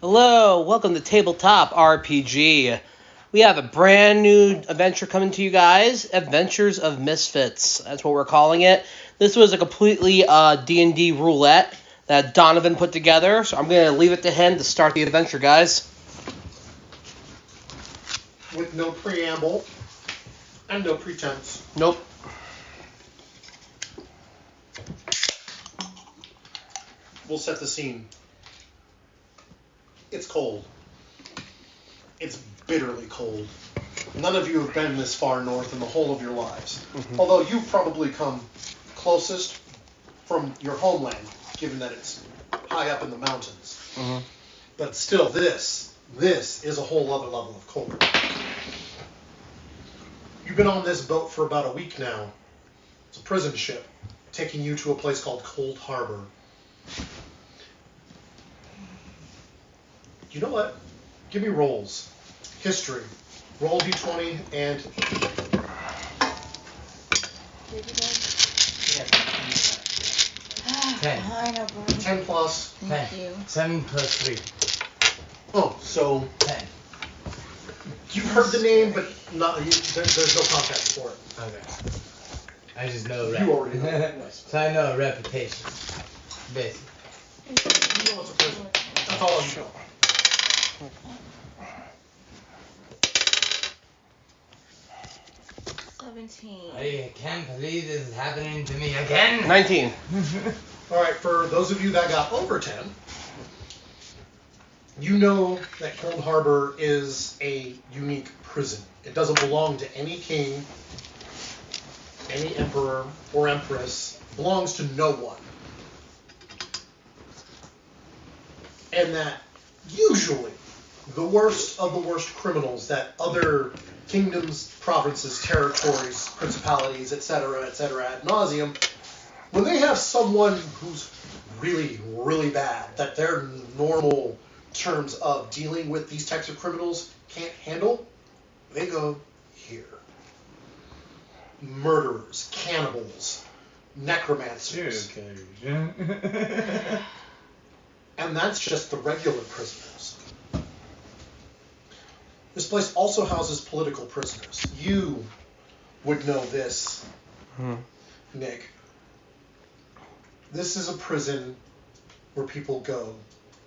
Hello, welcome to Tabletop RPG. We have a brand new adventure coming to you guys, Adventures of Misfits. That's what we're calling it. This was a completely D&D roulette that Donovan put together, so I'm going to leave it to him to start the adventure, guys. With no preamble and no pretense. Nope. We'll set the scene. It's cold. It's bitterly cold. None of you have been this far north in the whole of your lives. Mm-hmm. Although you've probably come closest from your homeland, given that it's high up in the mountains. Mm-hmm. But still, this is a whole other level of cold. You've been on this boat for about a week now. It's a prison ship, taking you to a place called Cold Harbor. You know what? Give me rolls. History. Roll d20 and... 10. 10 plus. Thank you. 7 plus 3. Oh, so... 10. You've heard the name, but not, there's no context for it. Okay. I just know You already know. So I know a reputation. Basically. You know it's a prison. That's all you know. I can't believe this is happening to me again. 19. Alright, for those of you that got over 10, you know that Cold Harbor is a unique prison. It doesn't belong to any king, any emperor or empress. It belongs to no one. And that usually the worst of the worst criminals that other kingdoms, provinces, territories, principalities, etc., ad nauseum, when they have someone who's really, really bad, that their normal terms of dealing with these types of criminals can't handle, they go here. Murderers, cannibals, necromancers. And that's just the regular prisoners. This place also houses political prisoners. You would know this, Nick. This is a prison where people go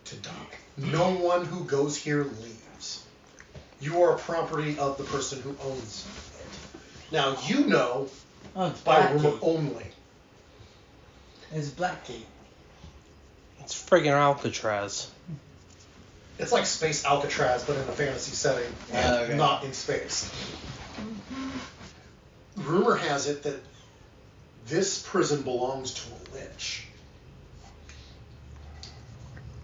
to die. No one who goes here leaves. You are a property of the person who owns it. Now, you know by rumor only. It's Blackgate. It's friggin' Alcatraz. It's like Space Alcatraz, but in a fantasy setting, and not in space. Rumor has it that this prison belongs to a lich.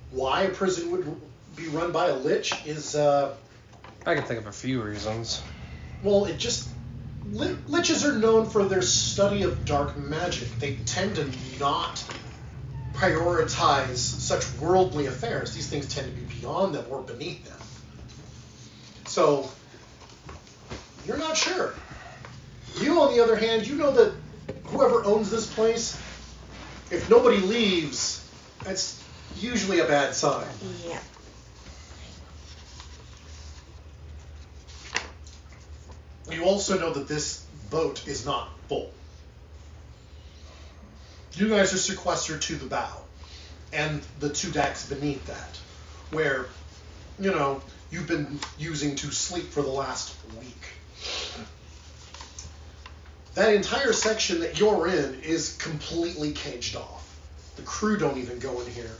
Why a prison would be run by a lich is, I can think of a few reasons. well, it just... Liches are known for their study of dark magic. They tend to not prioritize such worldly affairs. These things tend to be beyond them or beneath them. So, you're not sure. You, on the other hand, you know that whoever owns this place, if nobody leaves, that's usually a bad sign. Yeah. You also know that this boat is not full. You guys are sequestered to the bow and the 2 decks beneath that, where, you know, you've been using to sleep for the last week. That entire section that you're in is completely caged off. The crew don't even go in here.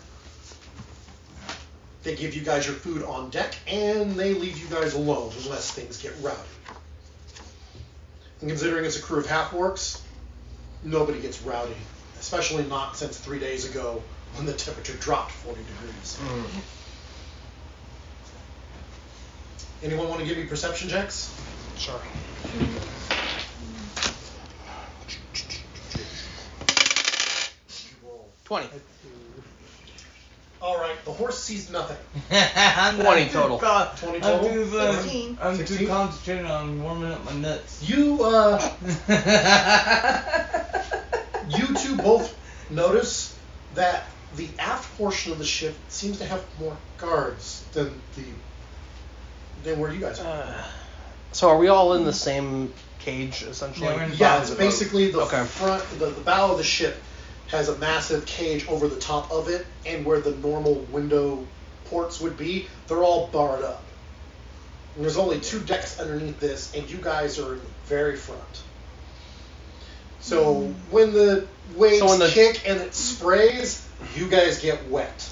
They give you guys your food on deck, and they leave you guys alone unless things get rowdy. And considering it's a crew of half-orcs, nobody gets rowdy. Especially not since 3 days ago when the temperature dropped 40 degrees. Anyone want to give me perception checks? Sure. 20. Alright, the horse sees nothing. 20 total. 20 total? 16. I'm 16? too concentrated on warming up my nuts. You two both notice that the aft portion of the ship seems to have more guards than where you guys are. So are we all in the same cage, essentially? Yeah, we're in Yeah, it's basically the Okay. front, the bow of the ship has a massive cage over the top of it, and where the normal window ports would be, they're all barred up. And there's only 2 decks underneath this, and you guys are in the very front. So when the waves kick and it sprays, you guys get wet.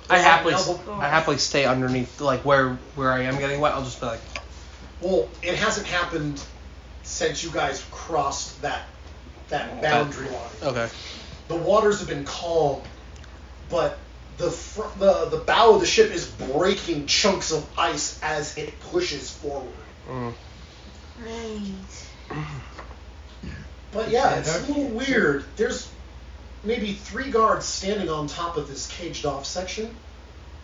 I happily stay underneath, like where I am getting wet. I'll just be like, Well, it hasn't happened since you guys crossed that boundary line. okay. The waters have been calm, but the bow of the ship is breaking chunks of ice as it pushes forward. Right. But yeah, it's a little weird. There's maybe 3 guards standing on top of this caged off section,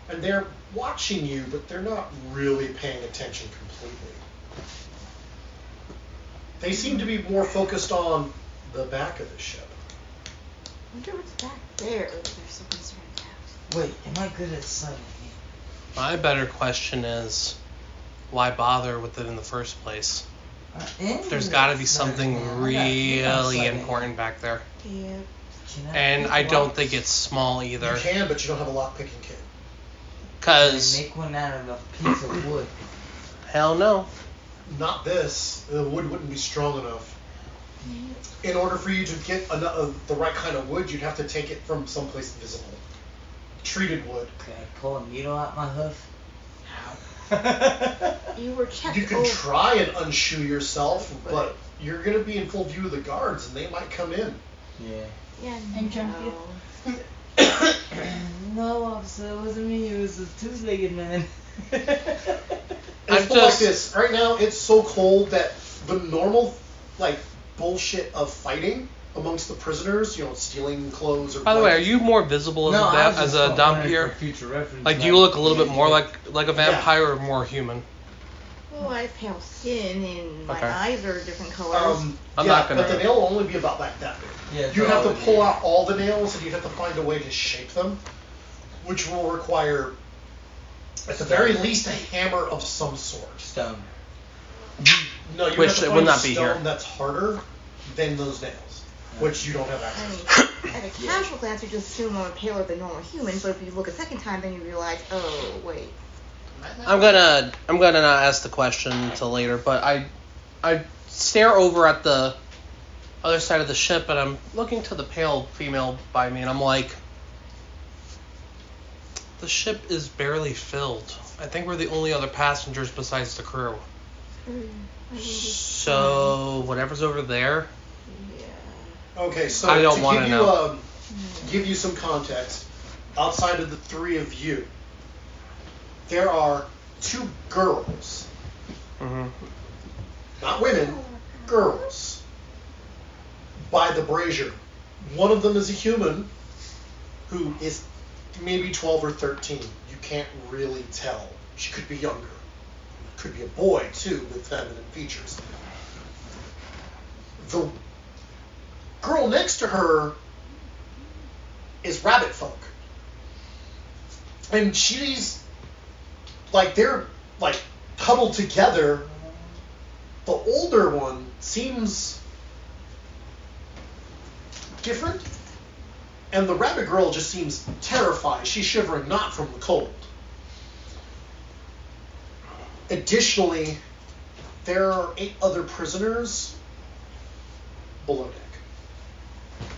and they're watching you, but they're not really paying attention completely. They seem to be more focused on the back of the ship. I wonder what's back there that they're so concerned about. Wait, am I good at sight? My better question is, why bother with it in the first place? There's got to be something really important back there. Yeah. And I don't think it's small either. You can, but you don't have a lock-picking kit. Cause Make one out of a piece of wood. hell no. Not this. The wood wouldn't be strong enough. In order for you to get the right kind of wood, you'd have to take it from someplace visible. Treated wood. Can I pull a needle out my hoof? You were kept You can over. try and unshoe yourself, but you're going to be in full view of the guards, and they might come in. Yeah. Yeah, And jump no. No, officer, it wasn't me. It was a 2-legged man. It's full like this. Right now, it's so cold that the normal, bullshit of fighting amongst the prisoners, stealing clothes or... By the way, are you more visible as a Dompier? Future reference. Like, do you look a little bit more like a vampire or more human? Well, I have pale skin and my Okay. eyes are different colors. I'm not gonna- But the nail will only be about that big. Yeah, You have to pull out all the nails, and you have to find a way to shape them, which will require, at the very least, a hammer of some sort. Stone. No, you Which have to it find would a not be stone here. that's harder than those nails, which you don't have access to. I mean, at a casual glance, you just assume I'm paler than normal human, but if you look a second time, then you realize, oh, wait. I'm gonna not ask the question until later, but I stare over at the other side of the ship, and I'm looking to the pale female by me, and I'm like, the ship is barely filled. I think we're the only other passengers besides the crew. So whatever's over there. Yeah. Okay, so I don't to wanna give you know. give you some context, outside of the 3 of you, there are 2 girls, Mm-hmm. not women, girls, by the brazier. One of them is a human who is maybe 12 or 13. You can't really tell. She could be younger. Could be a boy, too, with feminine features. The girl next to her is rabbit folk. And she's, they're, huddled together. The older one seems different. And the rabbit girl just seems terrified. She's shivering not from the cold. Additionally, there are 8 other prisoners below deck.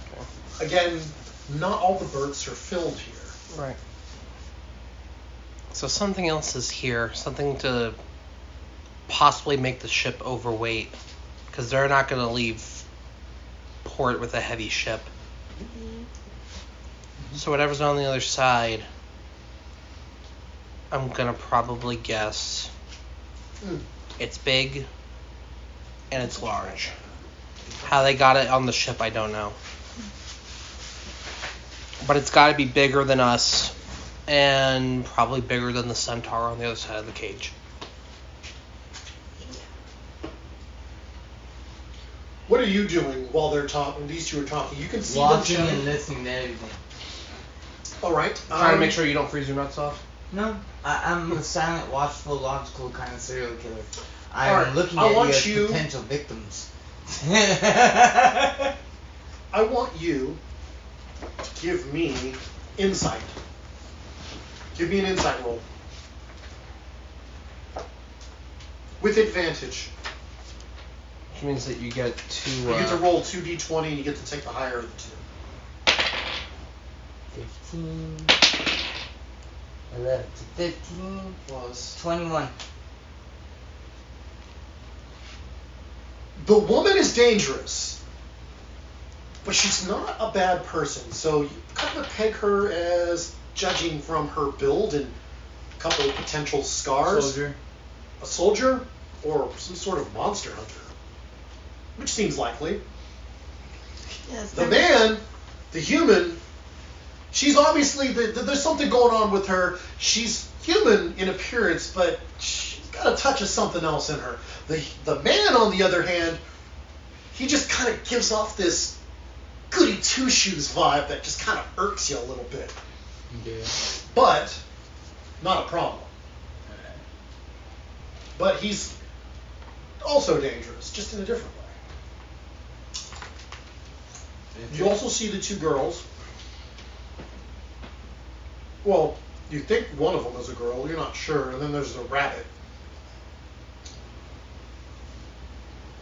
Again, not all the berths are filled here. Right. So something else is here. Something to possibly make the ship overweight. Because they're not going to leave port with a heavy ship. So whatever's on the other side, I'm going to probably guess it's big and it's large. How they got it on the ship, I don't know. But it's got to be bigger than us, and probably bigger than the centaur on the other side of the cage. What are you doing while they're talking? These two are talking. You can see Watching them and listening to everything. All right. Trying to make sure you don't freeze your nuts off. No, I'm a silent, watchful, logical kind of serial killer. I'm Alright, looking I at want you you- as potential victims. I want you to give me insight. Give me an insight roll. With advantage. Which means that you get to. You get to roll 2d20 and you get to take the higher of the two. 15. 11 to 15 Was 21. the woman is dangerous, but she's not a bad person. So you kind of peg her as, judging from her build and a couple of potential scars, Soldier. a soldier or some sort of monster hunter, which seems likely. Yes, The man, the human, she's obviously, there's something going on with her. She's human in appearance, but she's got a touch of something else in her. The man, on the other hand, he just kind of gives off this goody two-shoes vibe that just kind of irks you a little bit. Yeah. But not a problem. But he's also dangerous, just in a different way. You also see the two girls. Well, you think one of them is a girl, you're not sure, and then there's a rabbit.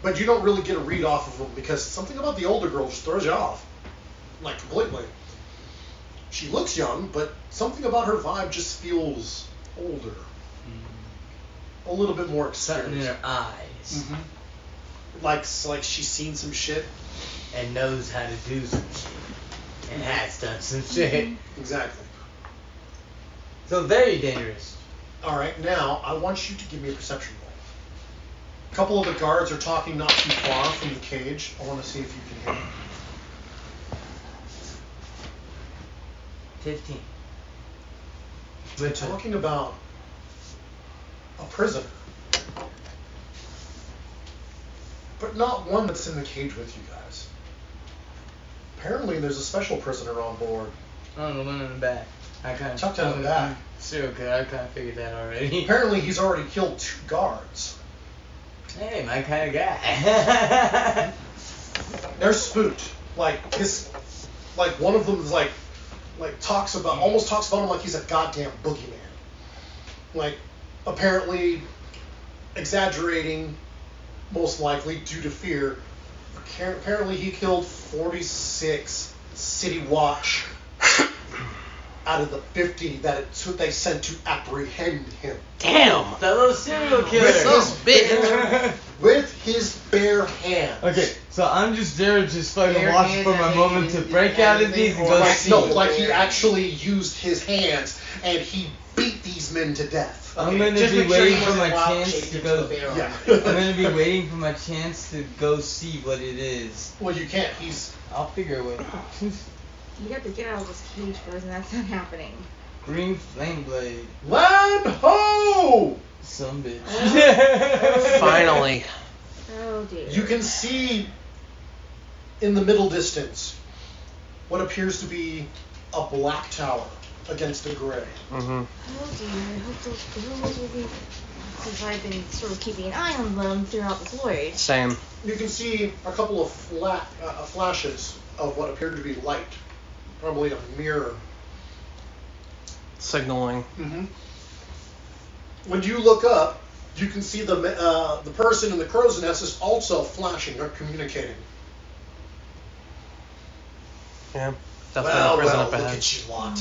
But you don't really get a read off of them because something about the older girl just throws you off. Like, completely. She looks young, but something about her vibe just feels older. A little bit more Something in experienced. her eyes. Like she's seen some shit. And knows how to do some shit. And has done some shit. Exactly. So very dangerous. All right, now I want you to give me a perception roll. A couple of the guards are talking not too far from the cage. I want to see if you can hear them. 15. They're talking about a prisoner. But not one that's in the cage with you guys. Apparently there's a special prisoner on board. Oh, the one in the back. I kind of Tucked in the back. Serial killer. I kind of figured that already. Apparently he's already killed 2 guards. Hey, my kind of guy. They're spooked. Like one of them is like almost talks about him like he's a goddamn boogeyman. Like, apparently exaggerating, most likely due to fear. Apparently he killed 46 City Watch out of the 50 that they sent to apprehend him. Damn! That little serial killer. With So his big. with his bare hands. Okay, so I'm just there, just fucking Bare watching hands for my and moment to anything- break out of these and go Like, see. no, like he actually used his hands and he beat these men to death. I'm gonna Just be make sure waiting he for my wasn't wild chance shaped to into go. a bear. Yeah. I'm gonna be waiting for my chance to go see what it is. Well, you can't. He's I'll figure a way. You have to get out of this cage first, and that's not happening. Green flame blade. land ho. Some bitch. Finally. Oh dear. You can see in the middle distance what appears to be a black tower against a gray. Mm-hmm. Oh dear. I hope those girls will be. Since I've been sort of keeping an eye on them throughout this voyage. Same. You can see a couple of flashes of what appeared to be light, probably a mirror. Signaling. Mm-hmm. When you look up, you can see the person in the crow's nest is also flashing or communicating. Yeah. Definitely a prison up look ahead. at you lot.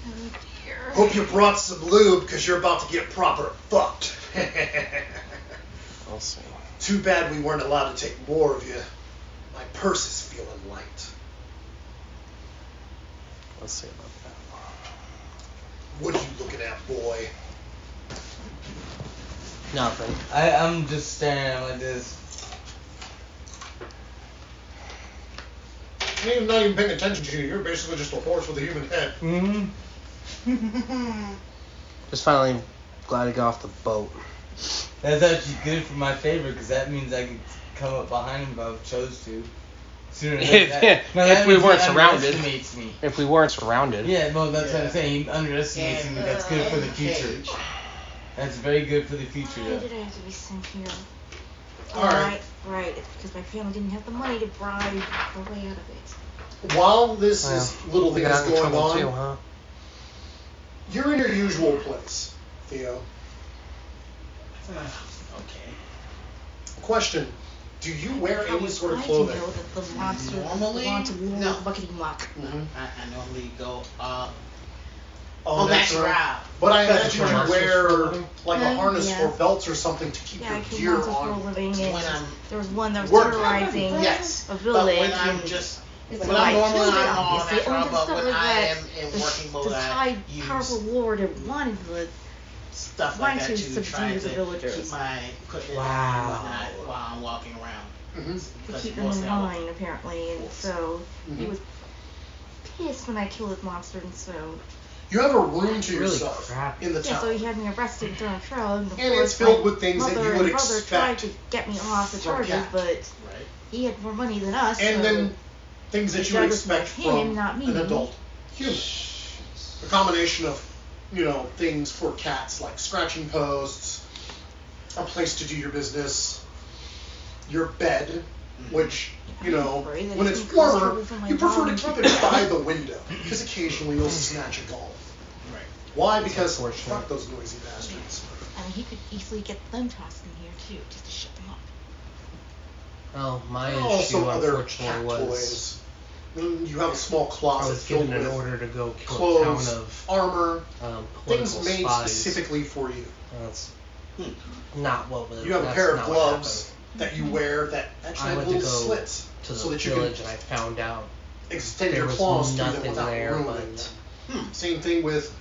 Oh dear. Hope you brought some lube because you're about to get proper fucked. We'll see. Too bad we weren't allowed to take more of you. My purse is feeling light. Let's see about that. What are you looking at, boy? Nothing. I'm just staring at him like this. I'm not even paying attention to you. You're basically just a horse with a human head. Mm-hmm. Just finally glad to get off the boat. That's actually good for my favor, because that means I can come up behind him if I chose to. Sooner than If, that. No, if that we means weren't he surrounded. underestimates me. If we weren't surrounded. Yeah, well, that's what Yeah. I'm saying. He underestimates me. That's good for the future. That's very good for the future, Why though. did I have to be sent here? All right. Right. It's because my family didn't have the money to bribe our way out of it. While this Well, is little we thing got is in going trouble on, too, huh? you're in your usual place, Theo. Okay. Question: do you wear How any was sort of I clothing? to know that the monster Normally, wanted no. buckety muck? Mm-hmm. I normally go Oh, that's natural. right. But I Because imagine you it's wear for- like a harness yeah. or belts or something to keep Yeah, I your keep gear monsters for a on. living, and When I'm there was one that was working. terrorizing Yes. a But village. when I'm and just it's when like, I'm normally killed it, I'm all obviously, natural, only but when discovered I that am in this- working mode, this I high, use powerful lord had wanted the stuff wanted like that to to subdue try the to villagers. keep my equipment Wow. and whatnot while I'm walking around. Mm-hmm. to Because keep them in mostly I walk- line, apparently, and so he Mhm. was pissed when I killed his monster, and so You have a room to Really yourself crappy. in the yeah, town. so he had me arrested and thrown in trial, and of And course it's filled my with things that mother you would and brother tried to expect get me off the from a charges, cat. but Right. he had more money than us. And so then things that the you would judges expect like him, from not me. an adult human. A combination of, things for cats like scratching posts, a place to do your business, your bed, which, Worry that when it's it's gonna cause warmer, trouble for my you prefer mom to and keep brother. it by the window, because occasionally you'll snatch a ball. Right. Why? Because unfortunate. fuck those noisy bastards. I mean, he could easily get them tossed in here too, just to shut them up. Well, my There are issue also other unfortunately cat was toys. You have a small I closet was filled given an with order to go kill a clothes, town of armor, things political made spies. specifically for you. That's not what was. You have a that's pair of not what gloves that you wear that happened. actually I have went to little go slits to the so that you village can and I found out extend there your was claws through them nothing without there ruining but them. Same thing with,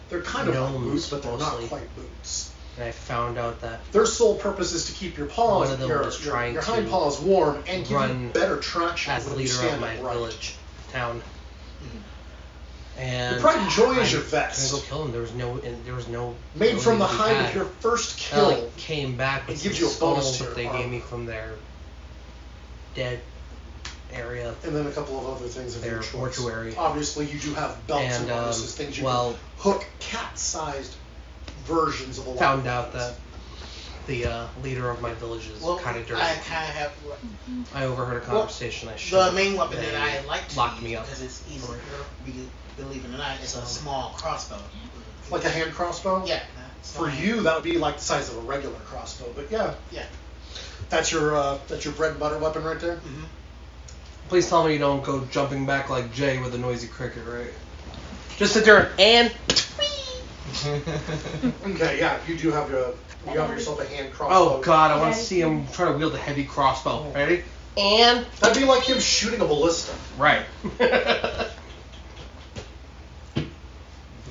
they're kind of like gnomes, boots, but they're mostly. not quite boots. and I found out that Their sole purpose is to keep your paws, One of them was trying your hind to paws warm and give you run better traction as when you leader stand of my upright. village town. And Your pride and joy is your I vest. go kill him. There was no Made from the ability to be hide had. of your first I kill. like came back with It gives some you a bonus skulls to that your they armor. gave me from their dead area. And then a couple of other things of your Their choice. mortuary. Obviously, you do have belts and And, harnesses, things you well- can hook cat-sized versions of a lot Found of out things. that the leader of my village is Well, kind of dirty. I kind of have I overheard a conversation I should. the main weapon that I like to locked use me up. because it's easier, believe it or not, is a small crossbow. Like a hand crossbow? Yeah. For you, that would be like the size of a regular crossbow, but yeah. Yeah. That's your bread and butter weapon right there? Mm-hmm. Please tell me you don't go jumping back like Jay with a noisy cricket, right? Just sit there and. Okay, yeah, you do have you have yourself a hand crossbow. Oh God, I want to see him try to wield a heavy crossbow. Ready? And. That'd be like him shooting a ballista. Right.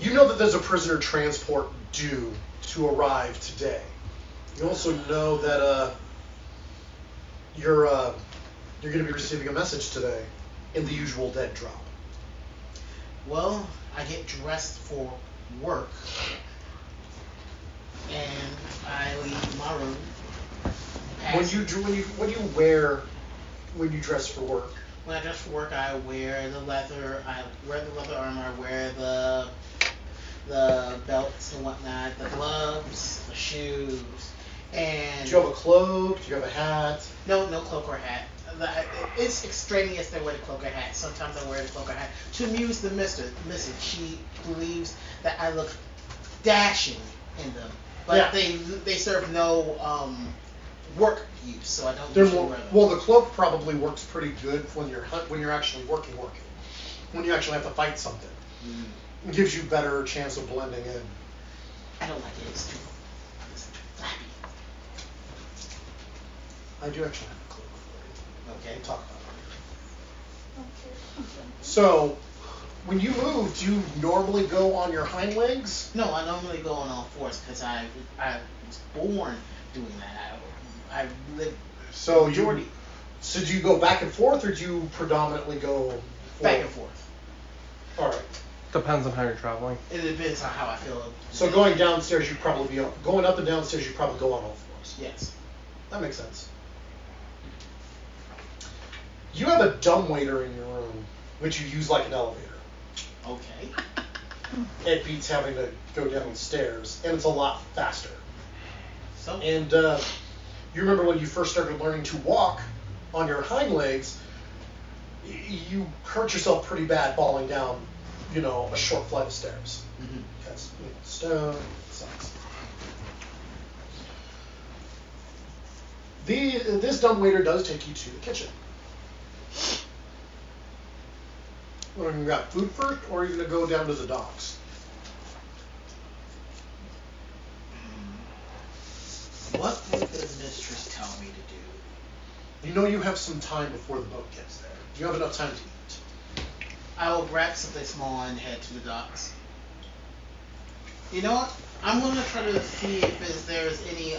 You know that there's a prisoner transport due to arrive today. You also know that you're going to be receiving a message today in the usual dead drop. Well, I get dressed for work, and I leave my room. What do you wear when you dress for work? When I dress for work, I wear the leather. I wear the leather armor. I wear the belts and whatnot, the gloves, the shoes, and. Do you have a cloak? Do you have a hat? No cloak or hat. It's extraneous to wear the cloak or hat. Sometimes I wear the cloak or hat to amuse the missus. She believes that I look dashing in them, but Yeah. they serve no work use, so I don't They're usually more, wear them. well, the cloak probably works pretty good when you're actually working. When you actually have to fight something. It gives you better chance of blending in. I don't like it. It's too flappy. I do actually have a cloak for you. Okay. We'll talk about it. So, when you move, do you normally go on your hind legs? No, I normally go on all fours because I was born doing that. I live So majority So do you go back and forth, or do you predominantly go forward? back and forth. All right. Depends on how you're traveling. It depends on how I feel. So going downstairs, going up and downstairs, you probably go on all fours. Yes. That makes sense. You have a dumbwaiter in your room, which you use like an elevator. Okay. It beats having to go down the stairs, and it's a lot faster. So. And you remember when you first started learning to walk on your hind legs, you hurt yourself pretty bad falling down, a short flight of stairs. Mm-hmm. That's stone, sucks. This dumbwaiter does take you to the kitchen. Well, you got food first, or are you going to go down to the docks? What would the mistress tell me to do? You know you have some time before the boat gets there. You have enough time to eat. I will grab something small and head to the docks. You know what? I'm gonna try to see if there's any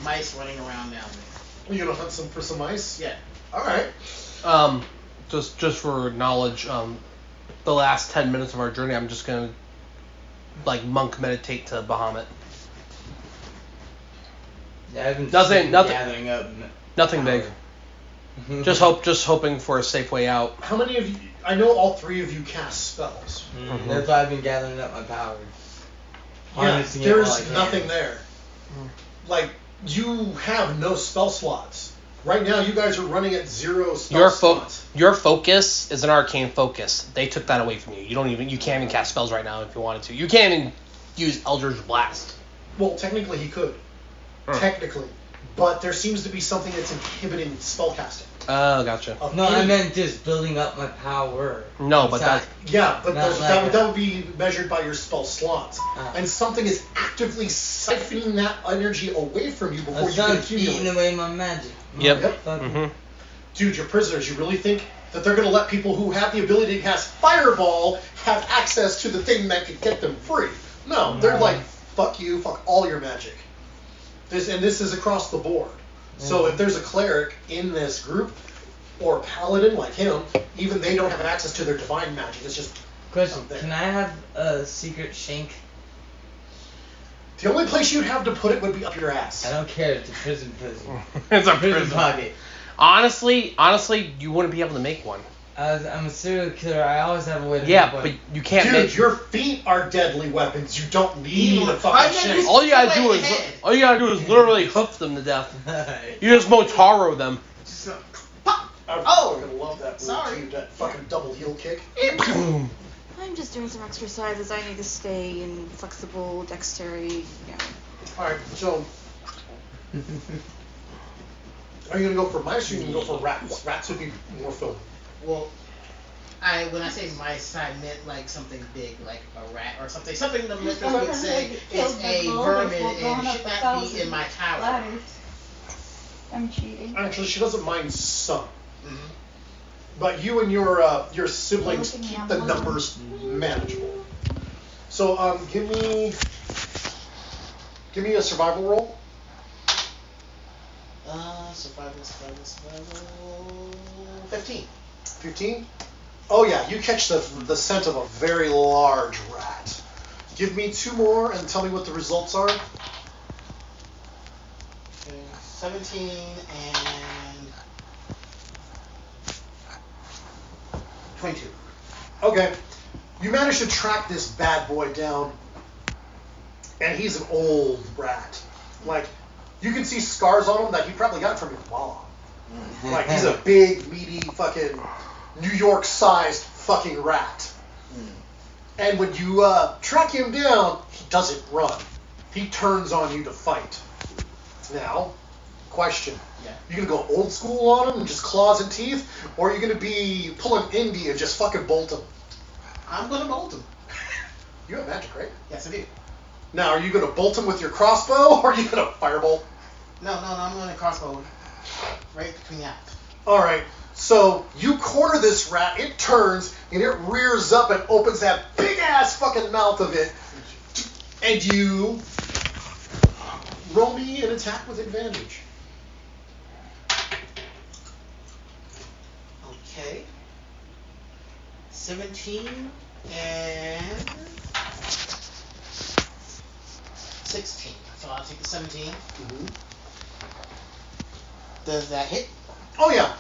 mice running around down there. You going to hunt for some mice? Yeah. All right. Just for knowledge, the last 10 minutes of our journey, I'm just gonna monk meditate to Bahamut. Yeah, I've been Nothing- gathering up. Nothing big. Just hoping for a safe way out. How many of you? I know all three of you cast spells. Mhm. That's why I've been gathering up my powers. Yeah, Harnessing it while I there's can. nothing there. You have no spell slots. Right now, you guys are running at 0 spell slots. Your focus is an arcane focus. They took that away from you. You can't even cast spells right now if you wanted to. You can't even use Eldritch Blast. Well, technically he could. Technically. But there seems to be something that's inhibiting spellcasting. Oh, gotcha. No, I meant just building up my power. No, but inside. Yeah, but Not that would be measured by your spell slots. And something is actively siphoning that energy away from you before That's you can not eating accumulate. away my magic. Yep. Motherfucker. Mm-hmm. Dude, you're prisoners. You really think that they're going to let people who have the ability to cast Fireball have access to the thing that could get them free? No, they're like, fuck you, fuck all your magic. This is across the board. So if there's a cleric in this group, or paladin like him, even they don't have access to their divine magic. It's just Question, up there. can I have a secret shank? The only place you'd have to put it would be up your ass. I don't care, it's a prison. It's a Prison pocket. Honestly, you wouldn't be able to make one. I'm a serial killer, I always have a way to Yeah, make one. but you can't Dude, make. your feet are deadly weapons. You don't need a I fucking know shank. you- All you gotta Wait, do is literally hoof them to death. You just Motaro them. Just pop. I Oh, fucking love that move, sorry. too, that fucking double heel kick. Boom. I'm just doing some exercises. I need to stay in flexible dexterity. Alright, so are you gonna go for mice or are you gonna go for rats? Rats would be more fun. Well, when I say mice, I meant like something big, like a rat or something. Something the mistress would say is a vermin and should not be in my tower. I'm cheating. Actually, she doesn't mind some. Mm-hmm. But you and your siblings Looking keep at the one. numbers manageable. So give me a survival roll. Survival. 15. 15. Oh yeah, you catch the scent of a very large rat. Give me 2 more and tell me what the results are. Okay, 17 and 22. Okay. You manage to track this bad boy down, and he's an old rat. Like, you can see scars on him that he probably got from your mom. Like, he's a big, meaty, fucking New York-sized fucking rat. And when you track him down, he doesn't run. He turns on you to fight. Now, question. Yeah. You gonna go old school on him and just claws and teeth, or are you gonna be pulling indie and just fucking bolt him? I'm gonna bolt him. You have magic, right? Yes, I do. Now, are you gonna bolt him with your crossbow, or are you gonna firebolt? No, I'm gonna crossbow right between the eyes. Alright, so you corner this rat, it turns, and it rears up and opens that big-ass fucking mouth of it, and you roll me an attack with advantage. Okay. 17 and 16. So I'll take the 17. Mm-hmm. Does that hit? Oh yeah.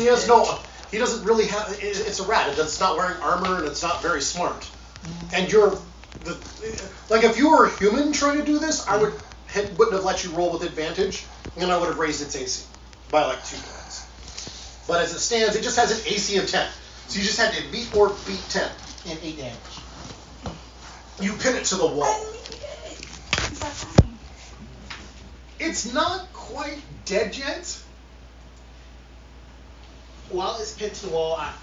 he has no. He doesn't really have. It's a rat. It's not wearing armor and it's not very smart. And like if you were a human trying to do this, I wouldn't have let you roll with advantage, and I would have raised its AC by like 2 points. But as it stands, it just has an AC of 10. So you just had to beat 10. And 8 damage. You pin it to the wall. Is that fine? It's not quite dead yet. While it's pinned to the wall, I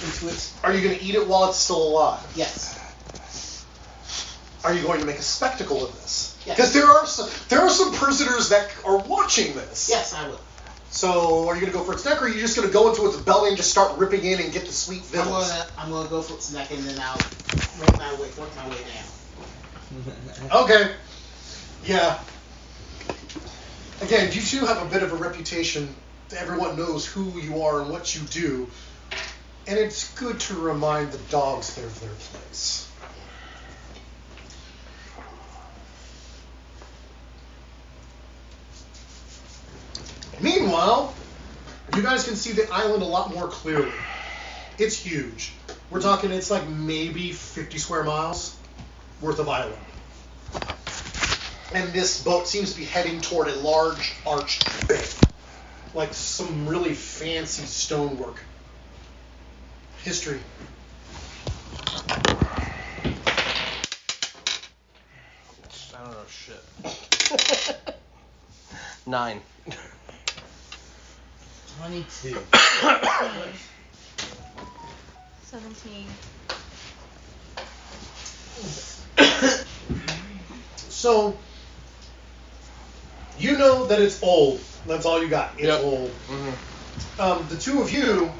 into it. Are you going to eat it while it's still alive? Yes. Are you going to make a spectacle of this? Yes. Because there are some prisoners that are watching this. Yes, I will. So are you going to go for its neck, or are you just going to go into its belly and just start ripping in and get the sweet vittles? I'm gonna go for its neck and then I'll work my way down. Okay. Yeah. Again, you two have a bit of a reputation. Everyone knows who you are and what you do. And it's good to remind the dogs they're their place. Meanwhile, you guys can see the island a lot more clearly. It's huge. We're talking it's like maybe 50 square miles worth of island. And this boat seems to be heading toward a large arched bay. Like some really fancy stonework. History. I don't know shit. 9. 22. 17. So, you know that it's old. That's all you got. It's old. Mm-hmm. The two of you,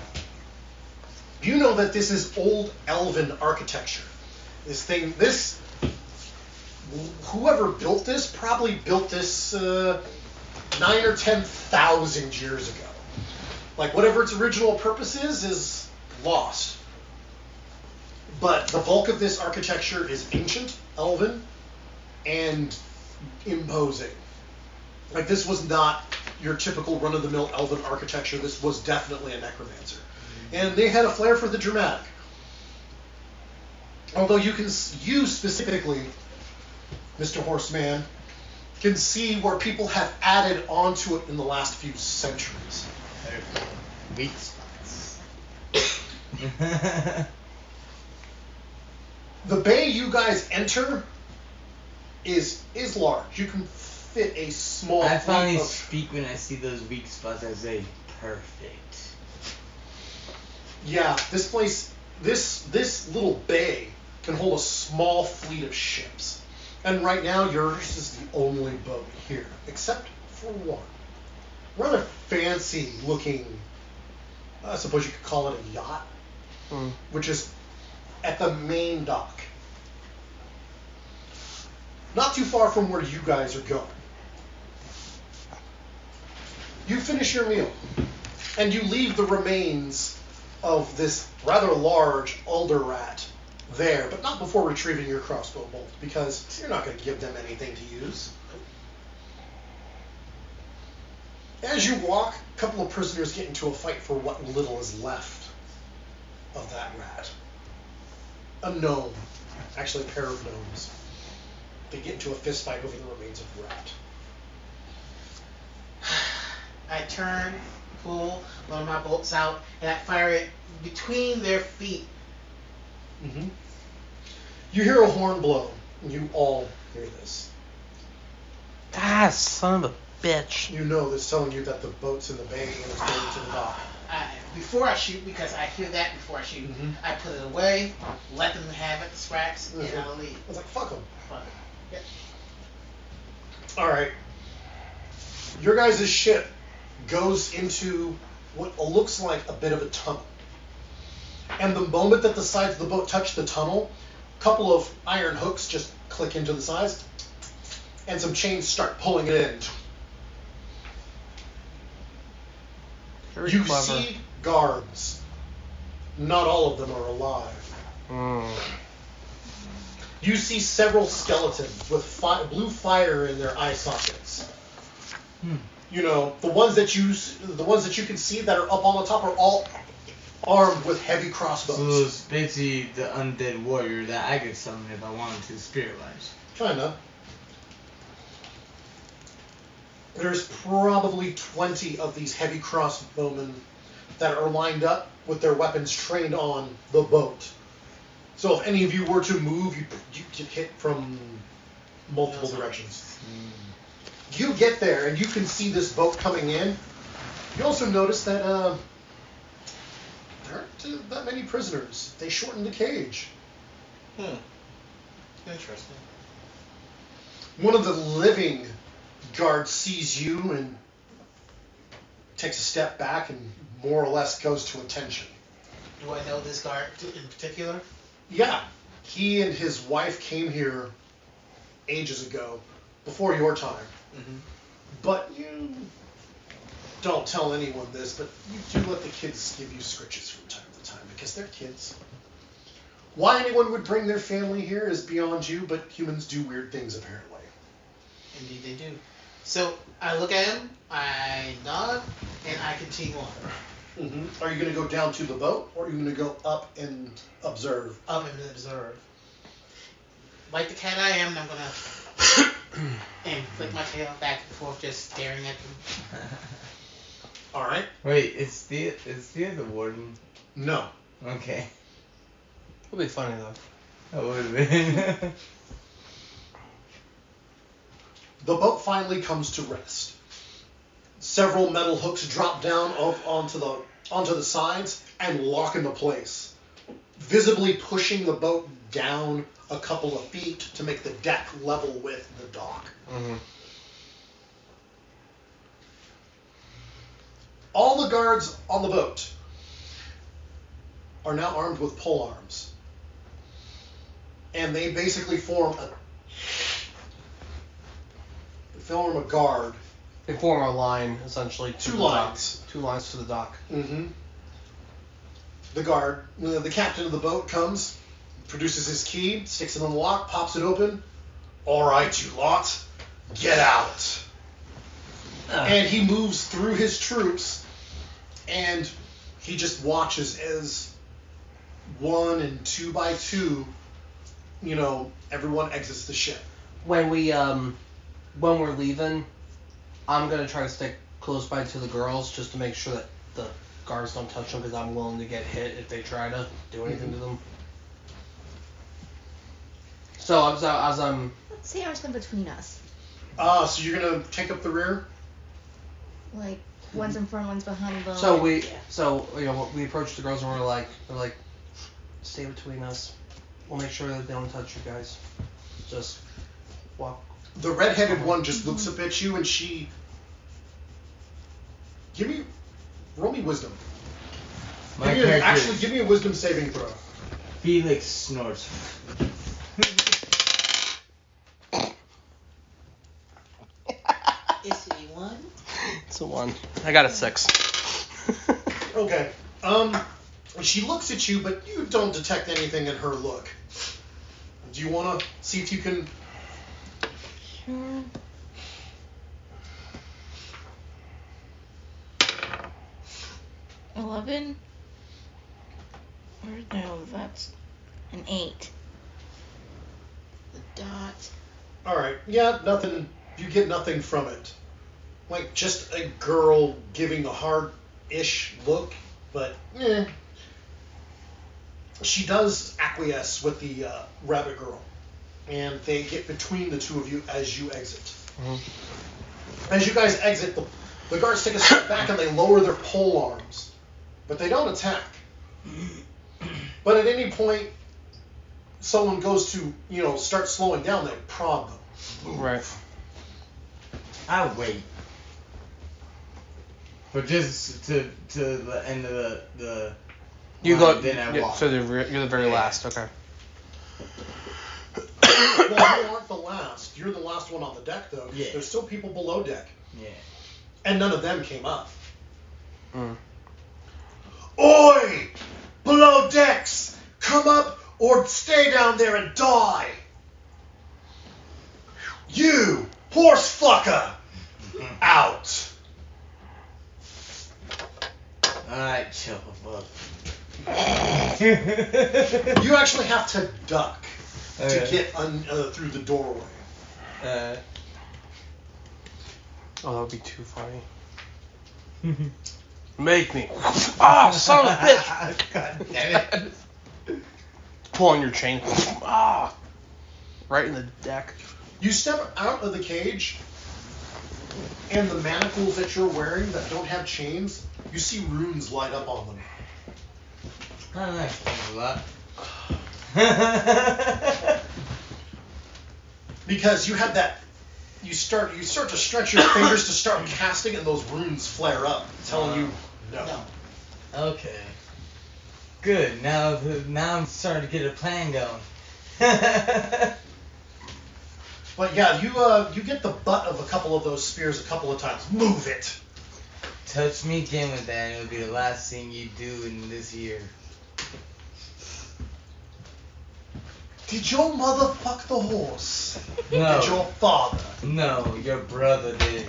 you know that this is old elven architecture. Whoever built this probably built this 9 or 10,000 years ago. Like whatever its original purpose is lost. But the bulk of this architecture is ancient, elven, and imposing. Like this was not your typical run-of-the-mill elven architecture. This was definitely a necromancer. And they had a flair for the dramatic. Although you specifically, Mr. Horseman, can see where people have added onto it in the last few centuries. Weak spots. The bay you guys enter is large. You can fit a small I finally fleet of... speak when I see those weak spots. I say, perfect. Yeah, this place, this little bay can hold a small fleet of ships. And right now, yours is the only boat here, except for one. Rather fancy looking, I suppose you could call it a yacht, which is at the main dock. Not too far from where you guys are going. You finish your meal, and you leave the remains of this rather large alder rat there, but not before retrieving your crossbow bolt, because you're not going to give them anything to use. As you walk, a couple of prisoners get into a fight for what little is left of that rat. A gnome. Actually, a pair of gnomes. They get into a fist fight over the remains of the rat. I turn, pull one of my bolts out, and I fire it between their feet. Mm-hmm. You hear a horn blow, and you all hear this. Ah, son of a bitch. You know this telling you that the boat's in the bay and it's going to the dock. Before I shoot, because I hear that before I shoot, I put it away, let them have it, the scraps, and I'll leave. I was like, fuck them. Fuck it. Yep. Alright. Your guys' ship goes into what looks like a bit of a tunnel. And the moment that the sides of the boat touch the tunnel, a couple of iron hooks just click into the sides, and some chains start pulling it in. Very You clever. see guards. Not all of them are alive. You see several skeletons with blue fire in their eye sockets. You know, the ones that you can see that are up on the top are all armed with heavy crossbows. So it's basically the undead warrior that I could summon if I wanted to, spirit-wise. Kinda. There's probably 20 of these heavy crossbowmen that are lined up with their weapons trained on the boat. So if any of you were to move, you get hit from multiple directions. You get there and you can see this boat coming in. You also notice that there aren't that many prisoners. They shortened the cage. Interesting. One of the living guards sees you and takes a step back and more or less goes to attention. Do I know this guard in particular? Yeah, he and his wife came here ages ago, before your time. Mm-hmm. But you don't tell anyone this, but you do let the kids give you scritches from time to time, because they're kids. Why anyone would bring their family here is beyond you, but humans do weird things apparently. Indeed they do. So I look at him, I nod, and I continue on. Mm-hmm. Are you going to go down to the boat, or are you going to go up and observe? Up and observe. Like the cat I am, I'm gonna and flick my tail back and forth, just staring at them. All right. Wait, is Thea the warden? No. Okay. It'll be funny though. That would have been. The boat finally comes to rest. Several metal hooks drop down onto the sides and lock into place, visibly pushing the boat down a couple of feet to make the deck level with the dock. Mm-hmm. All the guards on the boat are now armed with pole arms, and they basically form a guard. They form a line, essentially. To Two the lines. Dock. 2 lines to the dock. Mm-hmm. The guard, the captain of the boat comes, produces his key, sticks it in the lock, pops it open. All right, you lot, get out. And he moves through his troops, and he just watches as 1 and 2 by 2, everyone exits the ship. When we're leaving, I'm gonna try to stick close by to the girls just to make sure that the guards don't touch them, because I'm willing to get hit if they try to do anything to them. So as I'm. Let's see what's in between us. So you're gonna take up the rear? Like one's in front, one's behind them. So we approach the girls and we're like, stay between us. We'll make sure that they don't touch you guys. Just walk. The red-headed one just looks up at you and she... Roll me wisdom. Give me a wisdom saving throw. Felix snorts. Is it 1? It's a 1. I got a 6. Okay. She looks at you, but you don't detect anything in her look. Do you want to see if you can... Sure. $11? Or no, that's an 8. The dot. Alright, yeah, nothing. You get nothing from it. Like, just a girl giving a hard-ish look, but, She does acquiesce with the rabbit girl, and they get between the two of you as you exit. Mm-hmm. As you guys exit, the guards take a step back and they lower their pole arms, but they don't attack. But at any point, someone goes to, start slowing down, they prod them. Right. I'll wait. But just to the end of the You line, go. then I walk. So you're the very last. Okay. Well, you aren't the last. You're the last one on the deck, though. Yeah. There's still people below deck. Yeah. And none of them came up. Mm. Oi! Below decks! Come up or stay down there and die! You! Horse fucker! Out! Alright, chill, fuck. You actually have to duck to Okay. get through the doorway. Oh, that would be too funny. Make me. Ah, son of a bitch! God damn it. Pull on your chain. Ah, right in the deck. You step out of the cage, and the manacles that you're wearing that don't have chains, you see runes light up on them. Oh, that explains a lot. Because you have that, you start to stretch your fingers to start casting, and those runes flare up, telling you no. Okay. Good. Now I'm starting to get a plan going. But yeah, you get the butt of a couple of those spears a couple of times. Move it. Touch me again with that, and it'll be the last thing you do in this year. Did your mother fuck the horse? No. Did your father? No, your brother did.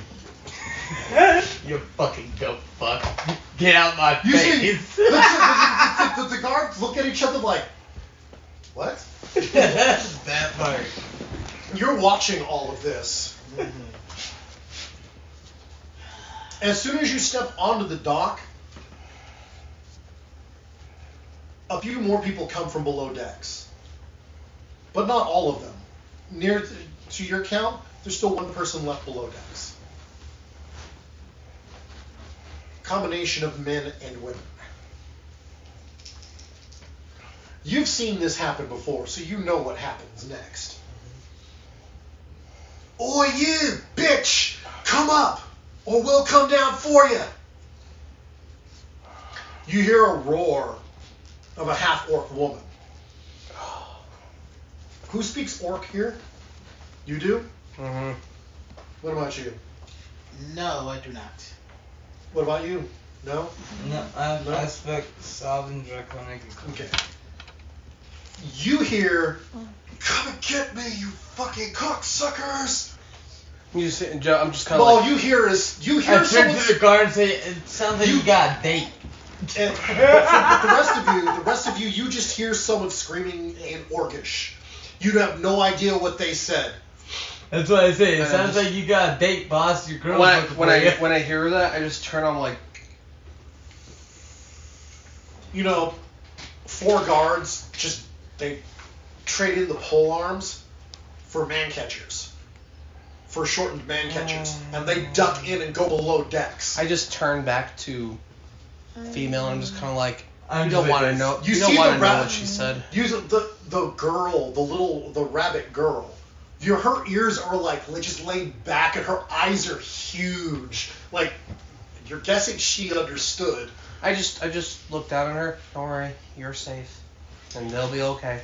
You fucking dope fuck. Get out my You see, face. the guards look at each other like, what? That part. You're watching all of this. As soon as you step onto the dock, a few more people come from below decks. But not all of them. Near to your count, there's still one person left below decks. Combination of men and women. You've seen this happen before, so you know what happens next. Oi, you bitch! Come up, or we'll come down for you. You hear a roar of a half-orc woman. Who speaks orc here? You do? Mm-hmm. What about you? No, I do not. What about you? No? No, I speak Southern Draconic. Okay. You hear, come and get me, you fucking cocksuckers! I'm just kind of All like. you hear is, you I hear turn someone... to the guard and say, it sounds like you got a date. And, but the rest of you, you just hear someone screaming in Orcish. You have no idea what they said. That's what I say. It And sounds just- like you got a date, boss. Your girl's When looking for you. I hear that, I just turn on like. You know, 4 guards they traded the pole arms for man catchers. For shortened man catchers. And they duck in and go below decks. I just turn back to female and I'm just kind of like. I'm You don't just want to like know. You You don't see want the to know rat- what she said. The girl, the rabbit girl. Her ears are like just laid back and her eyes are huge. Like, you're guessing she understood. I just looked down at her. Don't worry, you're safe, and they'll be okay.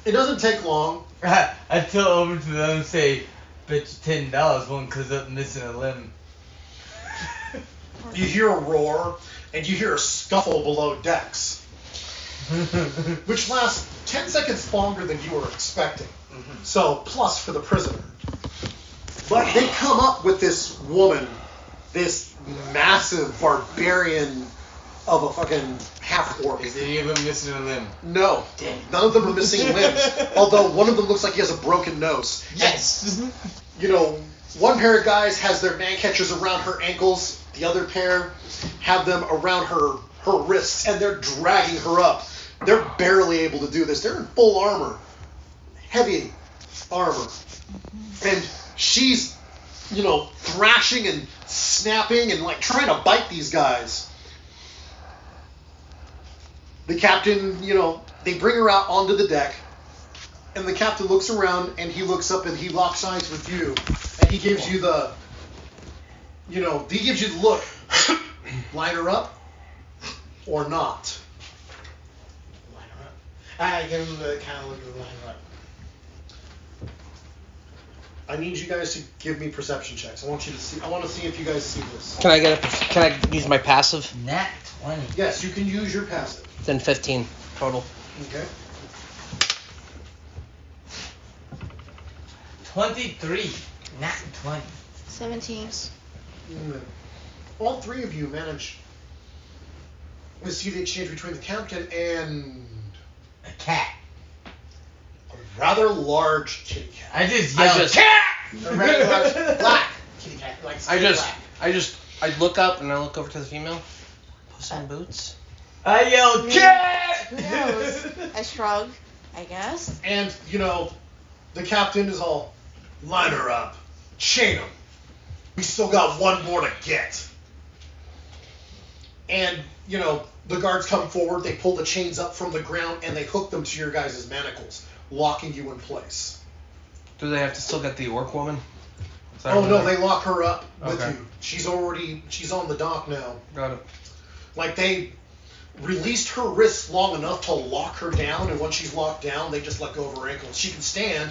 It doesn't take long. I tell over to them and say, bet you $10 won't cause up missing a limb. You hear a roar and you hear a scuffle below decks. Which lasts 10 seconds longer than you were expecting. So, plus for the prisoner. But they come up with this woman, this massive barbarian of a fucking half-orc. Is any of them missing a limb? No, none of them are missing limbs. Although one of them looks like he has a broken nose. Yes. You know, one pair of guys has their man catchers around her ankles. The other pair have them around her wrists, and they're dragging her up. They're barely able to do this. They're in full armor. Heavy armor. And she's, thrashing and snapping and, trying to bite these guys. The captain, they bring her out onto the deck, and the captain looks around, and he looks up, and he locks eyes with you, and he gives you the, he gives you the look. Line her up, or not. Line her up. I give him the kind of look of line her up. I need you guys to give me perception checks. I want to see if you guys see this. Can I use my passive? Nat 20. Yes, you can use your passive. Then 15 total. Okay. 23. Nat 20. 17. All 3 of you manage We see the exchange between the captain and A cat. a rather large kitty cat. I just yelled, cat! A very large black kitty cat, like black. I look up and I look over to the female. Puss in Boots. I yelled, cat! Who knows? I shrug, I guess. And, you know, the captain is all, line her up, chain him. We still got one more to get. And, you know, the guards come forward, they pull the chains up from the ground, and they hook them to your guys' manacles, locking you in place. Do they have to still get the orc woman? Oh, no, they lock her up with Okay. you. She's on the dock now. Got it. Like, they released her wrists long enough to lock her down, and once she's locked down, they just let go of her ankles. She can stand,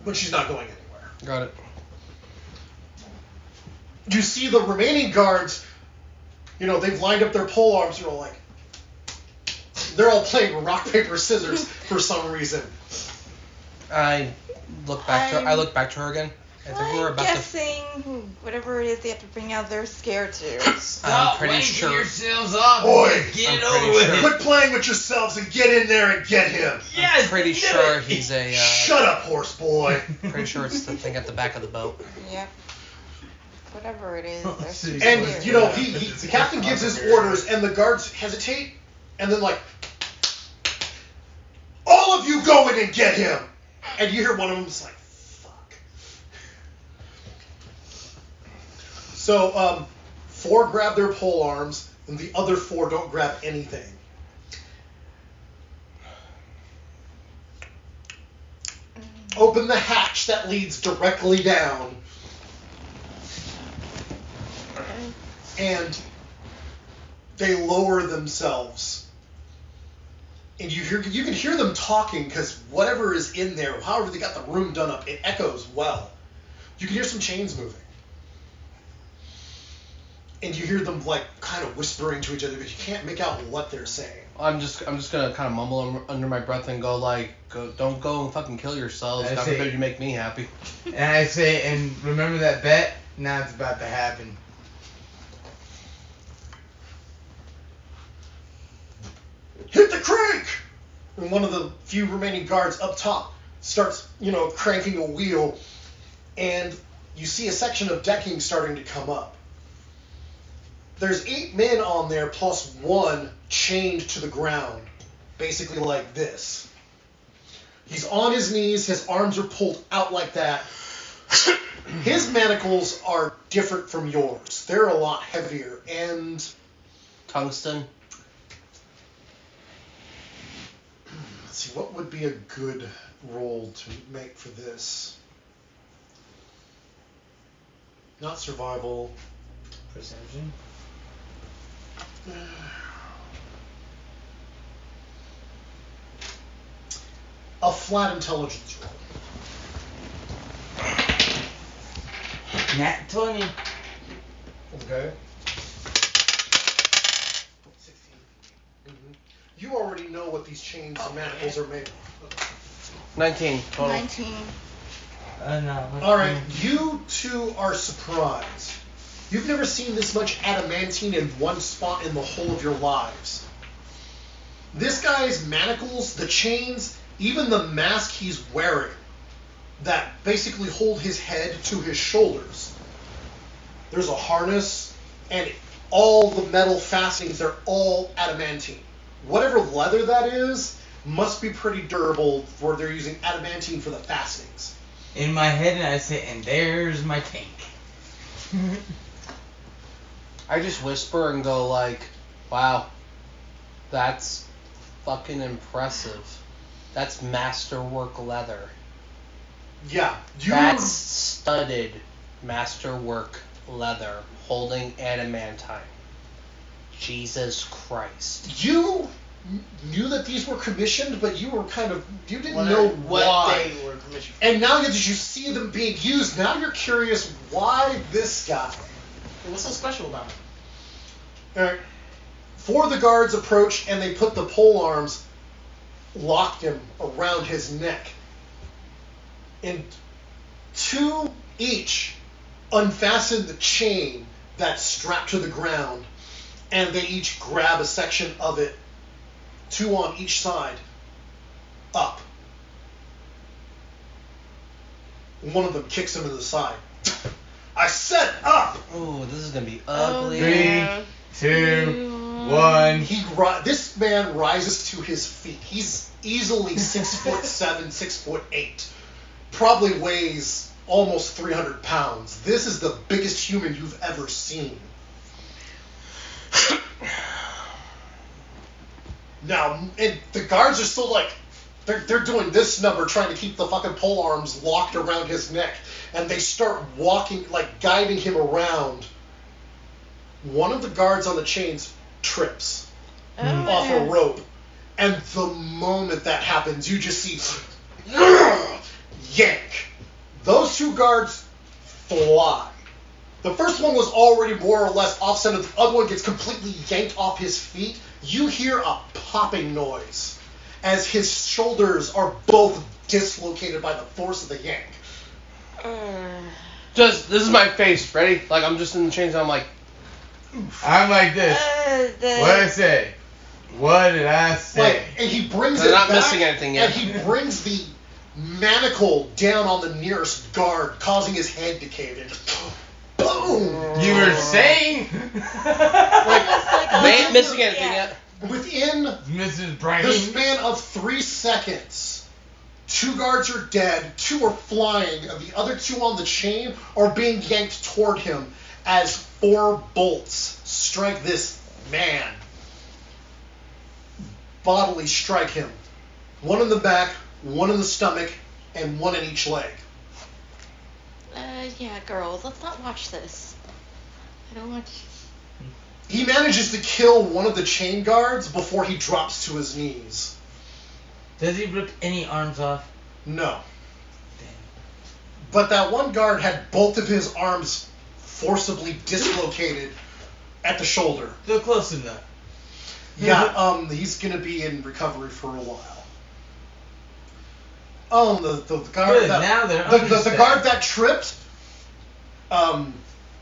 but she's not going anywhere. Got it. You see the remaining guards, you know, they've lined up their pole arms, they're all playing rock, paper, scissors for some reason. I look back to her again. I think we're I'm about guessing whatever it is they have to bring out, they're scared to. Stop pretty waving sure- yourselves off. Boy, Get I'm it pretty over with. sure- Quit playing with yourselves and get in there and get him. Yes, I'm pretty do sure it. he's a. Shut up, horse boy. Pretty sure it's the thing at the back of the boat. Yep. Whatever it is, they're Seriously. scared. And, you know, the captain gives his orders, and the guards hesitate, and then, like, all of you go in and get him. And you hear one of them just like, fuck. So, 4 grab their pole arms, and the other 4 don't grab anything. Open the hatch that leads directly down. And they lower themselves. And you can hear them talking, because whatever is in there, however they got the room done up, it echoes well. You can hear some chains moving. And you hear them like kind of whispering to each other, but you can't make out what they're saying. I'm just gonna kind of mumble under my breath and go don't go and fucking kill yourselves. I God say- forbid you make me happy. And I say, and remember that bet? Now it's about to happen. Hit the crank! And one of the few remaining guards up top starts, cranking a wheel, and you see a section of decking starting to come up. There's 8 men on there plus 1 chained to the ground, basically like this. He's on his knees, his arms are pulled out like that. His manacles are different from yours. They're a lot heavier, and Tungsten. let's see, what would be a good roll to make for this? Not survival. Perception. A flat intelligence roll. Nat 20. Okay. 16. You already know what these chains and manacles are made of. 19 total. 19. No. Alright, you two are surprised. You've never seen this much adamantine in one spot in the whole of your lives. This guy's manacles, the chains, even the mask he's wearing that basically hold his head to his shoulders. There's a harness, and all the metal fastenings, they're all adamantine. Whatever leather that is must be pretty durable, for they're using adamantine for the fastenings. In my head, I say, and there's my tank. I just whisper and go wow, that's fucking impressive. That's masterwork leather. Yeah, That's studded masterwork leather holding adamantine. Jesus Christ. You knew that these were commissioned, but you didn't Wondering know what why. they were commissioned for. And now that you see them being used, now you're curious why this guy. What's so special about him? Alright. 4 of the guards approach, and they put the pole arms, locked him around his neck. And 2 each unfastened the chain that's strapped to the ground and they each grab a section of it, 2 on each side, up. One of them kicks him in the side. I said up! Oh, this is gonna be ugly. 3, 2, 1. This man rises to his feet. He's easily 6'7", 6'8". Probably weighs almost 300 pounds. This is the biggest human you've ever seen. Now, the guards are still like, they're doing this number, trying to keep the fucking pole arms locked around his neck, and they start walking, like guiding him around. One of the guards on the chains trips off a rope, and the moment that happens, you just see yank. Those 2 guards fly. The first one was already more or less off-center. The other one gets completely yanked off his feet. You hear a popping noise as his shoulders are both dislocated by the force of the yank. This is my face. Ready? Like, I'm just in the chains and I'm like... I'm like this. What did I say? What did I say? Like, and he brings They're it not back, missing anything yet. and he brings the manacle down on the nearest guard, causing his head to cave in. Boom! You were saying? They ain't missing anything yet. Within Mrs. Brain. the span of 3 seconds, 2 guards are dead, 2 are flying, and the other 2 on the chain are being yanked toward him as 4 bolts strike this man. Bodily strike him. 1 in the back, 1 in the stomach, and 1 in each leg. Yeah, girls, let's not watch this. I don't want. He manages to kill one of the chain guards before he drops to his knees. Does he rip any arms off? No. But that one guard had both of his arms forcibly dislocated at the shoulder. They're close enough. Yeah, he's gonna be in recovery for a while. Oh, the guard Good, that now they're the understaffed. guard that tripped.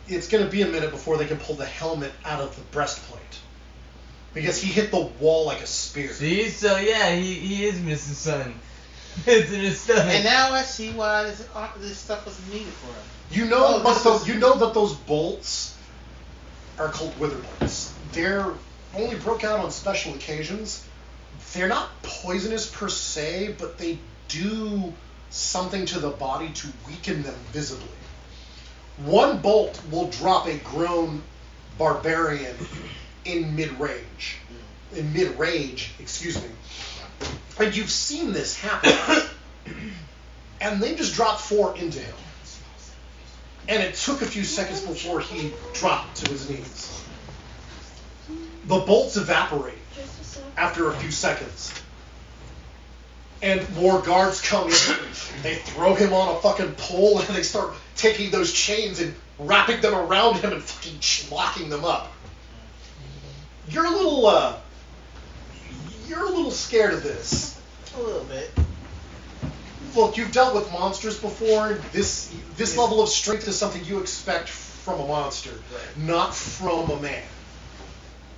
It's gonna be a minute before they can pull the helmet out of the breastplate because he hit the wall like a spear. See, so yeah, he is missing something. It's in his stomach. And now I see why this stuff was needed for him. You know, Oh, you know that those bolts are called wither bolts. They're only broke out on special occasions. They're not poisonous per se, but they do something to the body to weaken them visibly. 1 bolt will drop a grown barbarian in mid-range. In mid-rage, excuse me. And you've seen this happen. And they just dropped 4 into him. And it took a few seconds before he dropped to his knees. The bolts evaporate after a few seconds. And more guards come in. They throw him on a fucking pole and they start taking those chains and wrapping them around him and fucking locking them up. You're a little scared of this. A little bit. Look, you've dealt with monsters before. This level of strength is something you expect from a monster, not from a man.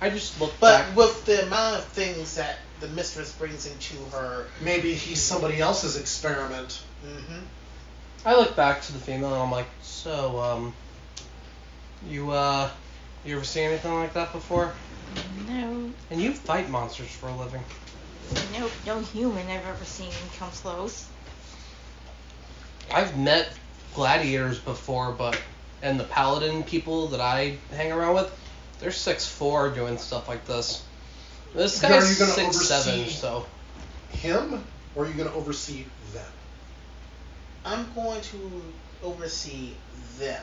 I just look But back. with the amount of things that the mistress brings into her. Maybe he's somebody else's experiment. Mm-hmm. I look back to the female and I'm like, so, you ever seen anything like that before? No. And you fight monsters for a living. Nope, no human I've ever seen come close. I've met gladiators before, and the paladin people that I hang around with, they're 6'4" doing stuff like this. This Are guy's you gonna 6'7", oversee- so. Him, or are you going to oversee them? I'm going to oversee them.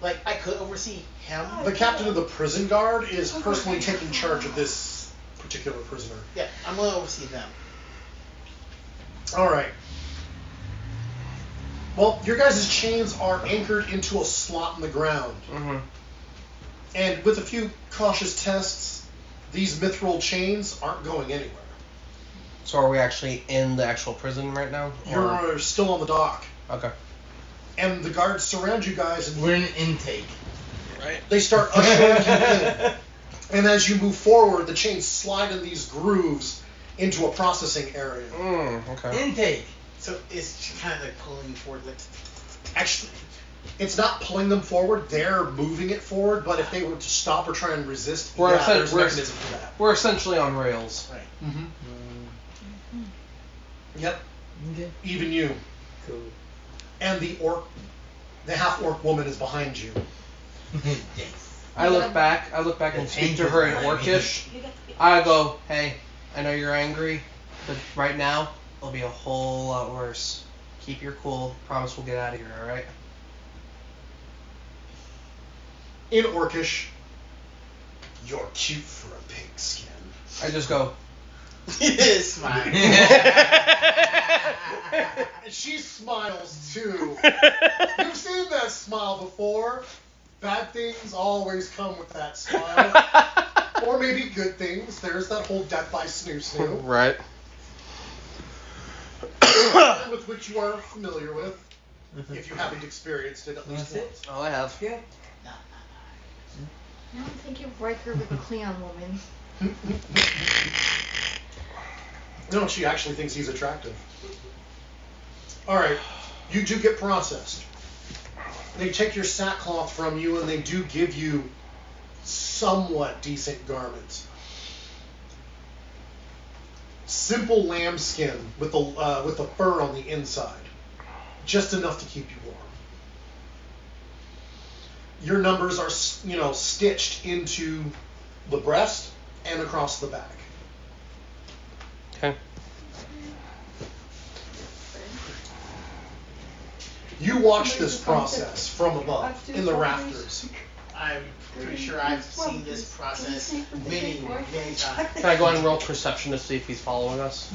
Like, I could oversee him. The captain of the prison guard is personally taking charge of this particular prisoner. Yeah, I'm going to oversee them. All right. Well, your guys' chains are anchored into a slot in the ground. Mm-hmm. And with a few cautious tests, these mithril chains aren't going anywhere. So are we actually in the actual prison right now? Or- You're still on the dock. Okay. And the guards surround you guys and We're in intake. Right. They start ushering you in. And as you move forward, the chains slide in these grooves into a processing area. Okay. Intake. So it's kind of like pulling you forward. Like, Actually, it's not pulling them forward, they're moving it forward, but if they were to stop or try and resist, there's a mechanism for that. We're essentially on rails. right. Mm-hmm. Yep. Okay. Even you. Cool. And the half-orc woman is behind you. Yes. I look back and speak to her in Orcish. I go, hey, I know you're angry, but right now, it'll be a whole lot worse. Keep your cool. Promise we'll get out of here, alright? In Orcish, you're cute for a pigskin. I just go, Smile. And she smiles too. You've seen that smile before. Bad things always come with that smile. Or maybe good things. There's that whole death by snoo. right. With which you are familiar with, if you haven't experienced it at least That's it. once. Oh, I have. Yeah. Now I'm thinking of Riker with a Cleon woman. No, she actually thinks he's attractive. Alright, you do get processed. They take your sackcloth from you and they do give you somewhat decent garments. Simple lambskin with the fur on the inside. Just enough to keep you warm. Your numbers are, stitched into the breast and across the back. Okay. You watch this process from above in the rafters. I'm pretty sure I've seen this process many, many times. Can I go ahead and roll perception to see if he's following us?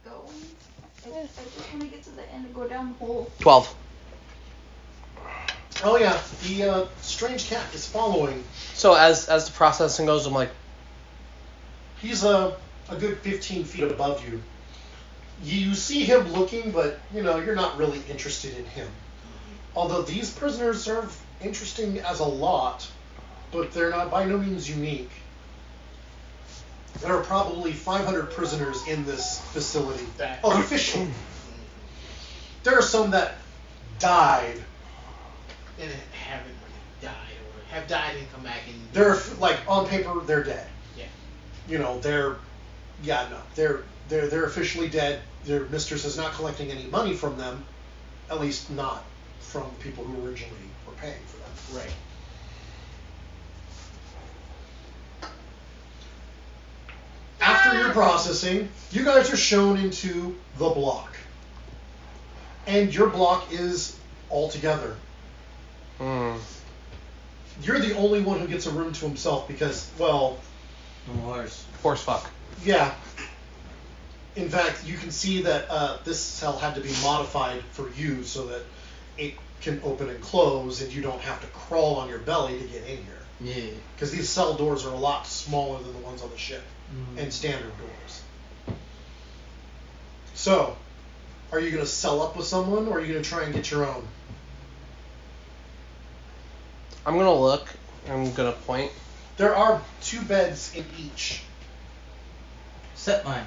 Go. I just want to get to the end and go down the hole. 12. Oh yeah, the strange cat is following. So as the processing goes, I'm like, He's a good 15 feet above you. You see him looking, but you're not really interested in him. Although these prisoners are interesting as a lot, but they're not by no means unique. There are probably 500 prisoners in this facility officially. There are some that died. And haven't really died, or have died and come back and. They're on paper, they're dead. Yeah. They're officially dead. Their mistress is not collecting any money from them, at least not from people who originally were paying for them. Right. After your processing, you guys are shown into the block. And your block is all together. You're the only one who gets a room to himself because, well... horse fuck. Yeah. In fact, you can see that this cell had to be modified for you so that it can open and close and you don't have to crawl on your belly to get in here. Yeah. Because these cell doors are a lot smaller than the ones on the ship and standard doors. So, are you going to cell up with someone or are you going to try and get your own? I'm gonna look. I'm gonna point. There are 2 beds in each. Set mine.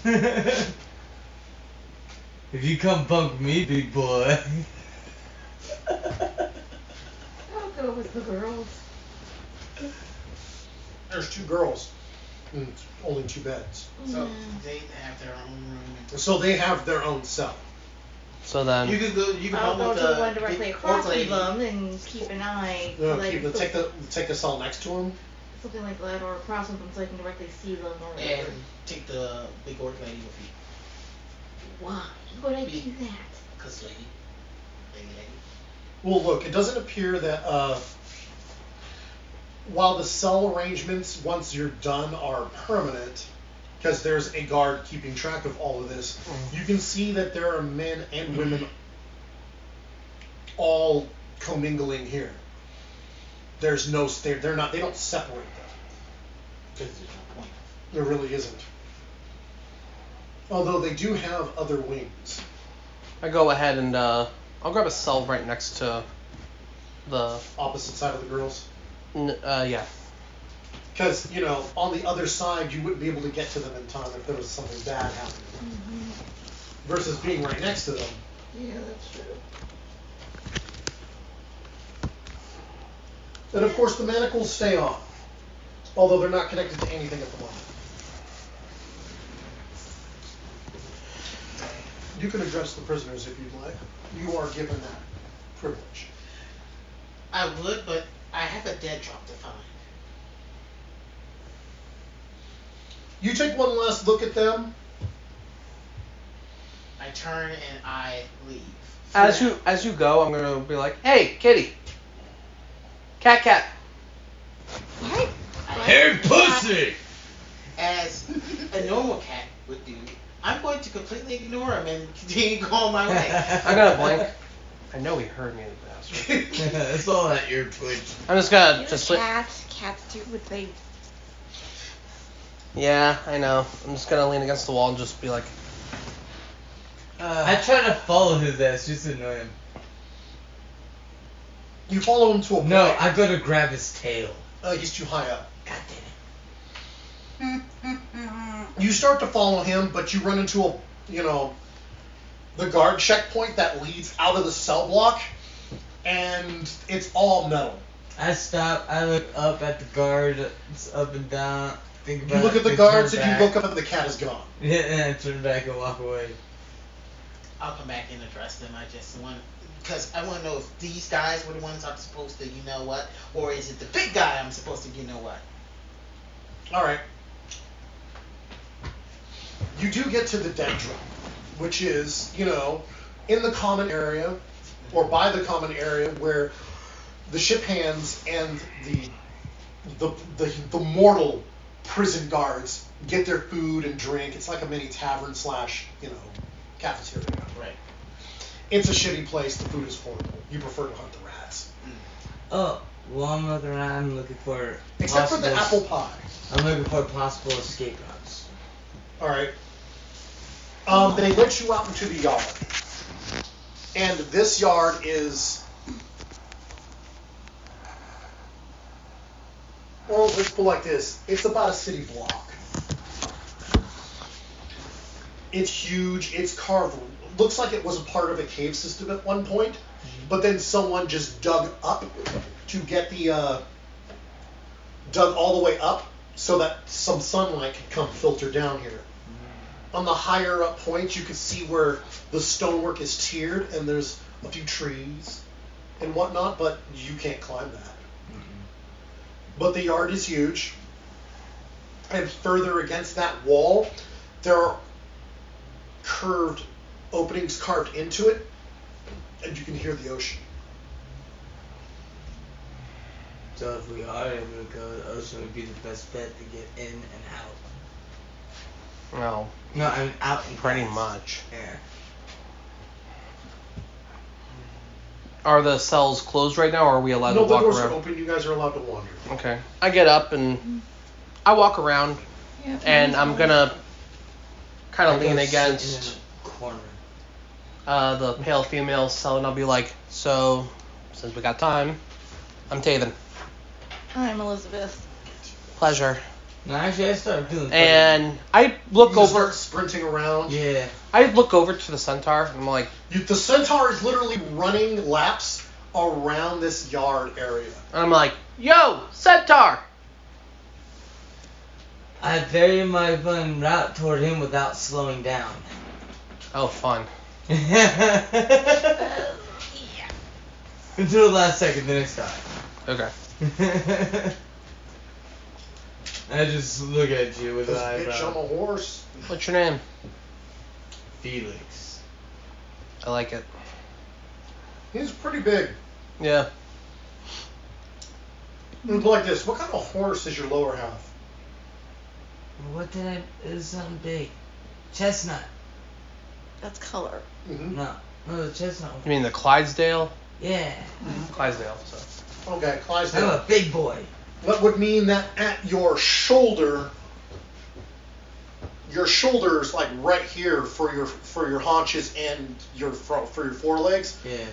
If you come bunk me, big boy. I'll go with the girls. There's 2 girls and only 2 beds. So they have their own room. So they have their own cell. So then, You could go. You could I'll go go with to the the one directly big across orc from lady. them and keep an eye. Take the cell next to him. Something like that, or across from them so I can directly see them. Or And take the big orc lady with you. why would I do that? Cause lady. Well, look, it doesn't appear that while the cell arrangements, once you're done, are permanent, because there's a guard keeping track of all of this, you can see that there are men and women all commingling here. There's no they don't separate them. Because there's no point. There really isn't. Although they do have other wings. I go ahead and I'll grab a cell right next to the. Opposite side of the girls. Yeah. Because, on the other side, you wouldn't be able to get to them in time if there was something bad happening. Mm-hmm. Versus being right next to them. Yeah, that's true. And of course, the manacles stay on. Although they're not connected to anything at the moment. You can address the prisoners if you'd like. You are given that privilege. I would, but I have a dead drop to find. You take one last look at them. I turn and I leave. As you go, I'm gonna be like, "Hey, kitty, cat." What? Hey, pussy! As a normal cat would do, I'm going to completely ignore him and continue going my way. I'm gonna blink. I know he heard me, the bastard. That's all that ear twitch. I'm just gonna Cats do what they. Yeah, I know. I'm just gonna lean against the wall and just be like. I try to follow his ass just to annoy him. You follow him to a point. No, I go to grab his tail. He's too high up. God damn it. You start to follow him, but you run into the guard checkpoint that leads out of the cell block, and it's all metal. I stop, I look up at the guard, it's up and down, think about You look at the then guards, turn and you back. look up, and the cat is gone. Yeah, and I turn back and walk away. I'll come back and address them. I just want, because I want to know if these guys were the ones I'm supposed to, or is it the big guy I'm supposed to, All right. You do get to the dead drop, which is, in the common area, or by the common area, where the ship hands and the mortal prison guards get their food and drink. It's like a mini tavern / cafeteria. Right. It's a shitty place. The food is horrible. You prefer to hunt the rats. Oh, while I'm looking around, I'm looking for Except for the apple pie. I'm looking for possible escape routes. All right. They let you out into the yard. And this yard is... Well, let's put it like this. It's about a city block. It's huge. It's carved. Looks like it was a part of a cave system at one point. But then someone just dug up to get the... dug all the way up so that some sunlight could come filter down here. On the higher up points, you can see where the stonework is tiered, and there's a few trees and whatnot, but you can't climb that. But the yard is huge, and further against that wall, there are curved openings carved into it, and you can hear the ocean. So if we are able to go, the ocean would be the best bet to get in and out. Well, No, I mean out and pretty past. much. Yeah. Are the cells closed right now, or are we allowed No, to the walk doors around? are open. You guys are allowed to wander. Okay. I get up and I walk around, Yeah, and I'm gonna kind I of go lean sit against in a corner. the pale female cell, and I'll be like, "So, since we got time, I'm Taven. I'm Elizabeth. Pleasure." No, actually, I started feeling. And I look You over. start sprinting around. Yeah. I look over to the centaur, and I'm like, The centaur is literally running laps around this yard area. "Yo, centaur!" I vary my fun route toward him without slowing down. Oh, fun. Yeah. Until the last second, then I stop. Okay. I just look at you with This an bitch on eyebrow. a horse. What's your name? Felix. I like it. He's pretty big. Yeah. It'd be like this. What kind of horse is your lower half? What did I? It was something big. Chestnut. That's color. Mm-hmm. No, the chestnut. You mean the Clydesdale? Yeah. Clydesdale. So. Okay, I'm Clydesdale. a big boy. That would mean that at your shoulder, your shoulders like right here for your haunches and for your forelegs. Yeah.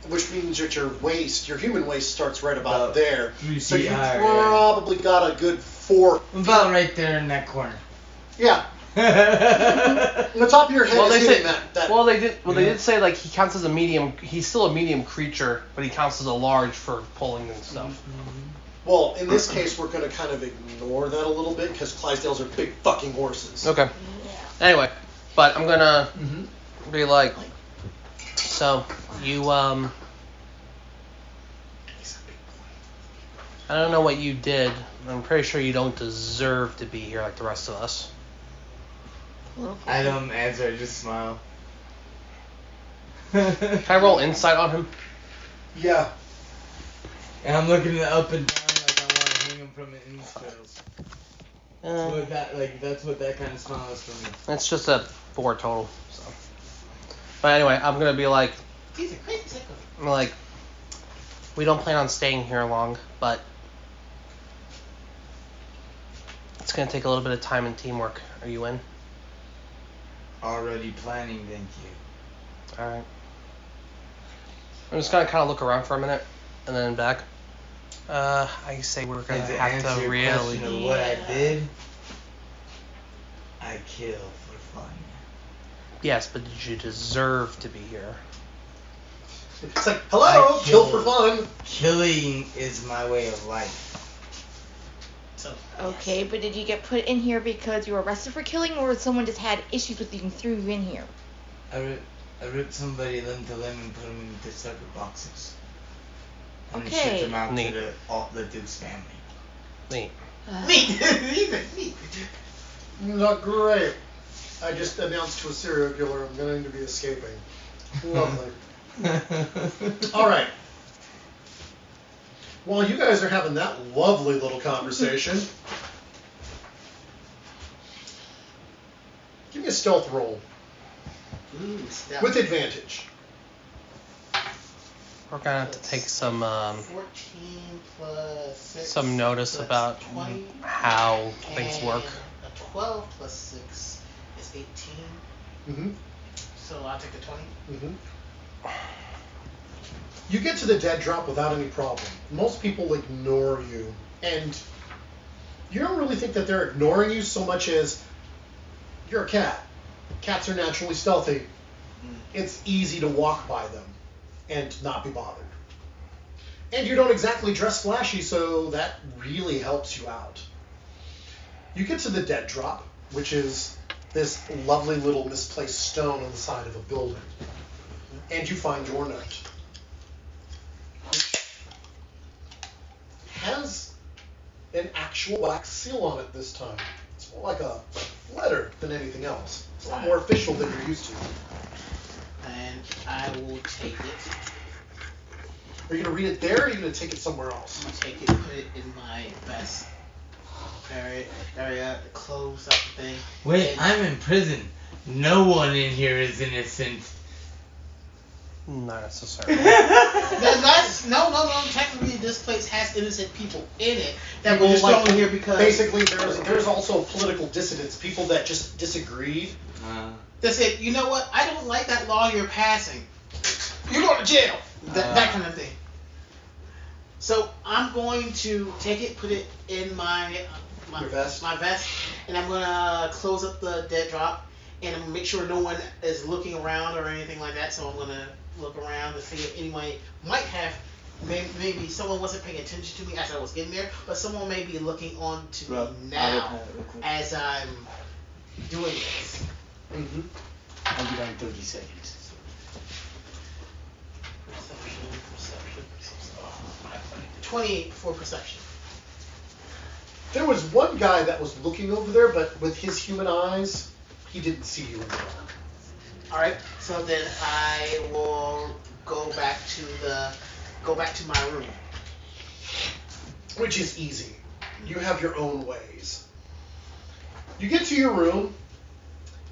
Which means that your human waist starts right about there. 3 So feet you higher, probably got a good 4. About right there in that corner. Yeah. The top of your head is hitting that. Well, they did say like he counts as a medium. He's still a medium creature, but he counts as a large for pulling and stuff. Well, in this case, we're going to kind of ignore that a little bit because Clydesdales are big fucking horses. Okay. Anyway, but I'm gonna be like, so you I don't know what you did. I'm pretty sure you don't deserve to be here like the rest of us. I don't answer, I just smile. Can I roll insight on him? Yeah. And I'm looking up and down like I want to hang him from an entrails. That's what that kind of smile is for me. It's just a 4 total. So. But anyway, I'm gonna be like, He's a great tickle. I'm like, we don't plan on staying here long, but it's gonna take a little bit of time and teamwork. Are you in? Already planning, thank you. All right. I'm just gonna kind of look around for a minute, and then back. I say we're gonna And to have answer to your really. question of what I did, I kill for fun. Yes, but did you deserve to be here? It's like, hello, kill for fun. Killing is my way of life. So, Okay, but did you get put in here because you were arrested for killing, or someone just had issues with you and threw you in here? I ripped somebody limb to limb and put them into separate boxes. And Okay. shipped them out Neat. to the Duke's family. Neat. Neat. Not great. I just announced to a serial killer I'm going to be escaping. Lovely. All right. While you guys are having that lovely little conversation, give me a stealth roll Ooh, stealth. with advantage. We're gonna have to take some 14 plus 6. some notice plus about 20, how things and work. A 12 plus 6 is 18. Mm-hmm. So I'll take the 20. Mm-hmm. You get to the dead drop without any problem. Most people ignore you, and you don't really think that they're ignoring you so much as you're a cat. Cats are naturally stealthy. It's easy to walk by them and not be bothered. And you don't exactly dress flashy, so that really helps you out. You get to the dead drop, which is this lovely little misplaced stone on the side of a building. And you find your note, which has an actual wax seal on it this time. It's more like a letter than anything else. It's a lot more official than you're used to. And I will take it. Are you going to read it there, or are you going to take it somewhere else? I'm going to take it, put it in my vest area, close up the thing. Wait, and I'm in prison. No one in here is innocent. Not necessarily. No. Technically, this place has innocent people in it that were just thrown here because. Basically, there's also political dissidents, people that just disagreed. They said, you know what? I don't like that law you're passing. You're going to jail. That kind of thing. So I'm going to take it, put it in my vest? my vest, and I'm gonna close up the dead drop, and I'm gonna make sure no one is looking around or anything like that. So I'm gonna look around to see if anyone might have. Maybe someone wasn't paying attention to me as I was getting there, but someone may be looking on to me now as I'm doing this. Mm-hmm. I'll be down in 30 seconds. Perception. 28 for perception. There was one guy that was looking over there, but with his human eyes, he didn't see you anymore. Alright, so then I will go back to my room. Which is easy. You have your own ways. You get to your room.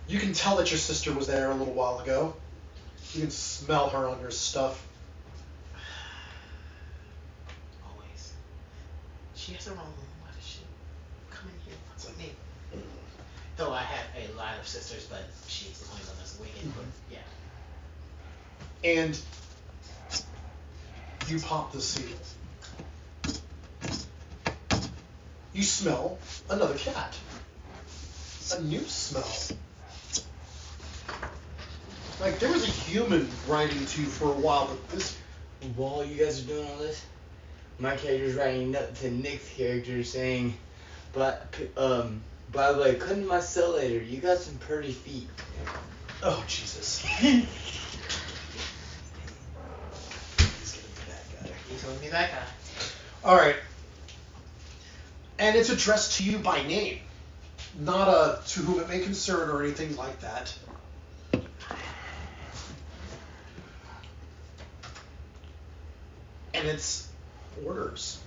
You can tell that your sister was there a little while ago. You can smell her on your stuff. Always. She has her own room. Why does she come in here with me? Though I have a lot of sisters, but she's the only one that's wicked. But yeah. And you pop the seal. You smell another cat. A new smell. Like, there was a human writing to you for a while, but this... While you guys are doing all this, my character's writing up to Nick's character saying, but, by the way, come to my cell later. You got some pretty feet. Oh, Jesus. He's gonna be that guy. He's gonna be that guy. Alright. And it's addressed to you by name. Not a to whom it may concern or anything like that. And it's orders.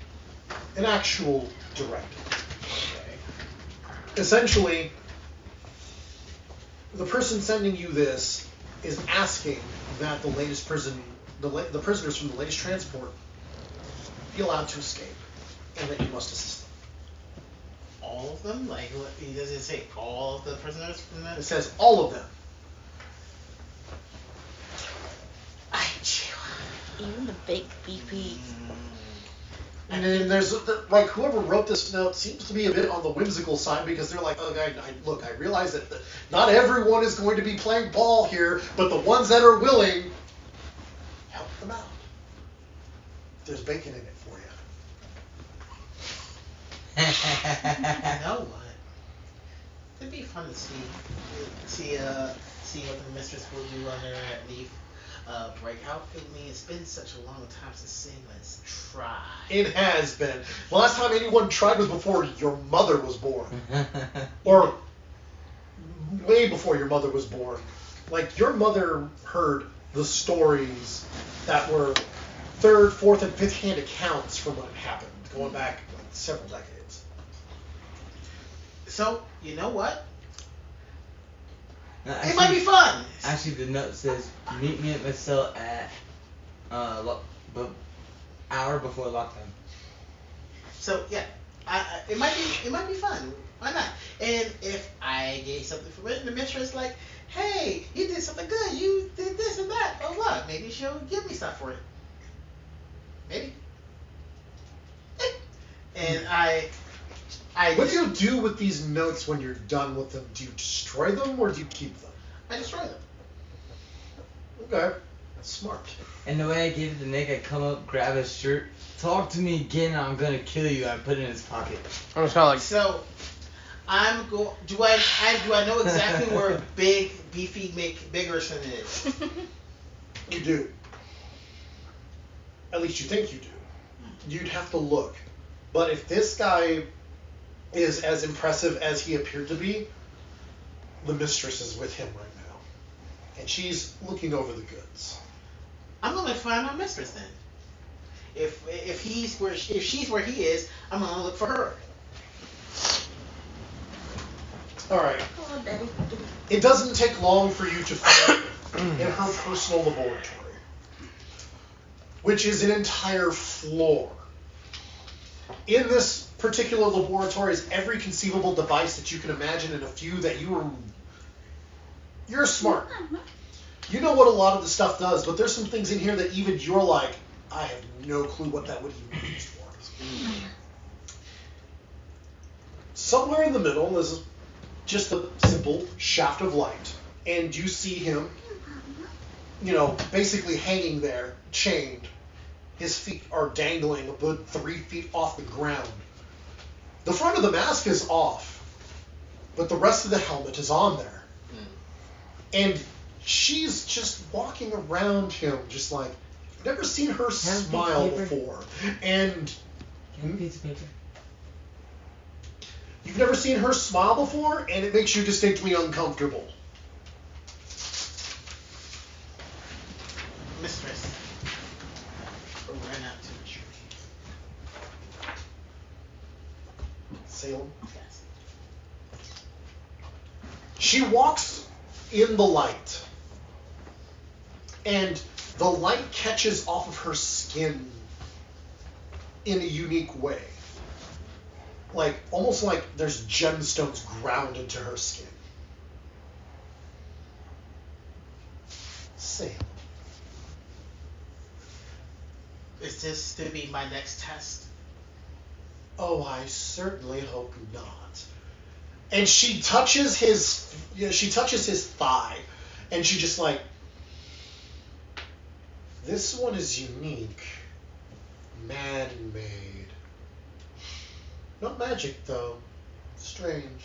An actual directive. Okay. Essentially, the person sending you this is asking that the latest the prisoners from the latest transport be allowed to escape, and that you must assist them. All of them? Like, what, does it say all of the prisoners from that? It says all of them. Even the big beefy. And then there's, like, whoever wrote this note seems to be a bit on the whimsical side because they're like, oh, look, I realize that not everyone is going to be playing ball here, but the ones that are willing, help them out. There's bacon in it for you. You know what? It'd be fun to see what the mistress will do on their leave breakout. I mean, it's been such a long time since anyone's tried. It has been. The last time anyone tried was before your mother was born. Or way before your mother was born. Like, your mother heard the stories that were third, fourth, and fifth hand accounts from what had happened, going back like several decades. So, you know what? No, It might be fun. Actually, the note says, meet me at my cell at hour before lockdown. So yeah, it might be fun. Why not? And if I gave something for it, and the mistress like, hey, you did something good. You did this and that. Oh what? Maybe she'll give me stuff for it. Maybe. And I. What do you do with these notes when you're done with them? Do you destroy them or do you keep them? I destroy them. Okay. Smart. And the way I gave it to Nick, I come up, grab his shirt, talk to me again, I'm gonna kill you. I put it in his pocket. I was kind of like, So, do I know exactly where Big Beefy Biggerson is? You do. At least you think you do. You'd have to look. But if this guy is as impressive as he appeared to be, the mistress is with him right now. And she's looking over the goods. I'm gonna find my mistress then. If she's where he is, I'm gonna look for her. Alright. Oh, Daddy. It doesn't take long for you to find her in her personal laboratory, which is an entire floor. In this particular laboratory is every conceivable device that you can imagine, and a few that you're smart. You know what a lot of the stuff does, but there's some things in here that even you're like, I have no clue what that would even be used for. Somewhere in the middle is just a simple shaft of light, and you see him, basically hanging there, chained. His feet are dangling a good 3 feet off the ground. The front of the mask is off, but the rest of the helmet is on there. And she's just walking around him, just like, I've never seen her smile before. And you've never seen her smile before, and it makes you distinctly uncomfortable. Mistress. Ran out to the tree. Salem? Yes. She walks in the light, and the light catches off of her skin in a unique way. like almost like there's gemstones ground into her skin. Sam. Is this to be my next test? Oh, I certainly hope not. And she touches his, she touches his thigh, and she just like, this one is unique, man-made. Not magic though, strange.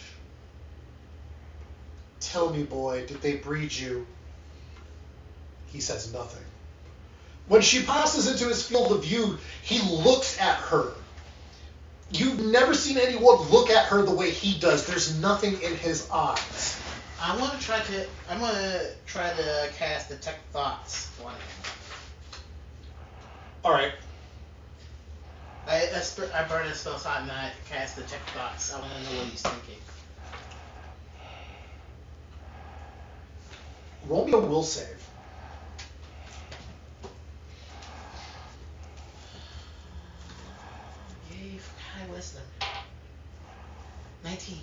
Tell me, boy, did they breed you? He says nothing. When she passes into his field of view, he looks at her. You've never seen anyone look at her the way he does. There's nothing in his eyes. I'm gonna try to cast Detect Thoughts on him. Alright. I burn a spell slot and I cast Detect Thoughts. I want to know what he's thinking. Roll me a will save. Yay for high wisdom. 19.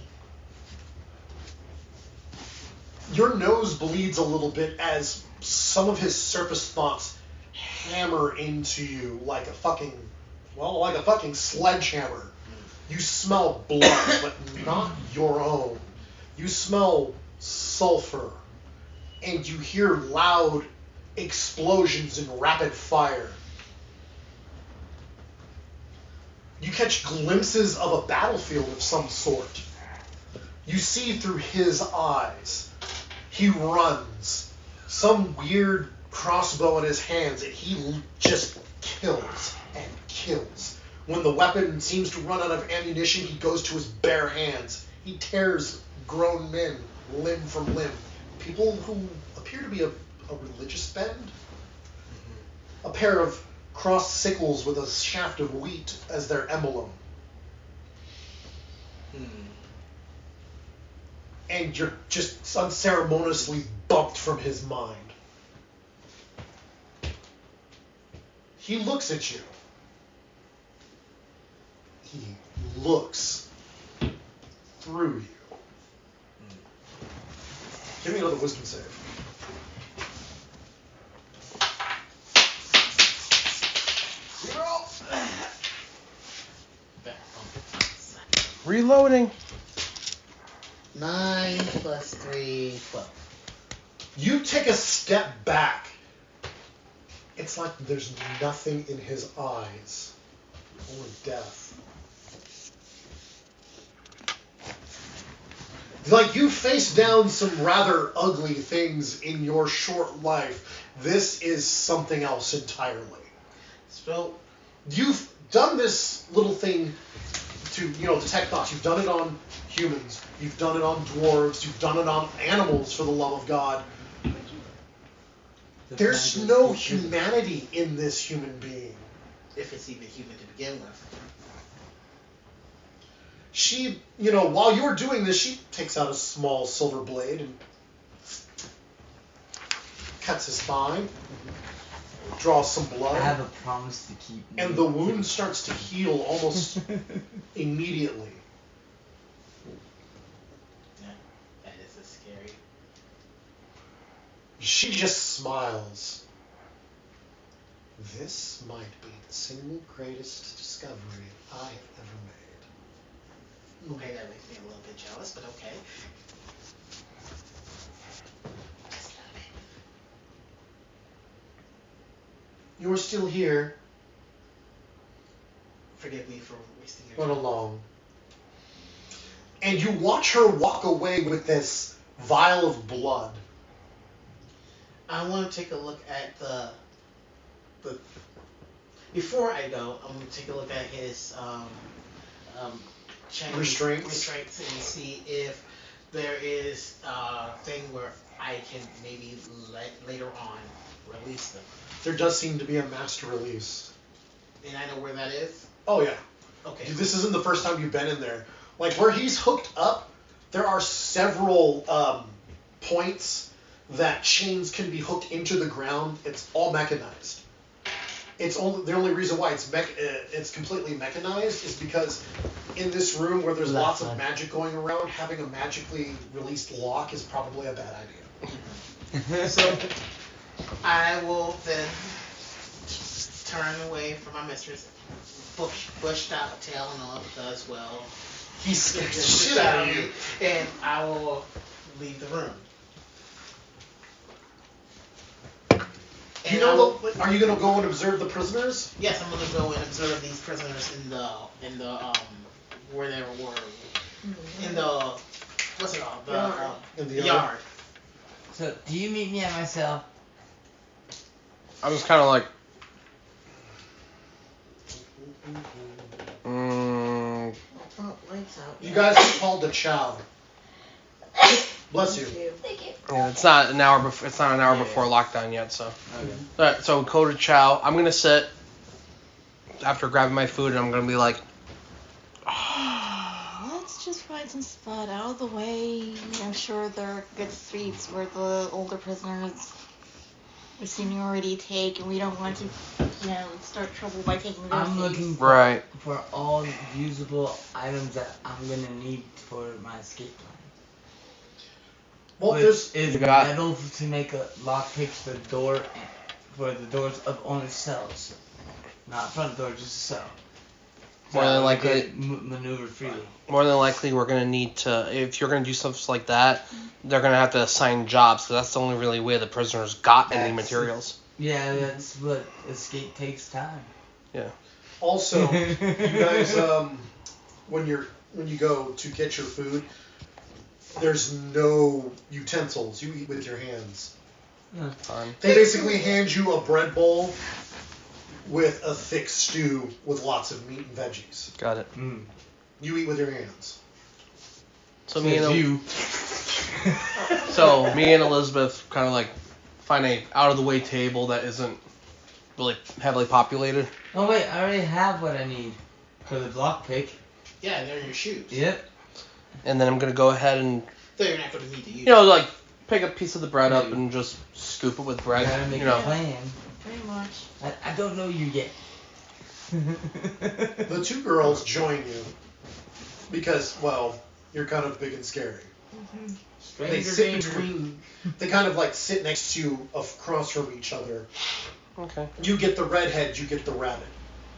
Your nose bleeds a little bit as some of his surface thoughts hammer into you like a fucking sledgehammer. You smell blood, but not your own. You smell sulfur, and you hear loud explosions in rapid fire. You catch glimpses of a battlefield of some sort. You see through his eyes. He runs. Some weird crossbow in his hands, and he just kills and kills. When the weapon seems to run out of ammunition, he goes to his bare hands. He tears grown men limb from limb. People who appear to be a religious band. A pair of crossed sickles with a shaft of wheat as their emblem. And you're just unceremoniously bumped from his mind. He looks at you. He looks through you. Give me another wisdom save. Reloading. 9 plus 3, 12. You take a step back. It's like there's nothing in his eyes. Only death. Like you face down some rather ugly things in your short life. This is something else entirely. So, You've done this little thing to, detect thoughts. You've done it on humans. You've done it on dwarves. You've done it on animals, for the love of God. There's no humanity in this human being. if it's even human to begin with. She, while you're doing this, she takes out a small silver blade and cuts his spine, draws some blood. I have a promise to keep. And the wound starts to heal almost immediately. Yeah, that is a scary. She just smiles. This might be the single greatest discovery I have ever made. Okay, that makes me a little bit jealous, but okay. You're still here. Forgive me for wasting your Run time. along. And you watch her walk away with this vial of blood. I want to take a look at the. Before I go, I'm going to take a look at his chain Restraints and see if there is a thing where I can maybe later on release them. There does seem to be a master release. And I know where that is? Oh yeah. Okay. Dude, this isn't the first time you've been in there. Like where he's hooked up, there are several points that chains can be hooked into the ground. It's all mechanized. It's only the only reason why it's completely mechanized is because in this room where there's lots of magic going around, having a magically released lock is probably a bad idea. So I will then turn away from my mistress, bushed out tail and all as well. He scared the shit out of you. And I will leave the room. You know, are you gonna go and observe the prisoners? Yes, I'm gonna go and observe these prisoners in the where they were in the what's it called In the yard. So, do you meet me at my cell? I was kind of like, Oh, lights out. You guys are called to chow. Bless you. Thank you. yeah, it's not an hour before. It's not an hour before lockdown yet. So, Okay. all right. So go to chow. I'm gonna sit after grabbing my food, and I'm gonna be like, Let's just find some spot out of the way. I'm sure there are good streets where the older prisoners with seniority take, and we don't want to, start trouble by taking their I'm seats. looking for, right. for all usable items that I'm gonna need for my escape plan. Well, Which there's is got- metal to make a lockpick for the door, for the doors of only cells, not front door, just a cell. So More than I likely- could maneuver freely. more than likely we're gonna need to. If you're gonna do stuff like that, they're gonna have to assign jobs. Because that's the only really way the prisoners got any That's- materials. Yeah, that's what escape takes time. also you guys when you go to get your food, there's no utensils. You eat with your hands. Fine. They basically hand you a bread bowl with a thick stew with lots of meat and veggies. Got it. Mm. You eat with your hands. So me and you. So me and Elizabeth kind of like find a out of the way table that isn't really heavily populated. Oh wait, I already have what I need for the lockpick. Yeah, they're in your shoes. Yep. And then I'm gonna go ahead and They're not going to need to use. like pick a piece of the bread up and just scoop it with bread. Gotta make You know. a plan. Pretty much. I don't know you yet. The two girls join you because, well, you're kind of big and scary. They Stranger sit danger. between. They kind of like sit next to you, across from each other. Okay. You get the redhead, you get the rabbit.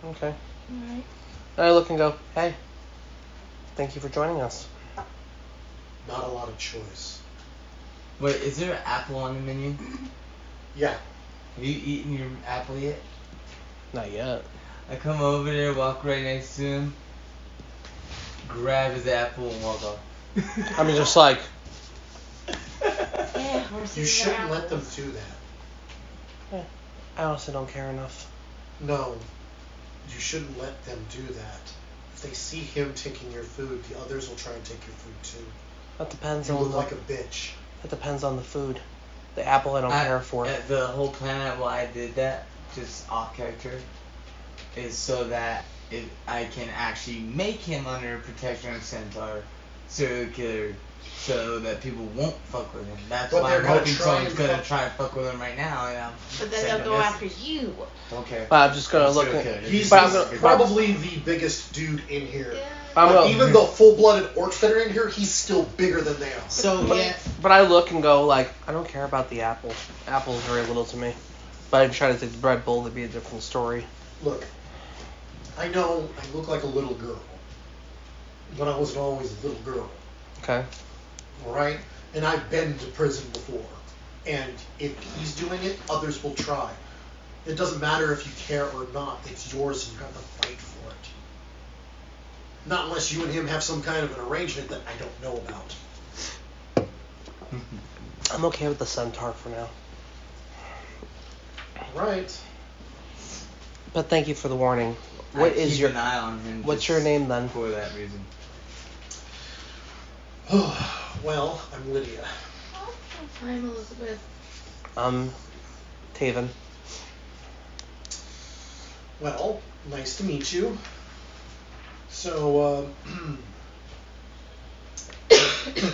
Okay. Alright. And I look and go, hey, thank you for joining us. Not a lot of choice. Wait, is there an apple on the menu? Yeah. Have you eaten your apple yet? Not yet. I come over there, walk right next to him, grab his apple, and walk off. I'm just like, Yeah, You shouldn't let them do that. I honestly don't care enough. No. You shouldn't let them do that. If they see him taking your food, the others will try and take your food too. That depends You on look the, like a bitch. that depends on the food. The apple I don't care for. The whole plan why I did that, just off character, is so that I can actually make him under protection of Centaur, serial killer, so that people won't fuck with him. That's But why they're I'm gonna hoping try someone's and gonna fuck- try and fuck with him right now, and I'm But then sending they'll a go message. after you. Don't care. But I'm just gonna look Serial at. killer. He's But I'm gonna- probably the biggest dude in here. I'm But gonna, even the full-blooded orcs that are in here, he's still bigger than they are. So yeah, But I look and go like, I don't care about the apple. Apple's very little to me. But I try to take the bread bowl to be a different story. Look, I know I look like a little girl, but I wasn't always a little girl, Okay. alright? And I've been to prison before. And if he's doing it, others will try. It doesn't matter if you care or not, it's yours and you have to fight for it. Not unless you and him have some kind of an arrangement that I don't know about. I'm okay with the centaur for now. Right. But thank you for the warning. I What is keep your an eye on him? What's just your name then? For that reason. Well, I'm Lydia. I'm Elizabeth. Taven. Well, nice to meet you. So,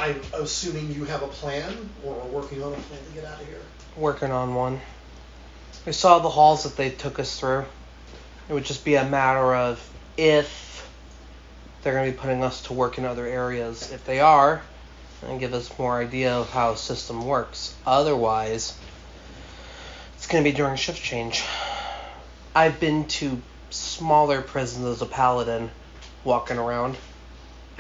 I'm assuming you have a plan, or are working on a plan to get out of here. Working on one. We saw the halls that they took us through. It would just be a matter of if they're going to be putting us to work in other areas. If they are, and give us more idea of how the system works. Otherwise, it's going to be during shift change. I've been to smaller prisons as a paladin, walking around,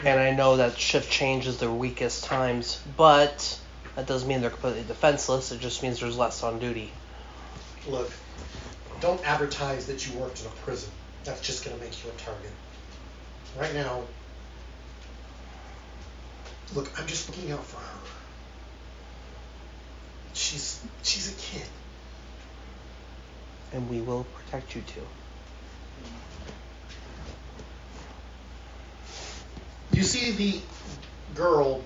and I know that shift change is their weakest times, but that doesn't mean they're completely defenseless. It just means there's less on duty. Look, don't advertise that you worked in a prison. That's just going to make you a target. Right now, look, I'm just looking out for her. She's a kid. And we will protect you too. You see the girl,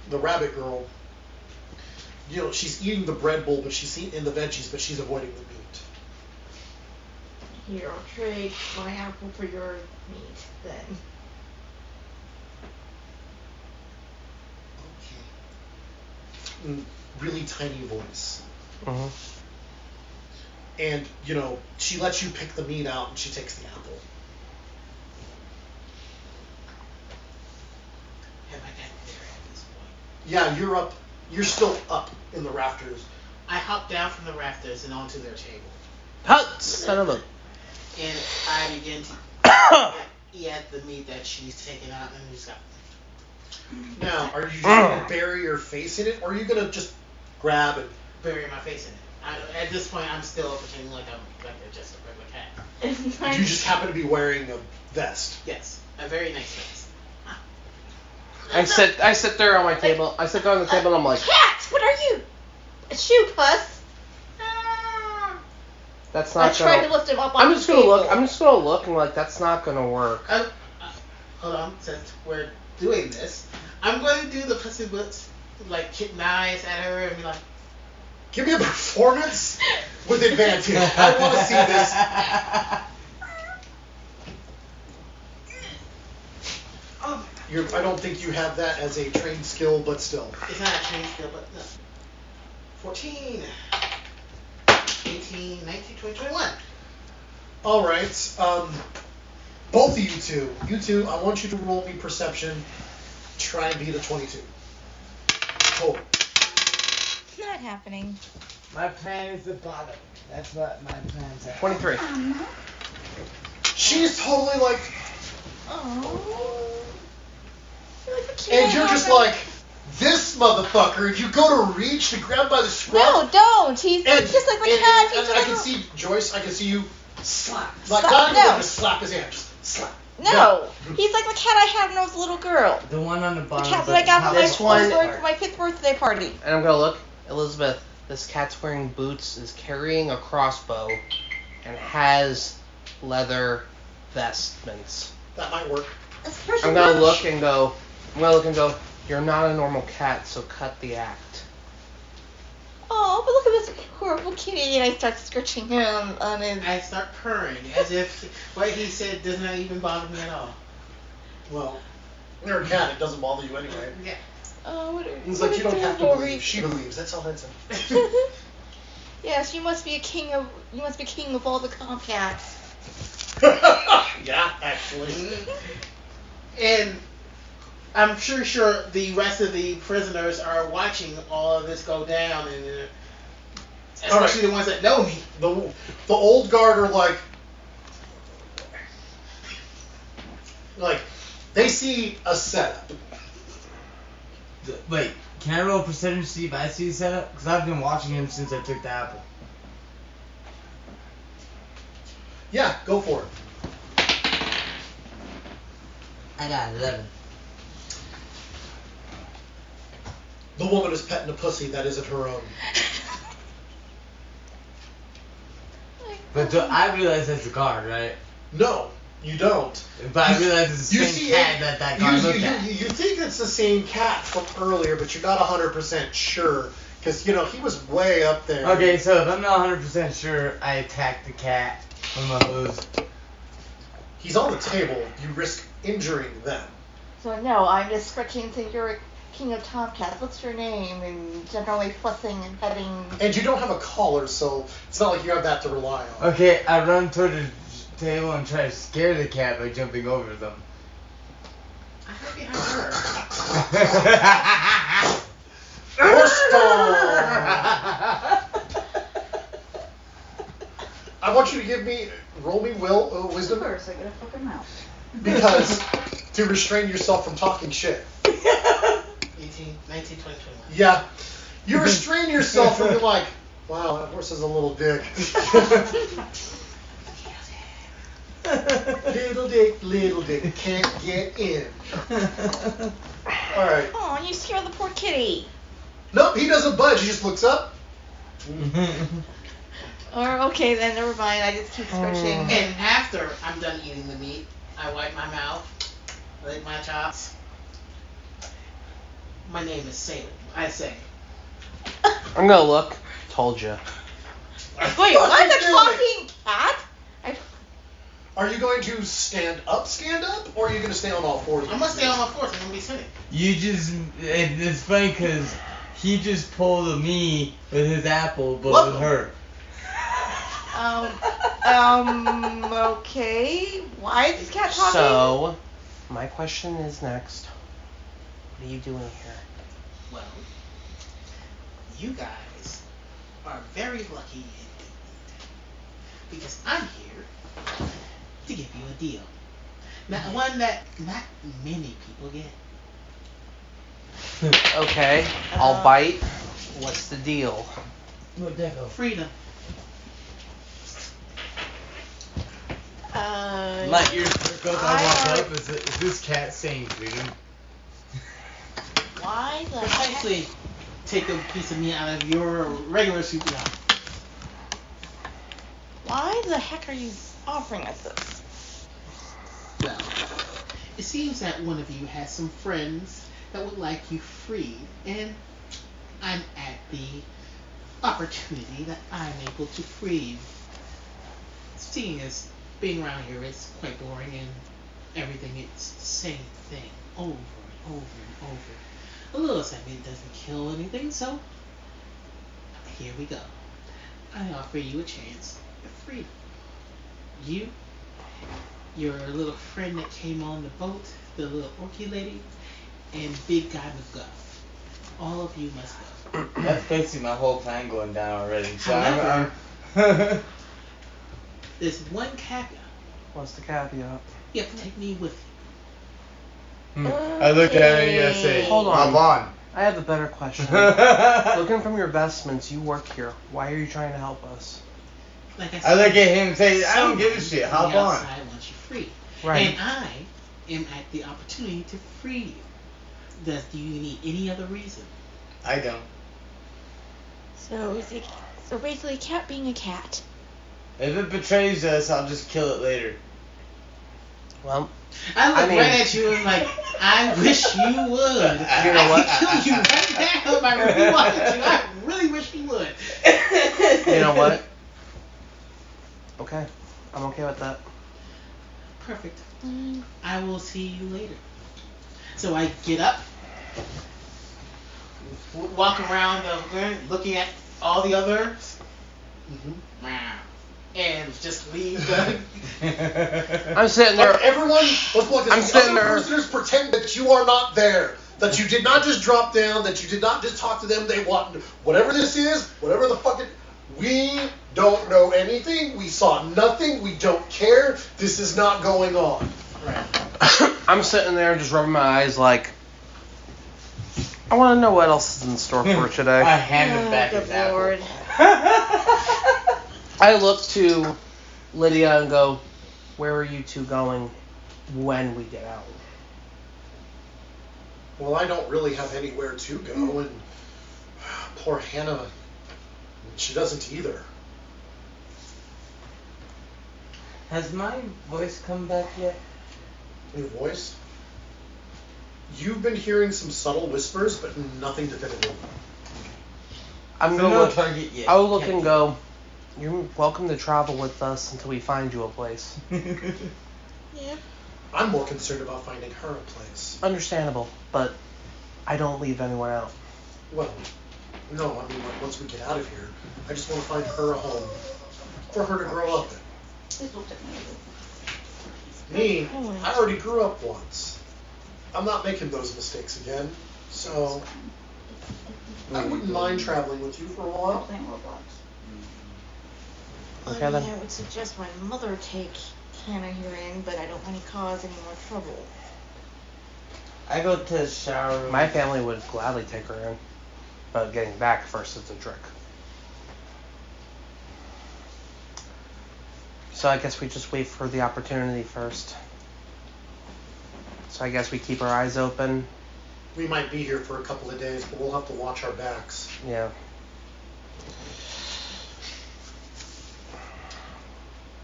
the rabbit girl, you know, she's eating the bread bowl, but she's eating the veggies, but she's avoiding the meat. Here, I'll trade my apple for your meat, then. Okay. Really tiny voice. Mm-hmm. And, you know, she lets you pick the meat out and she takes the apple. Have I got there at this point? Yeah, you're still up in the rafters. I hop down from the rafters and onto their table. Hut! Son of a... And I begin to eat at the meat that she's taken out and just got. Now, are you just going to bury your face in it, or are you going to just grab and... Bury my face in it. At this point, I'm still pretending like I'm just a regular cat. You just happen to be wearing a vest. Yes, a very nice vest. I sit there on my table. I sit there on the table and I'm like, Cat! What are you? A shoe puss? that's I not tried gonna... to lift him up on I'm the just gonna look. table. I'm just gonna look and like that's not gonna work. Hold on, since we're doing this, I'm going to do the pussy boots, like kitten eyes at her and be like, Give me a performance with advantage. I want to see this. oh, I don't think you have that as a trained skill, but still. it's not a trained skill, but no. 14, 18, 19, 20, 21. All right. Both of you two, I want you to roll me perception. Try and beat a 22. Total. Not happening. My plan is the bottom. That's what my plan's at. 23. She's totally like, Oh. and you're just like, this motherfucker. And you go to reach to grab by the scruff. No, don't. He's And, just like the and, cat. and He's I like can a- see Joyce. I can see you slap. Slap, Like not no. even just slap his hand. Just slap. No, he's like the cat I had when I was a little girl. The one on the The bottom. cat that I got for my, This one- for my 5th birthday party. And I'm gonna look, Elizabeth. This cat's wearing boots, is carrying a crossbow, and has leather vestments. That might work. It's pretty I'm gonna much. look and go. You're not a normal cat, so cut the act. Oh, but look at this horrible kitty, and I start scratching him on his. I start purring as if what he said does not even bother me at all. Well, you're a cat. It doesn't bother you anyway. Yeah. Oh, what are It's like you don't have to Dory? believe. She believes. That's all that's. Yes, you must be a king of. You must be king of all the Comcats. Yeah, actually. And I'm sure the rest of the prisoners are watching all of this go down, and especially the ones that know me. The old guard are like they see a setup. Wait, can I roll a percentage to see if I see the setup? Because I've been watching him since I took the apple. Yeah, go for it. I got 11. The woman is petting a pussy that isn't her own. But I realize that's the guard, right? No, you don't. But I realize it's the You same see cat it- that guard looked at. You think it's the same cat from earlier, but you're not 100% sure. Because, you know, he was way up there. Okay, so if I'm not 100% sure, I attack the cat with my hose. He's on the table. You risk injuring them. So no, I'm just scratching to you're a Speaking of tomcats, what's your name? And generally fussing and petting. And you don't have a collar, so it's not like you have that to rely on. Okay, I run toward the table and try to scare the cat by jumping over them. I hide behind her. I want you to roll me wisdom, First, I gotta fucking mouth. because to restrain yourself from talking shit. 18, 19, 20, 21. Yeah, you restrain yourself from being like, wow, that horse is a little dick. little dick, can't get in. All right. Oh, you scared the poor kitty. Nope, he doesn't budge. He just looks up. Or okay, then never mind. I just keep scratching. And after I'm done eating the meat, I wipe my mouth, lick my chops. My name is Salem. I say. I'm gonna look. Told you. Wait, what? A talking cat? Are you going to stand up, or are you going to stay on all fours? I'm gonna stay on my fours. I'm gonna be sitting. It's funny because he just pulled me with his apple, but Welcome. with her. Okay. Why is this cat talking? So, my question is next. What are you doing here? Well, you guys are very lucky indeed, because I'm here to give you a deal. Now, one that not many people get. Okay, I'll bite. What's the deal? Freedom. Let your circle I walk up. Is this cat saying freedom? Why the heck? Precisely take a piece of meat out of your regular soup now. Why the heck are you offering us this? Well, it seems that one of you has some friends that would like you freed, and I'm at the opportunity that I'm able to free you. Seeing as being around here is quite boring and everything, it's the same thing over and over and over. A little segment doesn't kill anything, so here we go. I offer you a chance of freedom. You, your little friend that came on the boat, the little orky lady, and big guy McGuff. All of you must go. That's basically my whole plan going down already. So However, I'm there's one caveat. What's the caveat? You have to take me with you. I look at her and I say, Hold on. I'm on. I have a better question. Looking from your vestments, you work here. Why are you trying to help us? Like I I look at him and say, I don't give a shit. somebody Hop on. outside wants you free. Right. And I am at the opportunity to free you. Do you need any other reason? I don't. So basically, cat being a cat. If it betrays us, I'll just kill it later. Well, I look I mean- right at you and like, I wish you would. You know what? I could kill you right now if I really wanted to. I really wish you would. you know what? Okay, I'm okay with that. Perfect. I will see you later. So I get up, walk around looking at all the others, and just leave the... I'm sitting there. Everyone, let's look at I'm this. sitting The there. other prisoners pretend that you are not there. That you did not just drop down. That you did not just talk to them. They want whatever this is, whatever the fucking. We don't know anything. We saw nothing. We don't care. This is not going on. Right. I'm sitting there just rubbing my eyes like, I want to know what else is in store for I today. hand him back good his apple. lord. I look to Lydia and go, where are you two going when we get out? Well, I don't really have anywhere to go, and poor Hannah, she doesn't either. Has my voice come back yet? Your voice? You've been hearing some subtle whispers, but nothing definitive. I'm So gonna no look. target yet. I'll look and go, you're welcome to travel with us until we find you a place. Yeah. I'm more concerned about finding her a place. Understandable, but I don't leave anyone out. Well, no, I mean, like, once we get out of here, I just want to find her a home for her to grow up in. Please look at me. Me, I already grew up once. I'm not making those mistakes again, so I wouldn't mind traveling with you for a I'm while. playing Roblox. Okay, I mean, then. I would suggest my mother take Hannah here in, but I don't want to cause any more trouble. I go to the shower room. My family would gladly take her in, but getting back first is a trick. So I guess we just wait for the opportunity first. So I guess we keep our eyes open. We might be here for a couple of days, but we'll have to watch our backs. Yeah.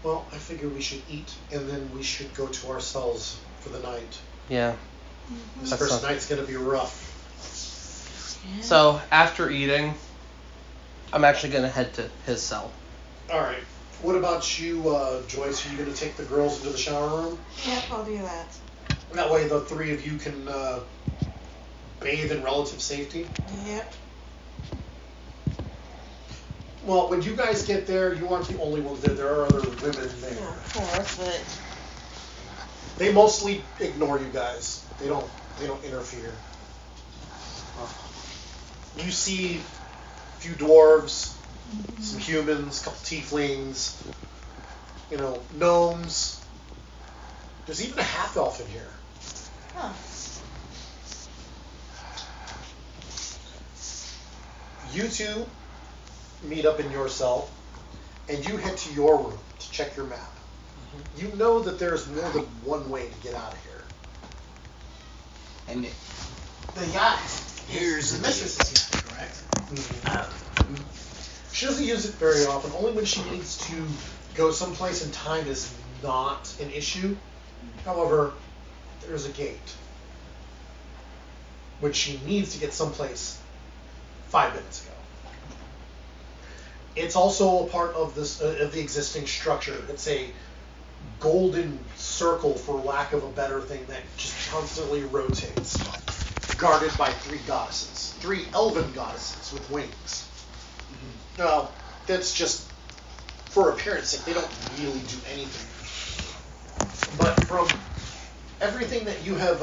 Well, I figure we should eat, and then we should go to our cells for the night. Yeah. This That's first not- night's gonna be rough. Yeah. So after eating, I'm actually gonna head to his cell. All right. What about you, Joyce? Are you gonna take the girls into the shower room? Yep, I'll do that. That way, the three of you can bathe in relative safety. Yep. Well, when you guys get there, you aren't the only ones there. There are other women there. Yeah, of course, but They mostly ignore you guys. They don't interfere. You see a few dwarves, some humans, a couple tieflings, gnomes. There's even a half elf in here. huh. You two meet up in your cell, and you head to your room to check your map. You know that there's more than one way to get out of here. And The yacht. Here's the the mistress's yacht, correct? She doesn't use it very often, only when she needs to go someplace and time is not an issue. However, there's a gate. When she needs to get someplace 5 minutes ago. It's also a part of this of the existing structure. It's a golden circle, for lack of a better thing, that just constantly rotates, guarded by 3 goddesses, 3 elven goddesses with wings. Now, that's just for appearance sake. They don't really do anything. But from everything that you have,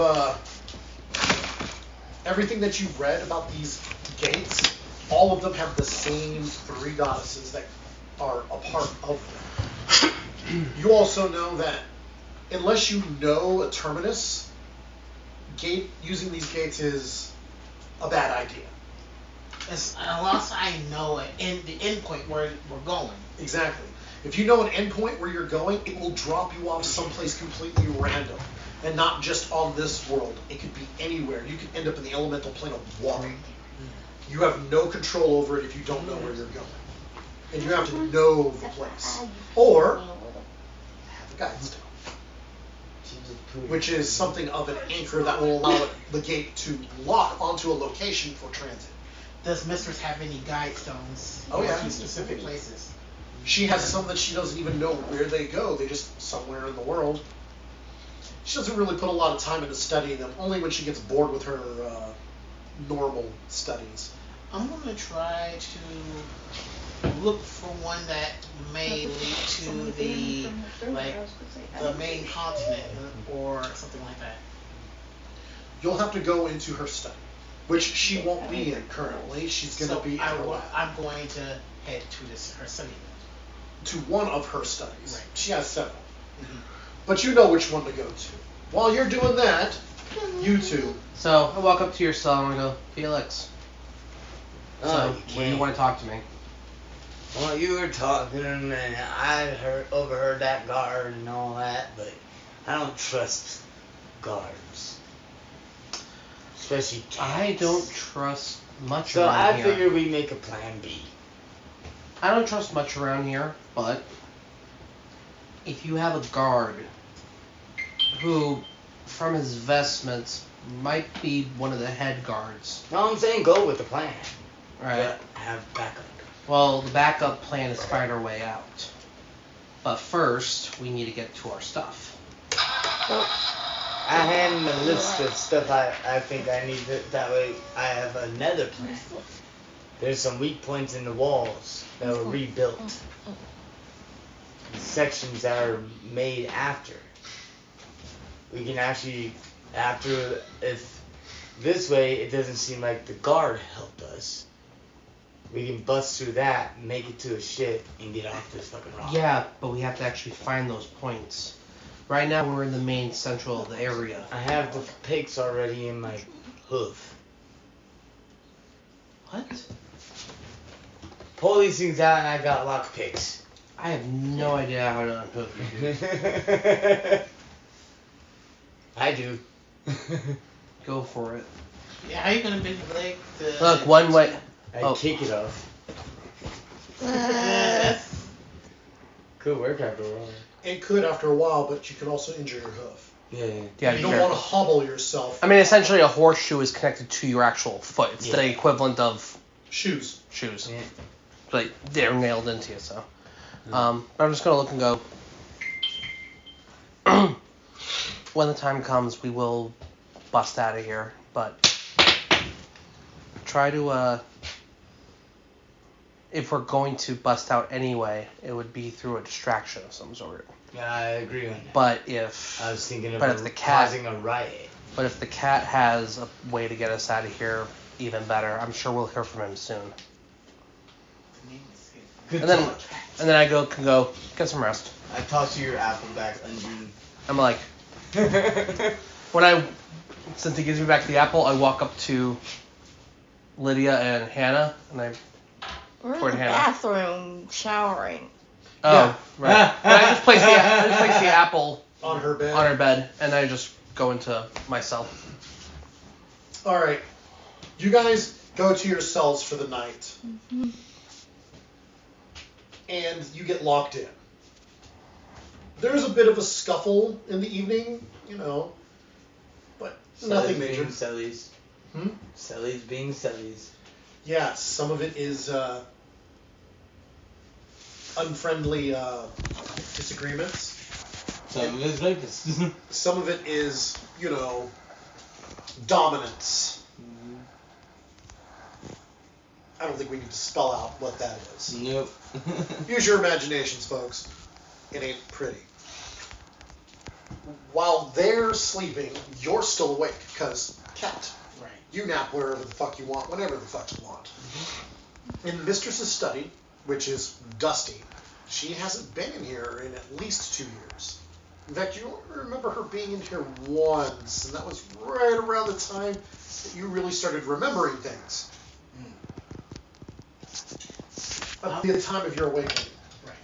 everything that you've read about these gates, all of them have the same 3 goddesses that are a part of them. You also know that unless you know a terminus, using these gates is a bad idea. Unless I know the end point where we're going. Exactly. If you know an endpoint where you're going, it will drop you off someplace completely random. And not just on this world. It could be anywhere. You could end up in the elemental plane of water. You have no control over it if you don't know where you're going. And you have to know the place. Or have a guide stone, which is something of an anchor that will allow the gate to lock onto a location for transit. Does Mistress have any guide stones? Oh, yeah. To specific places. She has some that she doesn't even know where they go. They're just somewhere in the world. She doesn't really put a lot of time into studying them, only when she gets bored with her normal studies. I'm gonna try to look for one that may lead to the main continent or something like that. You'll have to go into her study, which she won't be in currently. She's going to be in her lab. I'm going to head to her study. To one of her studies. Right. She has several. But you know which one to go to. While you're doing that, you two. So I walk up to your cell and I go, Felix. Oh, So, you when you can't. want to talk to me? Well, you were talking and I overheard that guard and all that, but I don't trust guards. Especially cats. I don't trust much So around I here. figure we make a plan B. I don't trust much around here, but if you have a guard who, from his vestments, might be one of the head guards, No, I'm saying go with the plan. right? But have backup. Well, the backup plan is find our way out. But first, we need to get to our stuff. I hand him a list of stuff I think I need that way I have another plan. There's some weak points in the walls that were rebuilt. Sections that are made after. We can actually, if this way it doesn't seem like the guard helped us. We can bust through that, make it to a ship, and get off this fucking rock. Yeah, but we have to actually find those points. Right now we're in the main central of the area. I have the picks already in my hoof. What? Pull these things out and I got lock picks. I have no idea how to unhook you. I do. Go for it. Yeah, how you gonna bend your leg to... Look, one way. I kick it off. Good workout, bro. It could after a while, but you could also injure your hoof. Yeah. Yeah, You don't want to hobble yourself. I mean, essentially, a horseshoe is connected to your actual foot. It's the equivalent of Shoes. shoes. Yeah. Like, they're nailed into you, so. But I'm just going to look and go. When the time comes, we will bust out of here. But try to, if we're going to bust out anyway, it would be through a distraction of some sort. Yeah, I agree on that. But if I was thinking of causing a riot. But if the cat has a way to get us out of here, even better. I'm sure we'll hear from him soon. Good And then, talk. and then I can go get some rest. I toss you your apple back, Undine. I'm like, since he gives me back the apple, I walk up to Lydia and Hannah, and We're in Toward the Hannah. bathroom showering. Yeah. right. And I just place the apple On her bed. on her bed, and I just go into my cell. Alright. You guys go to your cells for the night. Mm-hmm. And you get locked in. There's a bit of a scuffle in the evening, but nothing major. Sellies. Sellies being sellies. Yeah, some of it is unfriendly disagreements. Some of it is rapists. Some of it is, dominance. I don't think we need to spell out what that is. Nope. Use your imaginations, folks. It ain't pretty. While they're sleeping, you're still awake, because cat. Right. You nap wherever the fuck you want, whenever the fuck you want. In Mistress's study, which is dusty, she hasn't been in here in at least 2 years. In fact, you only remember her being in here once, and that was right around the time that you really started remembering things. At the time of your awakening. Right.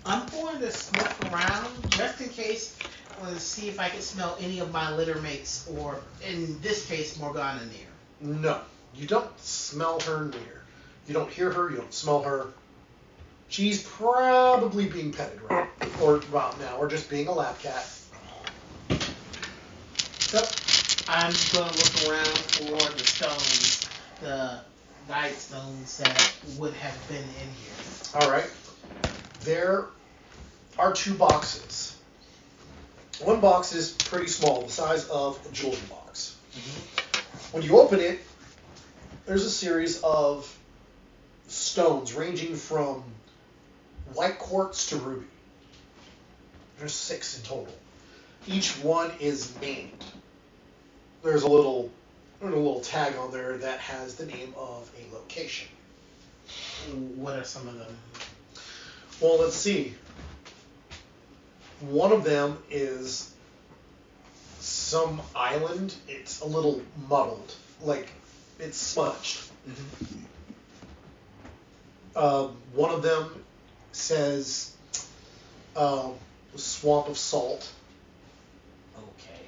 I'm going to sniff around just in case. I want to see if I can smell any of my litter mates, or in this case, Morgana near. No, you don't smell her near. You don't hear her. You don't smell her. She's probably being petted right now, or just being a lap cat. Yep. I'm going to look around for the stones, the night stones that would have been in here. All right. There are 2 boxes. One box is pretty small, the size of a jewelry box. When you open it, there's a series of stones ranging from white quartz to ruby. There's 6 in total. Each one is named. There's a little tag on there that has the name of a location. What are some of them? Well, let's see. One of them is some island. It's a little muddled, like it's smudged. One of them says Swamp of Salt, Okay.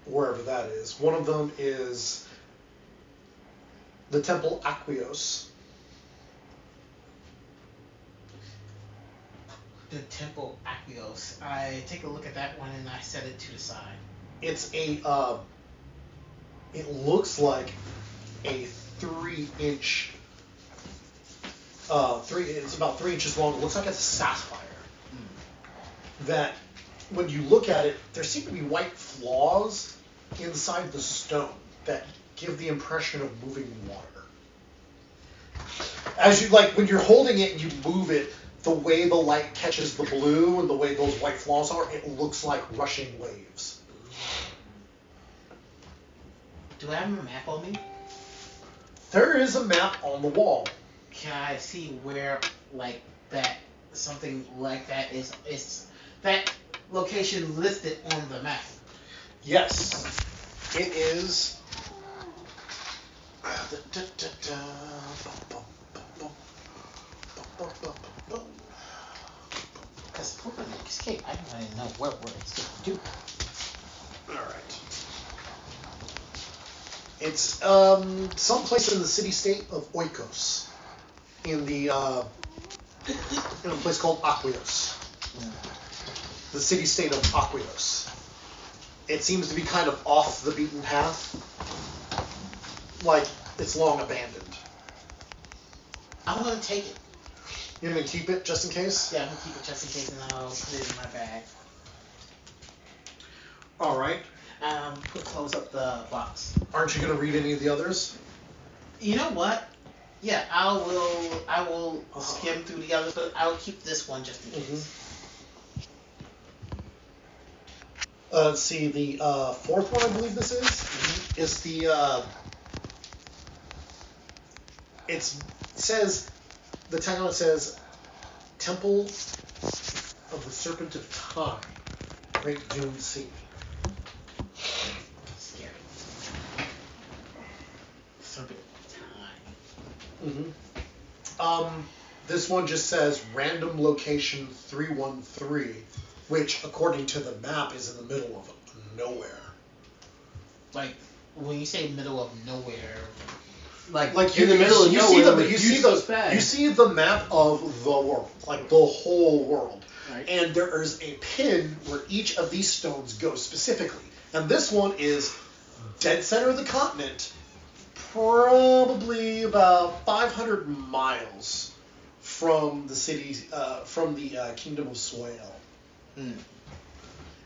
wherever that is. One of them is the Temple Aquios. The Temple Aquios. I take a look at that one and I set it to the side. It's it looks like a 3-inch, it's about 3 inches long. It looks like it's a sapphire that when you look at it, there seem to be white flaws inside the stone that give the impression of moving water. As you when you're holding it and you move it, the way the light catches the blue and the way those white flaws are, it looks like rushing waves. Do I have a map on me? There is a map on the wall. Can I see where that something like that is that location listed on the map? Yes, it is. Because open escape, I don't even know what we're escape do. Alright. It's someplace in the city-state of Oikos. In a place called Aquios. The city-state of Aquios. It seems to be kind of off the beaten path. Like, it's long abandoned. I'm going to take it. You're going to keep it just in case? Yeah, I'm going to keep it just in case and I'll put it in my bag. Alright. Close up the box. Aren't you going to read any of the others? You know what? Yeah, I will skim through the others, but I'll keep this one just in case. Let's see, the fourth one, I believe this is the, the tagline says, Temple of the Serpent of Time, Great Doomed Sea. Scary. Serpent of Time. This one just says, random location 313, which, according to the map, is in the middle of nowhere. Like, when you say middle of nowhere... Like in the middle of nowhere. You see the map of the world, like the whole world. Right. And there is a pin where each of these stones goes specifically. And this one is dead center of the continent, probably about 500 miles from the city, from the Kingdom of Soil.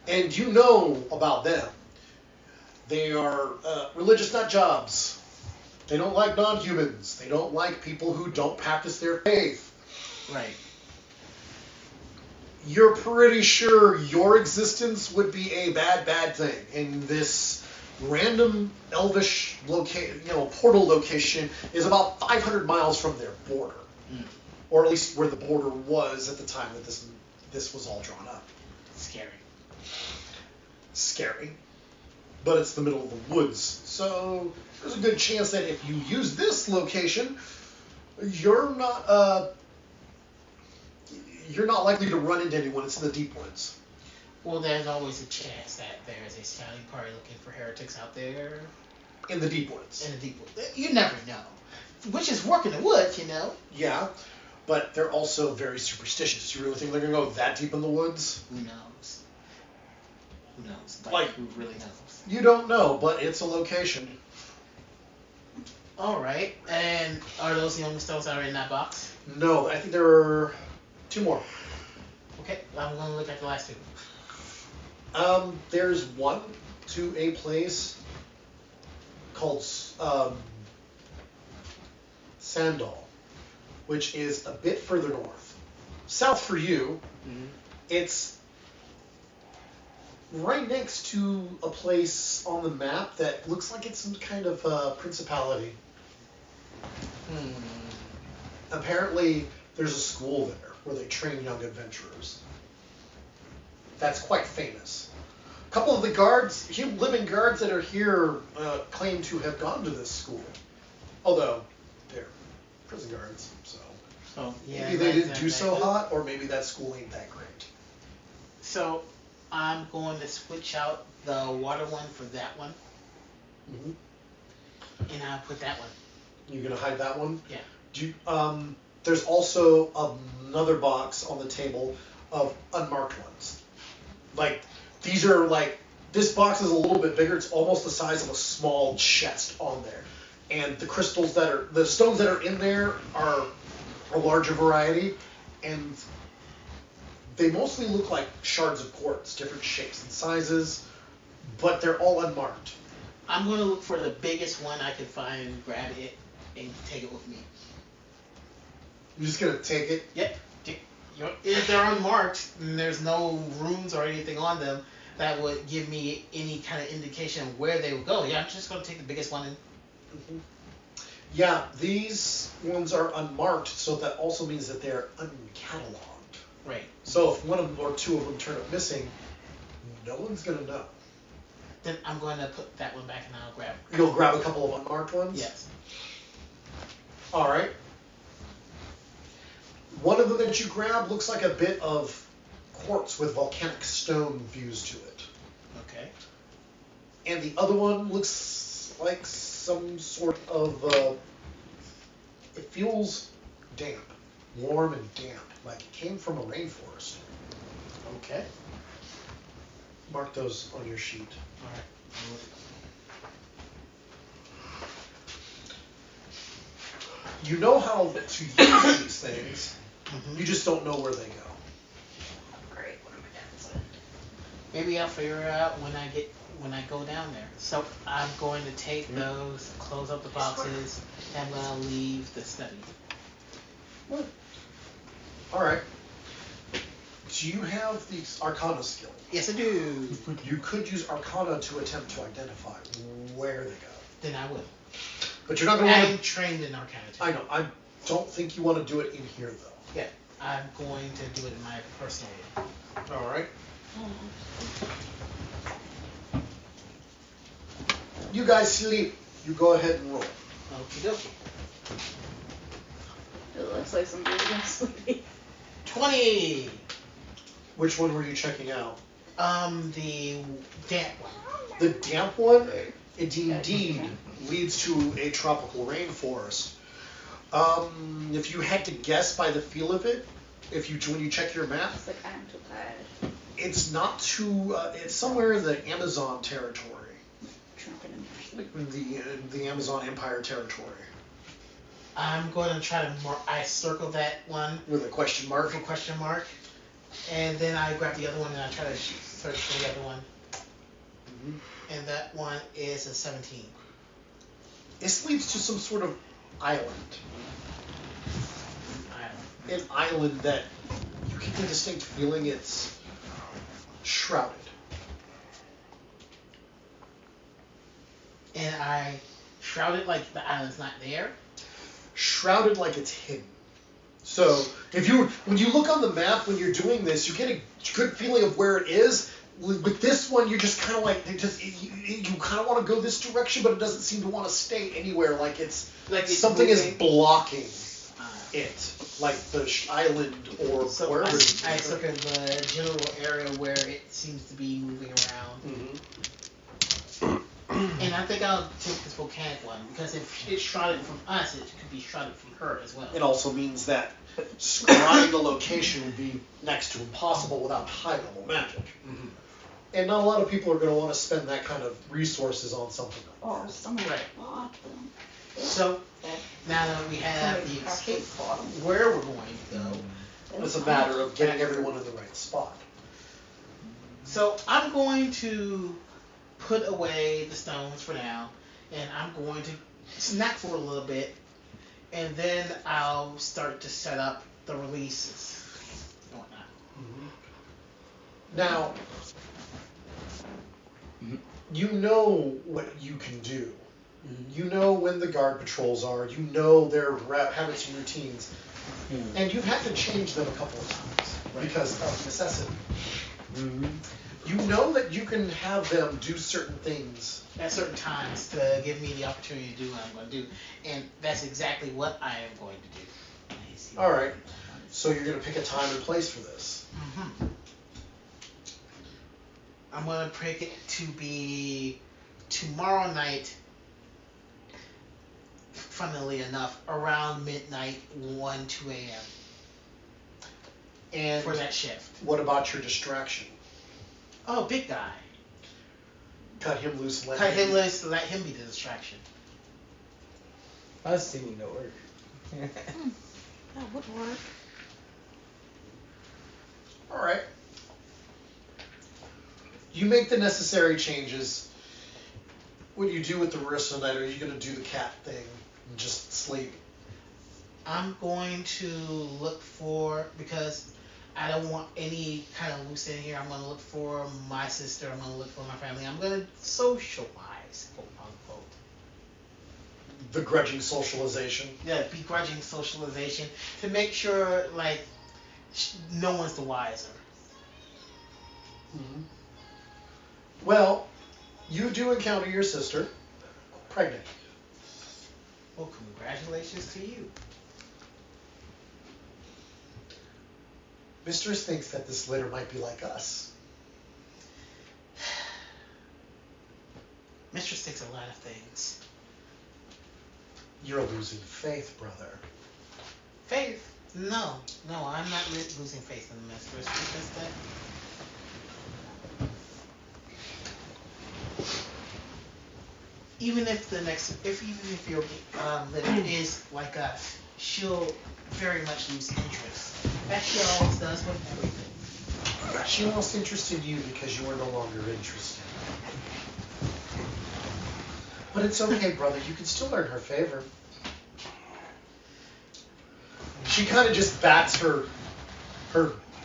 And you know about them. They are religious nut jobs. They don't like non-humans. They don't like people who don't practice their faith. Right. You're pretty sure your existence would be a bad thing. And this random elvish portal location is about 500 miles from their border. Or at least where the border was at the time that this was all drawn up. Scary. But it's the middle of the woods. So there's a good chance that if you use this location, you're not likely to run into anyone. It's in the deep woods. Well, there's always a chance that there's a scouting party looking for heretics out there. In the deep woods. You never know. Witches work in the woods, you know. Yeah, but they're also very superstitious. You really think they're going to go that deep in the woods? Who knows? Who really knows? You don't know, but it's a location. Alright, and are those the only stones that are in that box? No, I think there are 2 more. Okay, I'm going to look at the last 2. There's one to a place called Sandal, which is a bit further north. South for you. It's right next to a place on the map that looks like it's some kind of principality. Apparently, there's a school there where they train young adventurers. That's quite famous. A couple of the living guards that are here claim to have gone to this school. Although, they're prison guards, so maybe they didn't do so hot, or maybe that school ain't that great. So, I'm going to switch out the water one for that one. And I'll put that one. You're going to hide that one? Yeah. There's also another box on the table of unmarked ones. These are this box is a little bit bigger. It's almost the size of a small chest on there. And the stones that are in there are a larger variety. And They mostly look like shards of quartz, different shapes and sizes, but they're all unmarked. I'm going to look for the biggest one I can find, grab it, and take it with me. You're just gonna take it? Yep. If they're unmarked and there's no runes or anything on them, that would give me any kind of indication of where they would go. Yeah, I'm just going to take the biggest one. Mm-hmm. Yeah, these ones are unmarked, so that also means that they're uncatalogued. Right. So if one of them or two of them turn up missing, no one's gonna know. Then I'm going to put that one back and I'll grab. You'll grab a couple of unmarked ones? Yes. All right. One of them that you grab looks like a bit of quartz with volcanic stone fused to it. Okay. And the other one looks like some sort of, it feels damp, warm and damp, like it came from a rainforest. Okay. Mark those on your sheet. All right. You know how to use these things, Mm-hmm. you just don't know where they go. Great. What am I doing? Maybe I'll figure it out when I go down there. So I'm going to take those, close up the boxes, and I'm going to leave the study. All right. Do you have the Arcana skill? Yes, I do. You could use Arcana to attempt to identify where they go. Then I will. But you're not going to want I'm trained in Arcana. I know. I don't think you want to do it in here, though. Yeah, I'm going to do it in my personal way. All right. You guys sleep. You go ahead and roll. Okie dokie. It looks like somebody's gonna sleep. 20! Which one were you checking out? The damp one. The damp one, it indeed leads to a tropical rainforest. If you had to guess by the feel of it, when you check your map, It's like I'm too tired. it's not too. It's somewhere in the Amazon territory, Trumpet like the Amazon Empire territory, I'm going to try to I circle that one with a question mark. with a question mark, and then I grab the other one and I try to search for the other one. Mm-hmm. And that one is a 17. This leads to some sort of island. An island that you get the distinct feeling it's shrouded. And I shroud it like the island's not there. Shrouded like it's hidden. So when you look on the map when you're doing this, you get a good feeling of where it is. With this one, you're just kind of like you kind of want to go this direction, but it doesn't seem to want to stay anywhere. Like it's something is blocking it, like the island or So wherever. I circle the general area where it seems to be moving around. Mm-hmm. And I think I'll take this volcanic one because if it's shrouded from us, it could be shrouded from her as well. It also means that scrying the location would be next to impossible without high-level magic. Mm-hmm. And not a lot of people are going to want to spend that kind of resources on something like Or this. somebody Right. bought them. So now that we have the escape bought them. where we're going to go, It's a matter of getting everyone in the right spot. so I'm going to put away the stones for now, and I'm going to snack for a little bit, and then I'll start to set up the releases and whatnot. Now, you know what you can do. You know when the guard patrols are. You know their habits and routines. And you've had to change them a couple of times because of necessity. You know that you can have them do certain things. At certain times to give me the opportunity to do what I'm going to do, and that's exactly what I am going to do. All right. So you're going to pick a time and place for this. I'm going to pick it to be tomorrow night, funnily enough, around midnight, 2 a.m. And for that shift. what about your distraction? Oh, big guy. Cut him loose. Cut him loose to let him be the distraction. I was thinking that work. That would work. All right. You make the necessary changes. What do you do with the rest of the night? Are you going to do the cat thing and just sleep? I'm going to look for, because I don't want any kind of loose end here. I'm going to look for my sister. I'm going to look for my family. I'm going to socialize, quote unquote. Begrudging socialization. Yeah, begrudging socialization to make sure, like, no one's the wiser. Mm-hmm. Well, you do encounter your sister, pregnant. Well, congratulations to you. Mistress thinks that this litter might be like us. Mistress thinks a lot of things. You're losing faith, brother. Faith? No, I'm not losing faith in the mistress. Because that. Even if your litter is like us, she'll very much lose interest. As she always does with everything. She lost interest in you because you are no longer interested. But it's okay, brother. You can still earn her favor. She kind of just bats her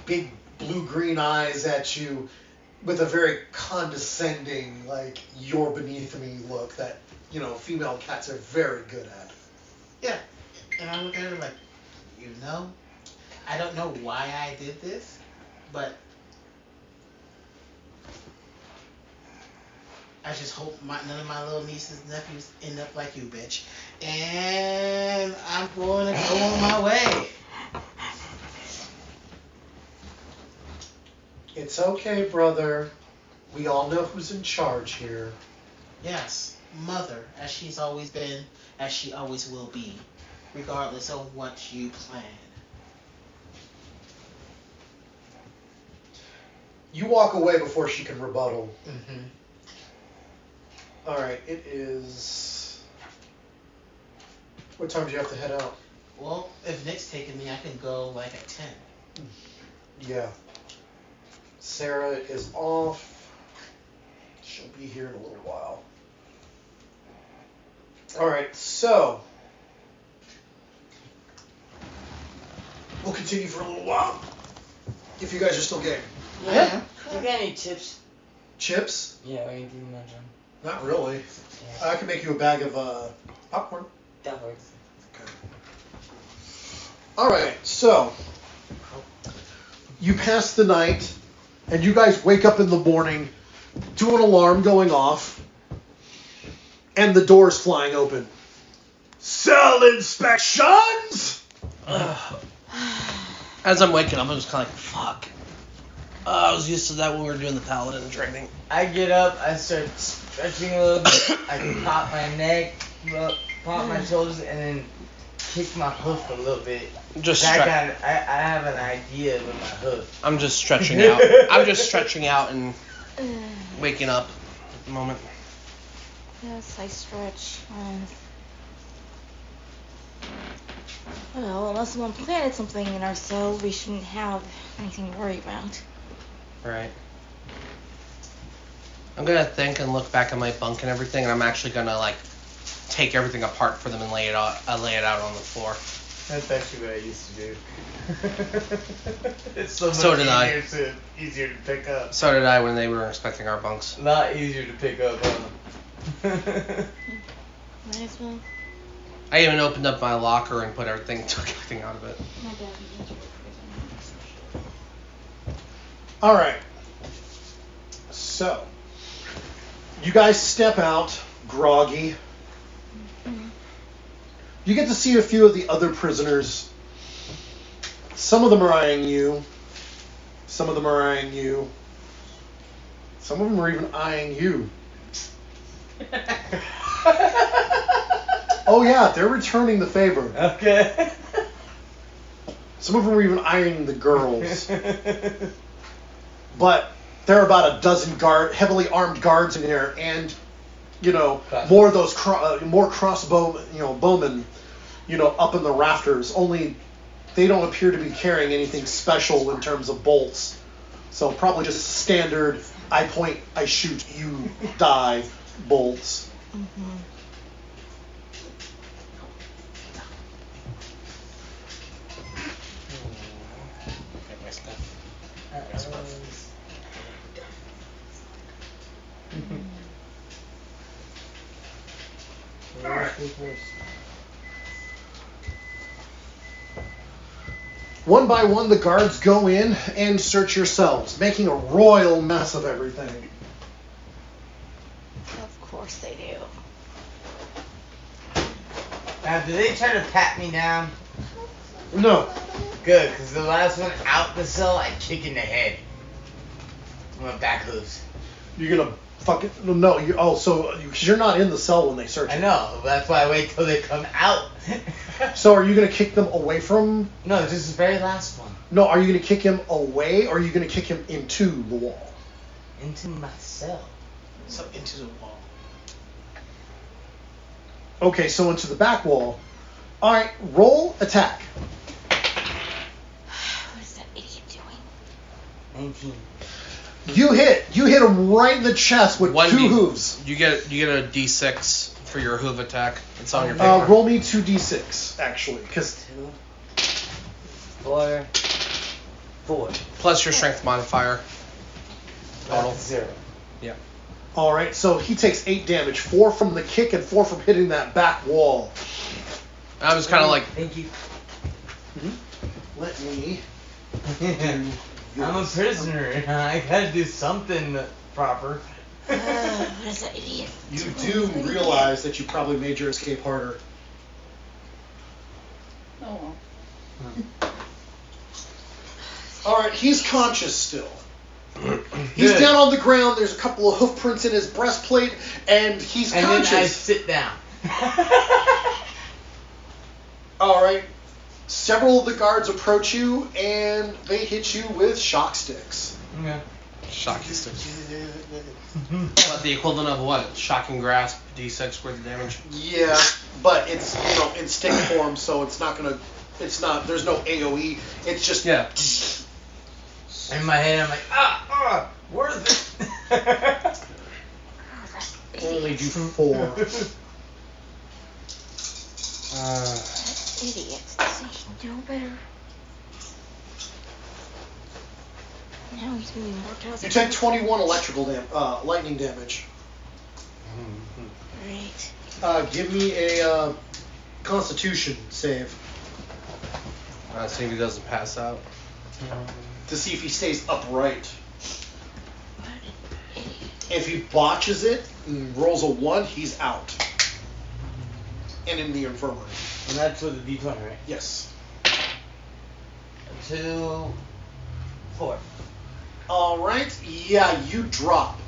big blue-green eyes at you with a very condescending, like, you're beneath me look that, female cats are very good at. Yeah. And I look at her like, I don't know why I did this, but I just hope none of my little nieces and nephews end up like you, bitch. And I'm going to go on my way. It's okay, brother. We all know who's in charge here. Yes, mother, as she's always been, as she always will be, regardless of what you plan. You walk away before she can rebuttal. Mm-hmm. All right, it is... What time do you have to head out? Well, if Nick's taking me, I can go like at 10. Yeah. Sarah is off. She'll be here in a little while. All right, so we'll continue for a little while. If you guys are still game. Yeah. You got any chips? Chips? Yeah, we can munch on. Not really. Yeah. I can make you a bag of popcorn. That works. Okay. All right, so you pass the night, and you guys wake up in the morning to an alarm going off, and the doors flying open. Cell inspections! As I'm waking up, I'm just kind of like, fuck. I was used to that when we were doing the paladin training. I get up, I start stretching a little bit, I pop my neck, pop my shoulders, and then kick my hoof a little bit. I have an idea with my hoof. I'm just stretching out. I'm just stretching out and waking up at the moment. Yes, I stretch. Well, unless someone planted something in our cells, we shouldn't have anything to worry about. Right. I'm gonna think and look back at my bunk and everything, and I'm actually gonna take everything apart for them and lay it out on the floor. That's actually what I used to do. It's so much easier to pick up. So did I when they were inspecting our bunks. A lot easier to pick up, huh? Might as well. I even opened up my locker and took everything out of it. My dad was into it. All right. So, you guys step out, groggy. Mm-hmm. You get to see a few of the other prisoners. Some of them are eyeing you. Some of them are eyeing you. Some of them are even eyeing you. Oh yeah, they're returning the favor. Okay. Some of them are even eyeing the girls. But there are about a dozen heavily armed guards in there, and more of those more crossbow bowmen, up in the rafters. Only they don't appear to be carrying anything special in terms of bolts. So probably just standard, I point, I shoot, you die bolts. Mm-hmm. Okay, my stuff. That's rough. One by one, the guards go in and search your cells, making a royal mess of everything. Of course they do. Now, do they try to pat me down? No. Good, because the last one out the cell, I kick in the head. My back hooves. You're gonna fucking no. Because you're not in the cell when they search I it. know, that's why I wait till they come out. So are you gonna kick them away from? No, this is the very last one. No, are you gonna kick him away, or are you gonna kick him into the wall? Into my cell. So into the wall. Okay, so into the back wall. All right, roll attack. What is that idiot doing? 19. You hit him right in the chest with One two D- hooves. You get a D6 for your hoof attack. It's on your paper. Roll me 2d6 actually, because 2, 4, 4. Plus your strength modifier. Total. That's 0. Yeah. all right. So he takes 8 damage, 4 from the kick and 4 from hitting that back wall. I was kind of like, Thank you. Let me. I'm a prisoner. I gotta do something proper. What is that idiot You doing? do realize that you probably made your escape harder. Oh well. All right, he's conscious still. He's Good. down on the ground. There's a couple of hoof prints in his breastplate, and he's And then I conscious. sit down. All right. Several of the guards approach you, and they hit you with shock sticks. Okay. shocking sticks. What, the equivalent of what? Shocking grasp, D6 worth of damage. Yeah, but it's in stick form, so it's not gonna. It's not. There's no AOE. It's just. Yeah. In my head, I'm like, worth it. Only do 4. Idiot. Doesn't he know better? Now he's moving more towards You take 21 electrical lightning damage. Great. Give me a Constitution save See if he doesn't pass out. to see if he stays upright. What an idiot. If he botches it and rolls a 1, he's out. And in the infirmary. And that's with the D20, right? Yes. 2, 4. All right. Yeah, you drop.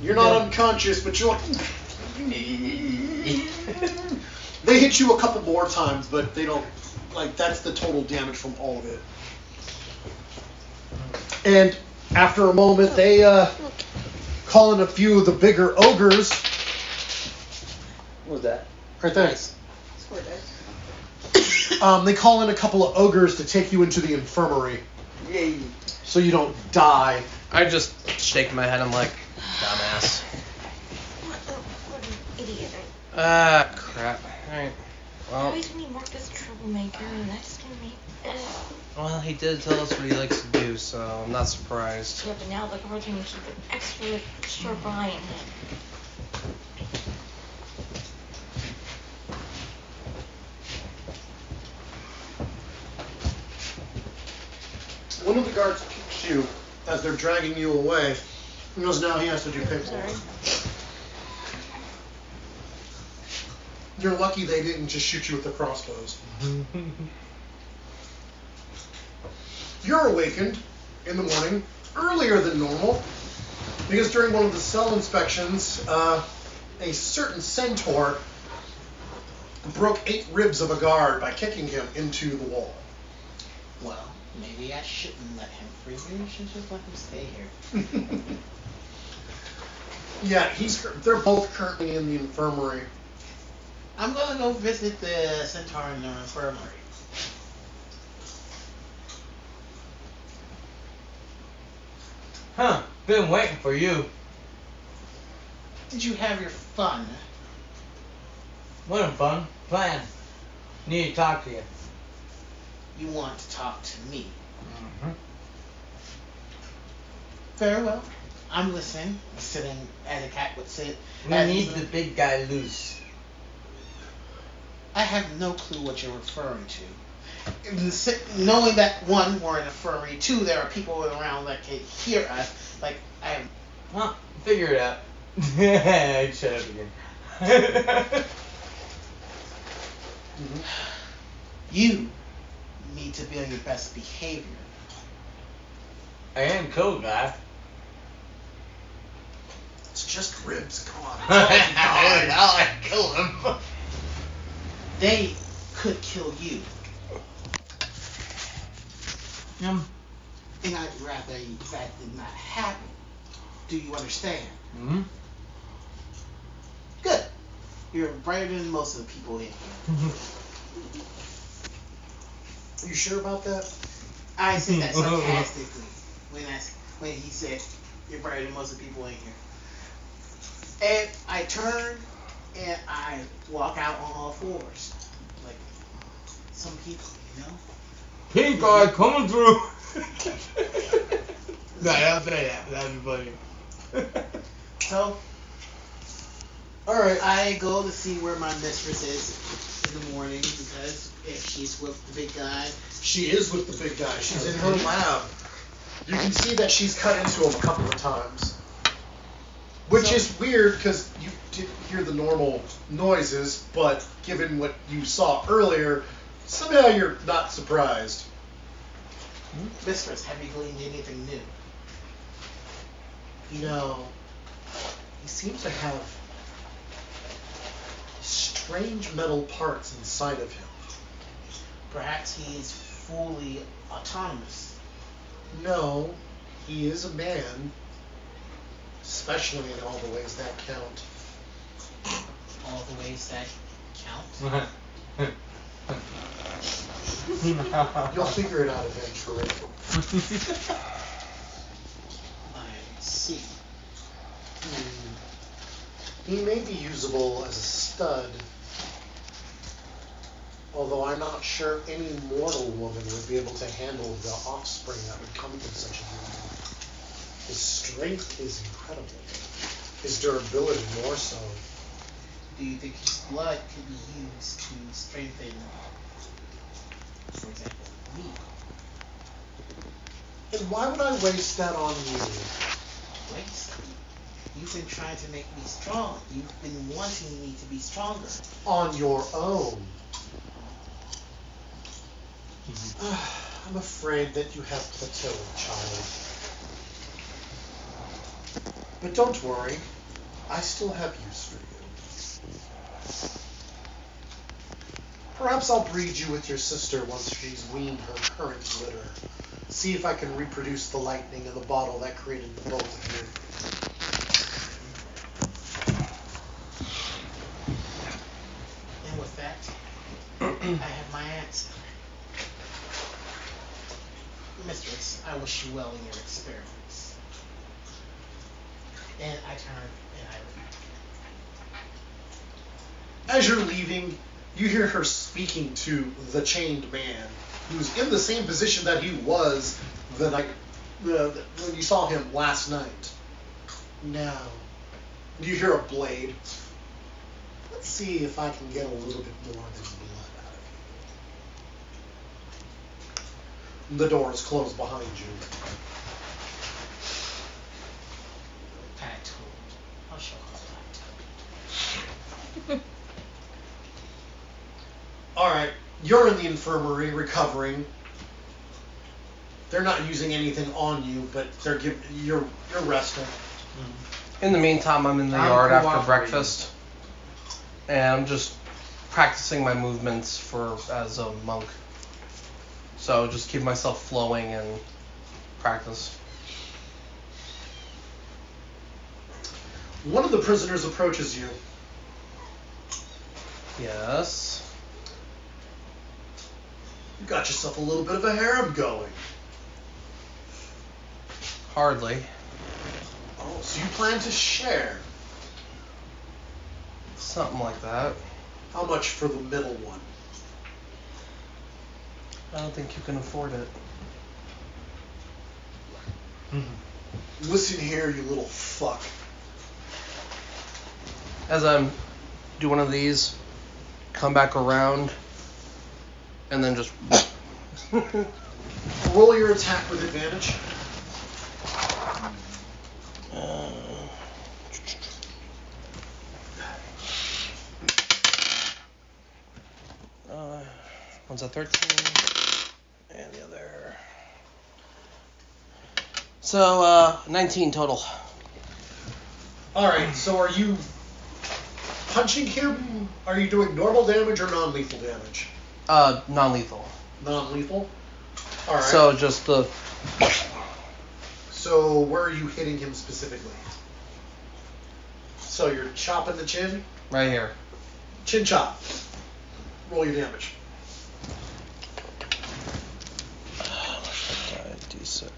You're not unconscious, but you're like. They hit you a couple more times, but they don't. Like, that's the total damage from all of it. And after a moment, they call in a few of the bigger ogres. What was that? Right there. Nice. Score dice. They call in a couple of ogres to take you into the infirmary, Yay. so you don't die. I just shake my head. I'm like, dumbass. What an idiot. Crap. Alright. Now Well, he's gonna be marked as a troublemaker, and that's gonna be. well, he did tell us what he likes to do, so I'm not surprised. Yeah, but now the guards are gonna keep an extra sharp eye on him. One of the guards kicks you as they're dragging you away, because now he has to do paperwork. Sorry. You're lucky they didn't just shoot you with the crossbows. You're awakened in the morning earlier than normal, because during one of the cell inspections, a certain centaur broke 8 ribs of a guard by kicking him into the wall. Well, maybe I shouldn't let him free. Maybe I should just let him stay here. Yeah, they're both currently in the infirmary. I'm gonna go visit the centaur in the infirmary. Huh, been waiting for you. Did you have your fun? Wasn't fun. Plan. Need to talk to you. You want to talk to me? Mm-hmm. Very well. I'm listening. Sitting as a cat would sit. We need the big guy loose. I have no clue what you're referring to. Knowing that, one, we're in a furry, two, there are people around that can hear us, like, I have... Well, figure it out. Shut up again. You need to be on your best behavior. I am cool, guy. It's just ribs. Come on. I'll kill him. They could kill you. And I'd rather that did not happen. Do you understand? Mm-hmm. Good. You're brighter than most of the people in here. Are you sure about that? I said that sarcastically when he said you're brighter than most of the people in here. And I turn and I walk out on all fours. Like some people, you know? Pink eye coming through. No, I'll say that. That'd be funny. So, Alright. I go to see where my mistress is in the morning because if she's with the big guy. She is with the big guy. She's in her lab. You can see that she's cut into him a couple of times. Which is weird because you didn't hear the normal noises, but given what you saw earlier, somehow you're not surprised. Mistress, have you gleaned anything new? You know, he seems to have strange metal parts inside of him. Perhaps he is fully autonomous. No, he is a man, especially in all the ways that count. All the ways that count. You'll figure it out eventually. I see. He may be usable as a stud, although I'm not sure any mortal woman would be able to handle the offspring that would come from such a union. His strength is incredible. His durability more so. Do you think his blood could be used to strengthen, for example, me? And why would I waste that on you? Waste? You've been trying to make me strong. You've been wanting me to be stronger. On your own. I'm afraid that you have plateaued, child. But don't worry. I still have use for you. Perhaps I'll breed you with your sister once she's weaned her current litter. See if I can reproduce the lightning in the bottle that created the both of you. And with that, I have my answer. Mistress, I wish you well in your experiments. And I turn and I leave. As you're leaving, you hear her speaking to the chained man, who's in the same position that he was the night when you saw him last night. Now, you hear a blade. Let's see if I can get a little bit more than blood out of you. The door is closed behind you. I told. I'll show her. Alright, you're in the infirmary recovering. They're not using anything on you, but they're you're resting. In the meantime, I'm in the yard after breakfast, and I'm just practicing my movements as a monk. So just keep myself flowing and practice. One of the prisoners approaches you. Yes. You got yourself a little bit of a harem going. Hardly. Oh, so you plan to share? Something like that. How much for the middle one? I don't think you can afford it. Listen here, you little fuck. As I'm do one of these, come back around, and then just. Roll your attack with advantage. One's a 13, and the other. So, 19 total. Alright, so are you punching him? Are you doing normal damage or non-lethal damage? Non-lethal. Non-lethal? Alright. So, just the. So, where are you hitting him specifically? So, you're chopping the chin? Right here. Chin chop. Roll your damage. D6.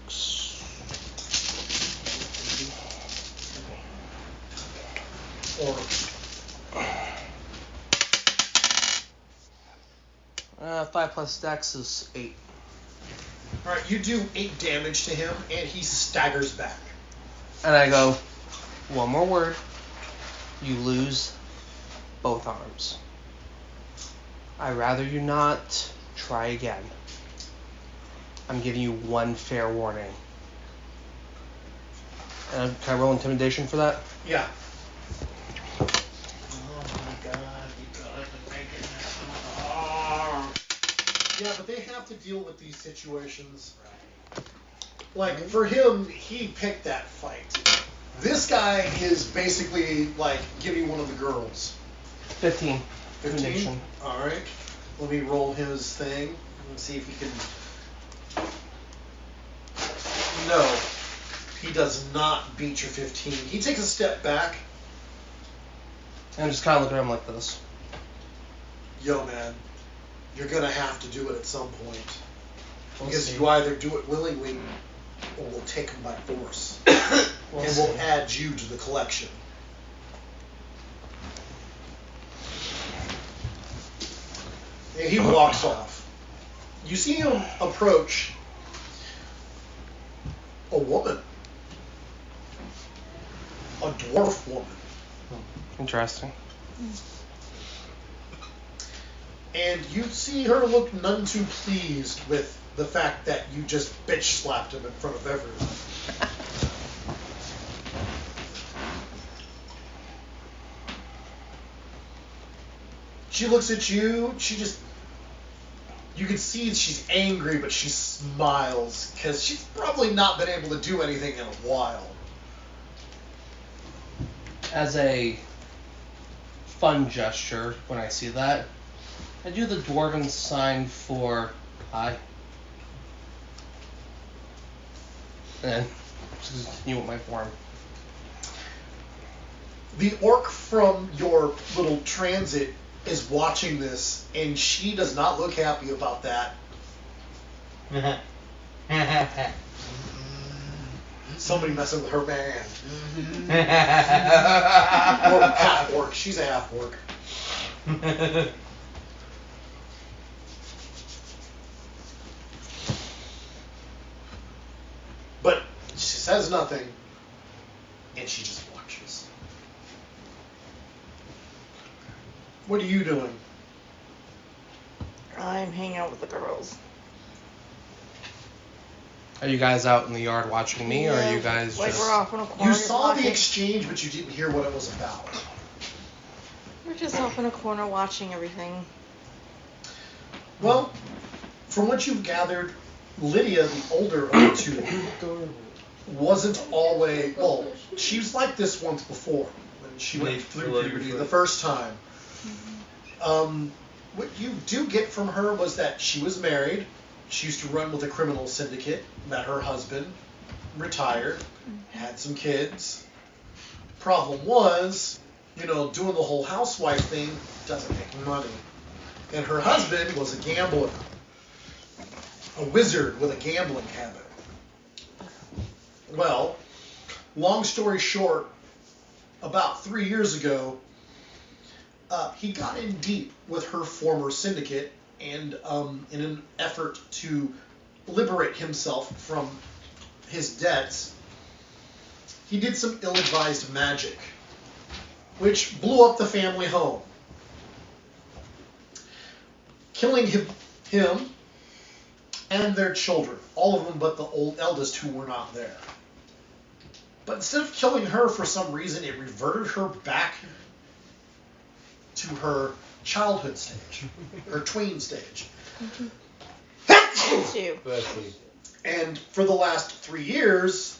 5 plus dex is 8. Alright, you do 8 damage to him, and he staggers back. And I go, one more word. You lose both arms. I'd rather you not try again. I'm giving you one fair warning. And can I roll intimidation for that? Yeah. Oh my god, you guys are making this so hard. Yeah, but they have to deal with these situations. Like, for him, he picked that fight. This guy is basically, like, giving one of the girls. 15. 15? Intimidation. Alright. Let me roll his thing and see if he can... No. He does not beat your 15. He takes a step back. And I'm just kind of looking at him like this. Yo, man. You're gonna have to do it at some point. We'll Because see. you either do it willingly or we'll take him by force. We'll and see. we'll add you to the collection. And he walks off. You see him approach a woman. A dwarf woman. Interesting. And you see her look none too pleased with the fact that you just bitch slapped him in front of everyone. She looks at you, you can see she's angry, but she smiles, because she's probably not been able to do anything in a while. As a fun gesture, when I see that, I do the dwarven sign for hi. And then just continue with my form. The orc from your little transit is watching this, and she does not look happy about that. Somebody messing with her man. Or half orc. She's a half orc. But she says nothing, and she just watches. What are you doing? I'm hanging out with the girls. Are you guys out in the yard watching me, or are you guys like just... we're off in a corner. You saw the watching. exchange, but you didn't hear what it was about. We're just off in a corner watching everything. Well, from what you've gathered, Lydia, the older of the two, wasn't always... Well, she was like this once before, when she went through puberty the first time. What you do get from her was that she was married. She used to run with a criminal syndicate, met her husband, retired, had some kids. Problem was, doing the whole housewife thing doesn't make money. And her husband was a gambler. A wizard with a gambling habit. Well, long story short, about 3 years ago, he got in deep with her former syndicate, and in an effort to liberate himself from his debts, he did some ill-advised magic, which blew up the family home, killing him and their children, all of them but the eldest who were not there. But instead of killing her, for some reason, it reverted her back to her childhood stage, her tween stage. Two. And for the last 3 years,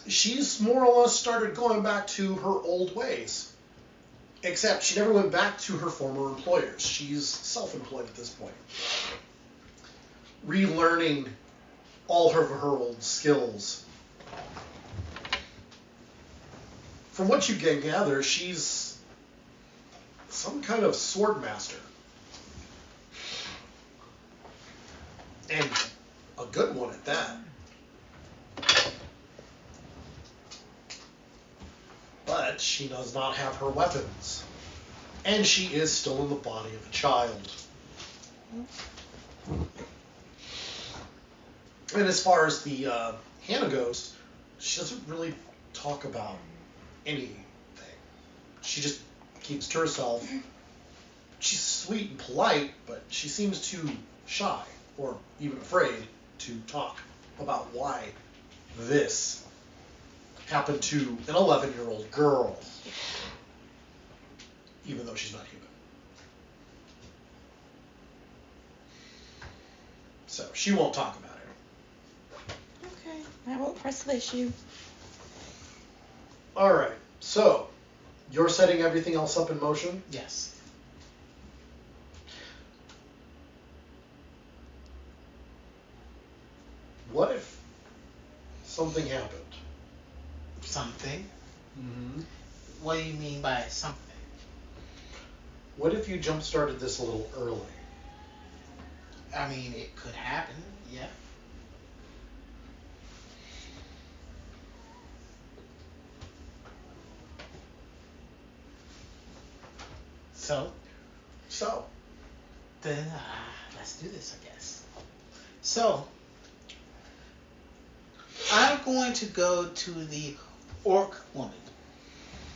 she's more or less started going back to her old ways. Except she never went back to her former employers. She's self-employed at this point. Relearning all of her old skills. From what you can gather, she's some kind of sword master. And a good one at that. But she does not have her weapons. And she is still in the body of a child. And as far as the Hannah goes, she doesn't really talk about anything. She just keeps to herself. She's sweet and polite, but she seems too shy or even afraid to talk about why this happened to an 11-year-old girl, even though she's not human. So she won't talk about it. Okay, I won't press the issue. All right, so you're setting everything else up in motion? Yes. What if something happened? Something? Mm-hmm. What do you mean by something? What if you jump-started this a little early? I mean, it could happen, yeah. So, then let's do this, I guess. So, I'm going to go to the orc woman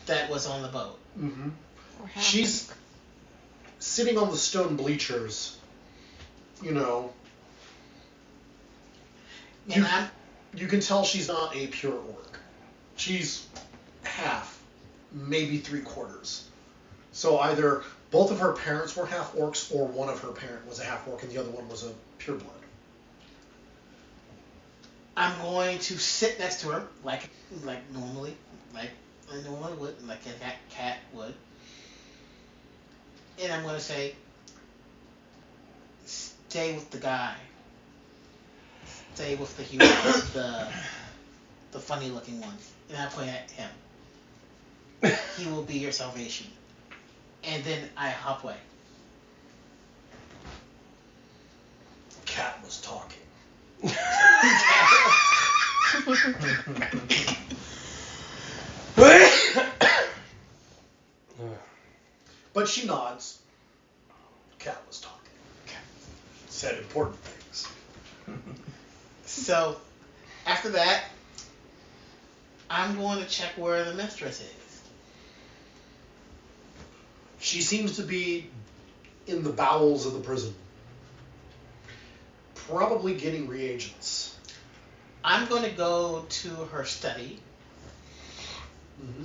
that was on the boat. Mm-hmm. Or half. She's sitting on the stone bleachers, you know. And You can tell she's not a pure orc. She's half, maybe 3/4. So either both of her parents were half orcs, or one of her parents was a half orc and the other one was a pureblood. I'm going to sit next to her like normally, like I normally would, like a cat would. And I'm going to say, stay with the guy. Stay with the human, the funny looking one. And I point at him. He will be your salvation. And then I hop away. Cat was talking. But she nods. Cat was talking. Cat said important things. So, after that, I'm going to check where the mistress is. She seems to be in the bowels of the prison. Probably getting reagents. I'm going to go to her study. Mm-hmm.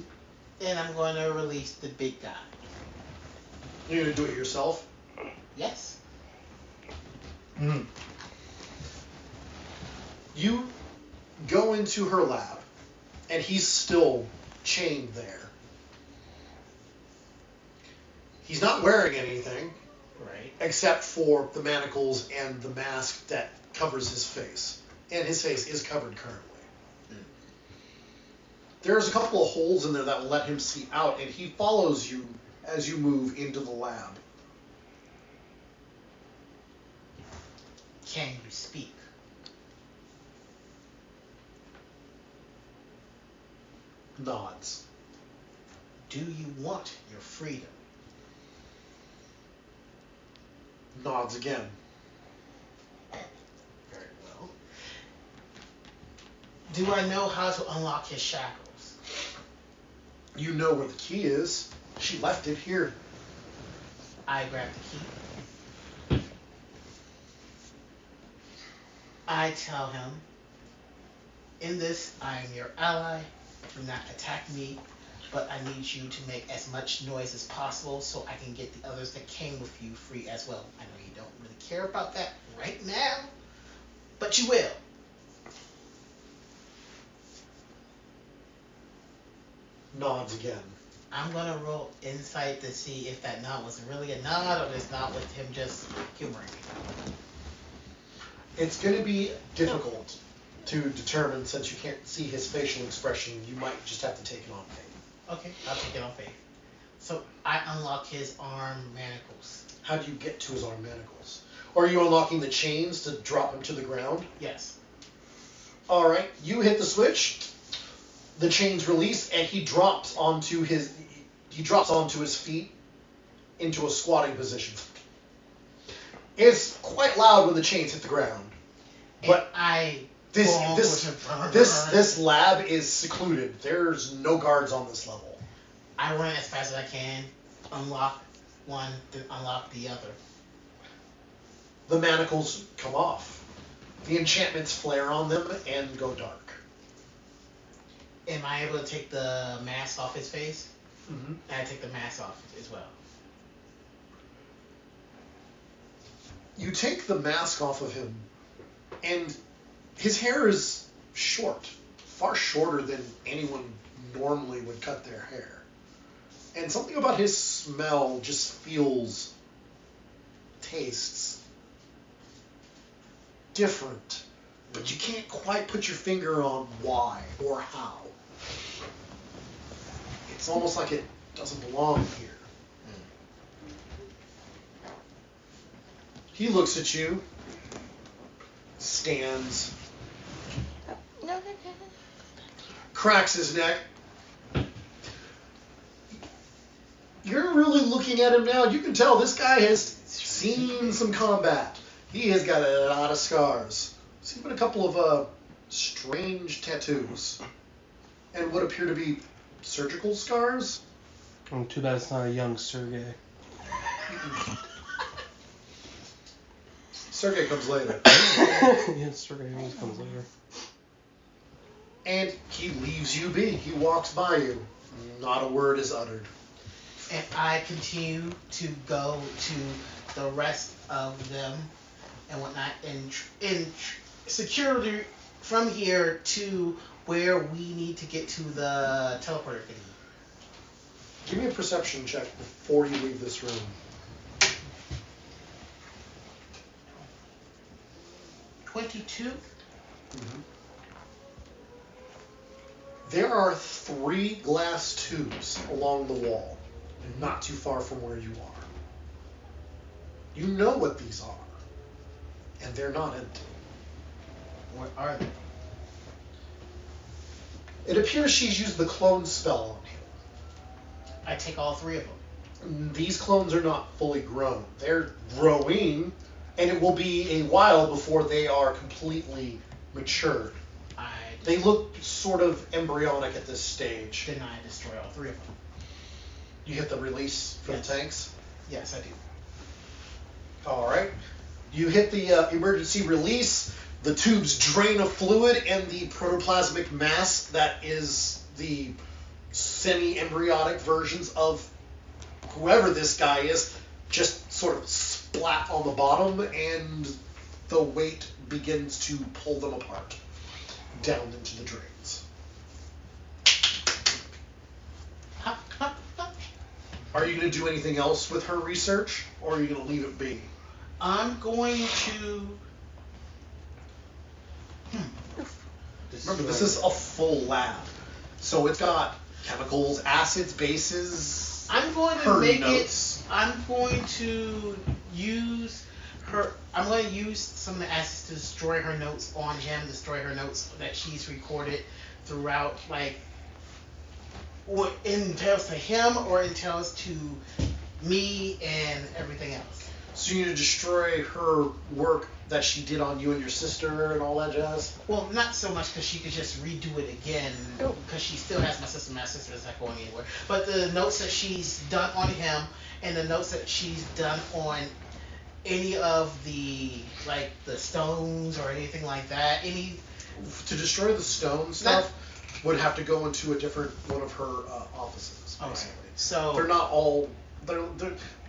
And I'm going to release the big guy. You're going to do it yourself? Yes. Mm-hmm. You go into her lab, and he's still chained there. He's not wearing anything, Right. except for the manacles and the mask that covers his face. And his face is covered currently. There's a couple of holes in there that will let him see out, and he follows you as you move into the lab. Can you speak? Nods. Do you want your freedom? Nods again. Very well. Do I know how to unlock his shackles? You know where the key is. She left it here. I grab the key. I tell him, in this, I am your ally. Do not attack me, but I need you to make as much noise as possible so I can get the others that came with you free as well. I know you don't really care about that right now, but you will. Nods again. I'm gonna roll insight to see if that nod was really a nod or this nod was him just humoring me. It's going to be difficult to determine since you can't see his facial expression. You might just have to take it on faith. Okay, I'll take it on faith. So I unlock his arm manacles. How do you get to his arm manacles? Or are you unlocking the chains to drop him to the ground? Yes. All right, you hit the switch. The chains release, and he drops onto his feet into a squatting position. It's quite loud when the chains hit the ground, but this lab is secluded. There's no guards on this level. I run as fast as I can, unlock one, then unlock the other. The manacles come off. The enchantments flare on them and go dark. Am I able to take the mask off his face? Mm-hmm. And I take the mask off as well. You take the mask off of him, and his hair is short, far shorter than anyone normally would cut their hair. And something about his smell just tastes different, but you can't quite put your finger on why or how. It's almost like it doesn't belong here. He looks at you, stands, No. cracks his neck. You're really looking at him now. You can tell this guy has seen some combat. He has got a lot of scars. There's even a couple of strange tattoos. And what appear to be surgical scars. Oh, too bad it's not a young Sergey. Sergey comes later. Yeah, Sergey always comes later. And he leaves you be. He walks by you. Not a word is uttered. And I continue to go to the rest of them and whatnot and security from here to where we need to get to the teleporter thingy. Give me a perception check before you leave this room. 22. Mm-hmm. There are 3 glass tubes along the wall, and not too far from where you are. You know what these are, and they're not empty. What are they? It appears she's used the clone spell on him. I take all 3 of them. These clones are not fully grown. They're growing, and it will be a while before they are completely matured. They look sort of embryonic at this stage. Then I destroy all 3 of them. You hit the release for Yes. the tanks? Yes, I do. All right. You hit the emergency release. The tubes drain of fluid, and the protoplasmic mass that is the semi-embryonic versions of whoever this guy is just sort of splat on the bottom, and the weight begins to pull them apart down into the drains. Are you going to do anything else with her research, or are you going to leave it be? I'm going to... Remember, this is a full lab. So it's got chemicals, acids, bases. I'm going to her make notes. it... I'm going to use her... I'm going to use some of the acids to destroy her notes on him, destroy her notes that she's recorded throughout, like, what entails to him or entails to me and everything else. So you need to destroy her work that she did on you and your sister and all that jazz? Well, not so much because she could just redo it again because she still has my sister. My sister is not going anywhere. But the notes that she's done on him and the notes that she's done on any of the like the stones or anything like that, to destroy the stone stuff would have to go into a different one of her offices, basically. Okay. So they're not all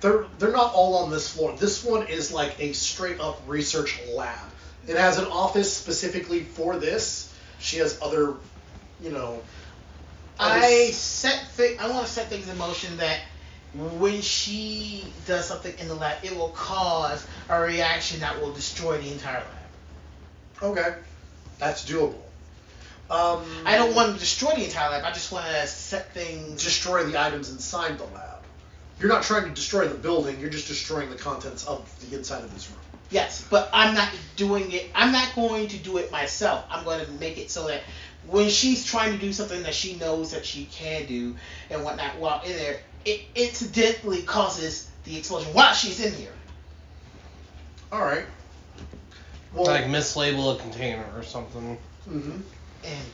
they're not all on this floor. This one is like a straight up research lab. It has an office specifically for this. She has other, you know. I want to set things in motion that when she does something in the lab, it will cause a reaction that will destroy the entire lab. Okay, that's doable. I don't want to destroy the entire lab. I just want to set things. Destroy the items inside the lab. You're not trying to destroy the building. You're just destroying the contents of the inside of this room. Yes, but I'm not doing it. I'm not going to do it myself. I'm going to make it so that when she's trying to do something that she knows that she can do and whatnot while in there, it incidentally causes the explosion while she's in here. All right. Well, like mislabel a container or something. Mm-hmm. And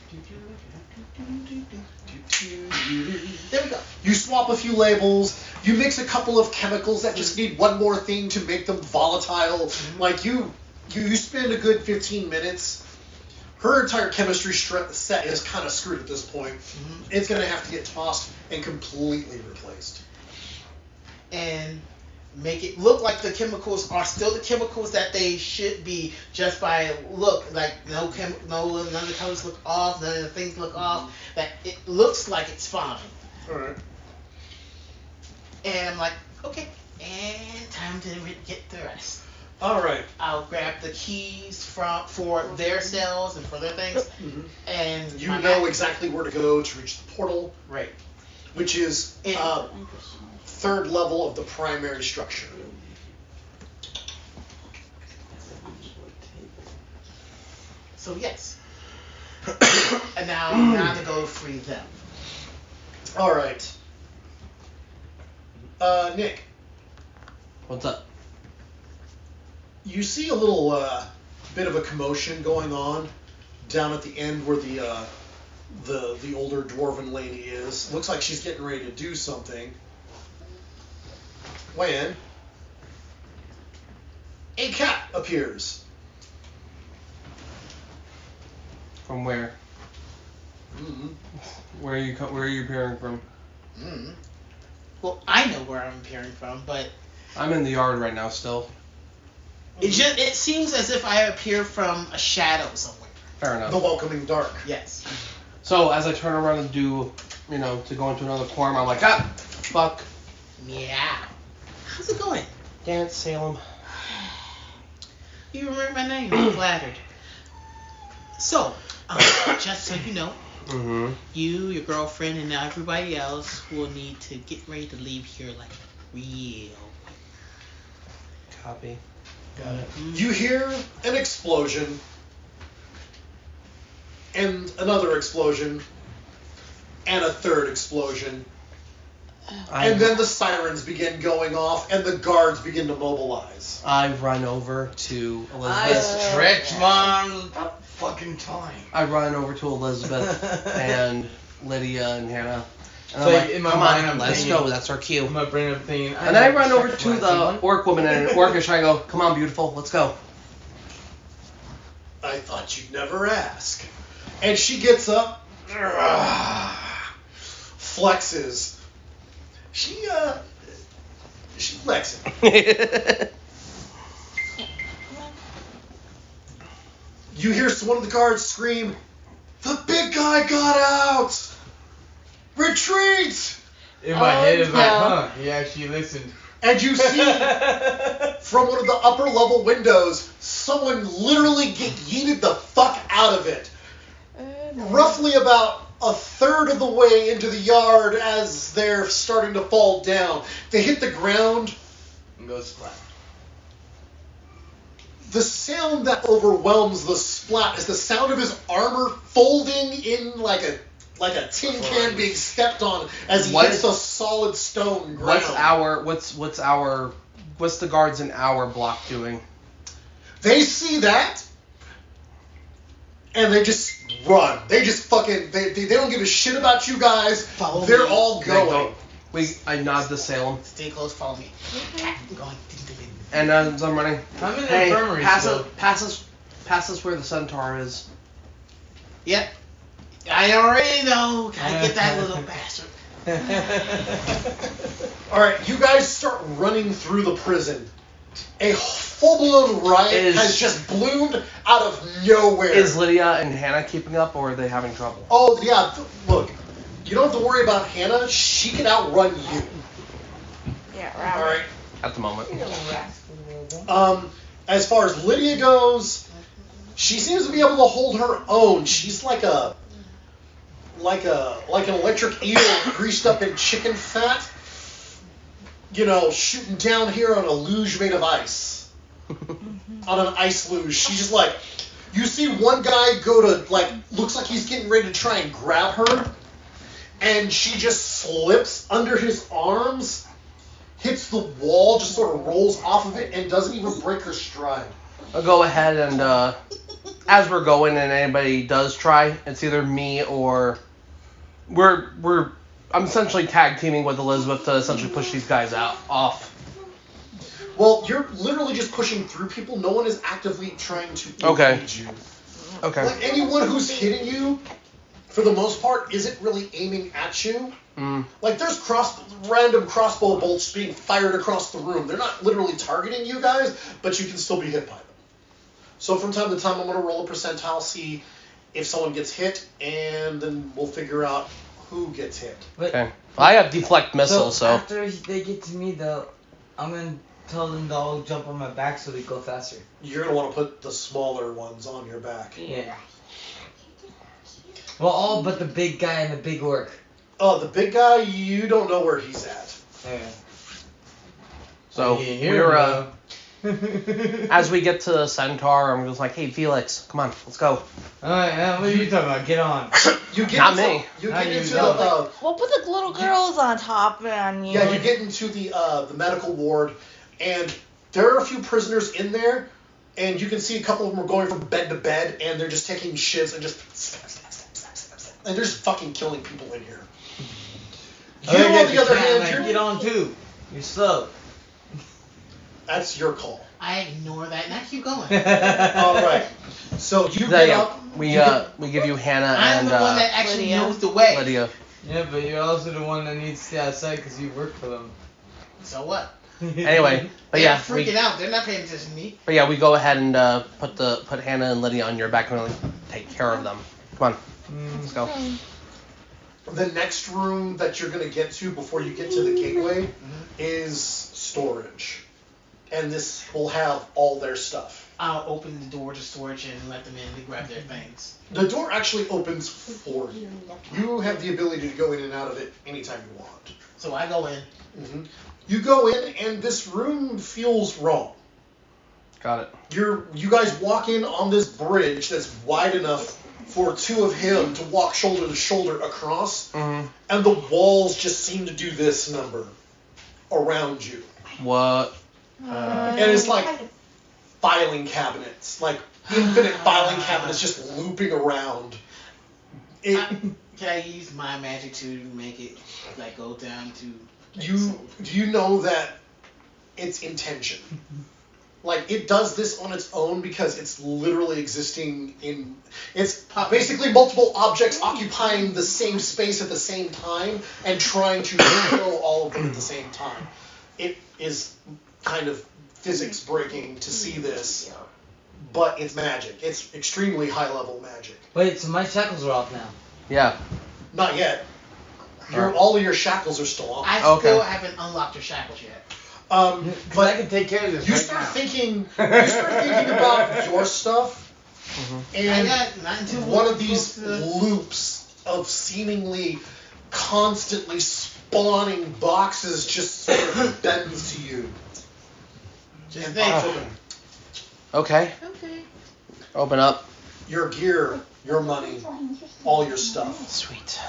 there we go. You swap a few labels. You mix a couple of chemicals that just need one more thing to make them volatile. Mm-hmm. Like you spend a good 15 minutes. Her entire chemistry set is kind of screwed at this point. Mm-hmm. It's going to have to get tossed and completely replaced. And make it look like the chemicals are still the chemicals that they should be just by look. Like none of the colors look off, none of the things look off. That it looks like it's fine. All right. And I'm like, okay, and time to get the rest. All right. I'll grab the keys for their cells and for their things, Mm-hmm. and You know exactly where to go to reach the portal, right, which is third level of the primary structure. So yes, and now to go free them. All right. Nick, What's up? you see a little bit of a commotion going on down at the end where the older dwarven lady is. Looks like she's getting ready to do something. When a cat appears. From where? Mm-hmm. Where are you appearing from? Mm. Well, I know where I'm appearing from, but I'm in the yard right now still. it seems as if I appear from a shadow somewhere. Fair enough. The welcoming dark. Yes. So as I turn around and do, to go into another form, I'm like, fuck. Yeah. How's it going? Damn it, Salem. You remember my name? I'm flattered. So, just so you know, Mm-hmm. you, your girlfriend, and everybody else will need to get ready to leave here like real. Copy. Got it. You hear an explosion, and another explosion, and a third explosion, and then the sirens begin going off, and the guards begin to mobilize. I run over to I Elizabeth. stretch my fucking time. I run over to Elizabeth and Lydia and Hannah. And So I'm like, in my come mind, on, I'm let's thinking- go. That's our cue. In my brain, I'm thinking. And then I run over checked to my the T1. orc woman and orcish. I go, come on, beautiful, let's go. I thought you'd never ask. And she gets up, flexes. She's flexing. You hear one of the guards scream, "The big guy got out! Retreat!" In my head, it's like, no. huh? He actually listened. And you see from one of the upper level windows, someone literally get yeeted the fuck out of it. Roughly about a third of the way into the yard as they're starting to fall down. They hit the ground. And goes splat. The sound that overwhelms the splat is the sound of his armor folding in like a like a tin can being stepped on as he What hits is- the solid stone ground. What's the guards in our block doing? They see that, and they just run. They just fucking, they don't give a shit about you guys. Follow They're me. all They go- going. I nod to Salem. Stay close, follow me. I'm going. And as I'm running, I'm in the hey, infirmary pass still. us where the centaur is. Yep. I already know. Gotta get that little bastard. Alright, you guys start running through the prison. A full-blown riot has just bloomed out of nowhere. Is Lydia and Hannah keeping up, or are they having trouble? Oh, yeah, look. You don't have to worry about Hannah. She can outrun you. Yeah, right. Alright? At the moment. As far as Lydia goes, she seems to be able to hold her own. She's like an electric eel greased up in chicken fat, you know, shooting down here on a luge made of ice. On an ice luge. She's just like, you see one guy go to, like, looks like he's getting ready to try and grab her, and she just slips under his arms, hits the wall, just sort of rolls off of it, and doesn't even break her stride. I'll go ahead and, as we're going and anybody does try, it's either me or I'm essentially tag teaming with Elizabeth to essentially push these guys off. Well, you're literally just pushing through people. No one is actively trying to engage you. Okay. Like, anyone who's hitting you, for the most part, isn't really aiming at you. Like, there's random crossbow bolts being fired across the room. They're not literally targeting you guys, but you can still be hit by them. So from time to time, I'm going to roll a percentile, see if someone gets hit, and then we'll figure out who gets hit. Okay. I have deflect missiles, so. After they get to me, though, I'm gonna tell them to all jump on my back so they go faster. You're going to want to put the smaller ones on your back. Yeah. Well, all but the big guy and the big orc. Oh, the big guy, you don't know where he's at. Yeah. So we're as we get to the centaur, I'm just like, hey Felix, come on, let's go. Alright, what are you talking about? Get on. You get Not into, me. You How get you into know? We'll put the little girls on top and you. Yeah, you get into the medical ward, and there are a few prisoners in there, and you can see a couple of them are going from bed to bed, and they're just taking shits and just and they're just fucking killing people in here. You, on the other hand, you're get on too. You're slow. That's your call. I ignore that and I keep going. All right. So you get up. We give you Hannah I'm and the one that actually Lydia. knows the way. Lydia. Yeah, but you're also the one that needs to stay outside because you work for them. So what? Anyway, but They're yeah, freaking out. They're not paying attention to me. we go ahead and put Hannah and Lydia on your back and really take care of them. Come on, let's go. The next room that you're going to get to before you get to the gateway is storage. And this will have all their stuff. I'll open the door to storage and let them in to grab their things. The door actually opens for you. You have the ability to go in and out of it anytime you want. So I go in. You go in, and this room feels wrong. Got it. You guys walk in on this bridge that's wide enough for two of him to walk shoulder to shoulder across, and the walls just seem to do this number around you. What? And it's like filing cabinets, like infinite filing cabinets just looping around. Can I use my magic to make it like go down to? Do you know that it's intention? Like, it does this on its own because it's literally existing in... It's basically multiple objects occupying the same space at the same time and trying to kill all of them at the same time. It is kind of physics breaking to see this, but it's magic. It's extremely high-level magic. Wait, so my shackles are off now. Yeah. Not yet. All of your shackles are still on. I still haven't unlocked your shackles yet. But I can take care of this. You right start now. thinking about your stuff, and one of these loops of seemingly constantly spawning boxes just sort of bends to you. Just And think. pops open. Okay. Okay. Open up. your gear, your money, all your stuff. Sweet.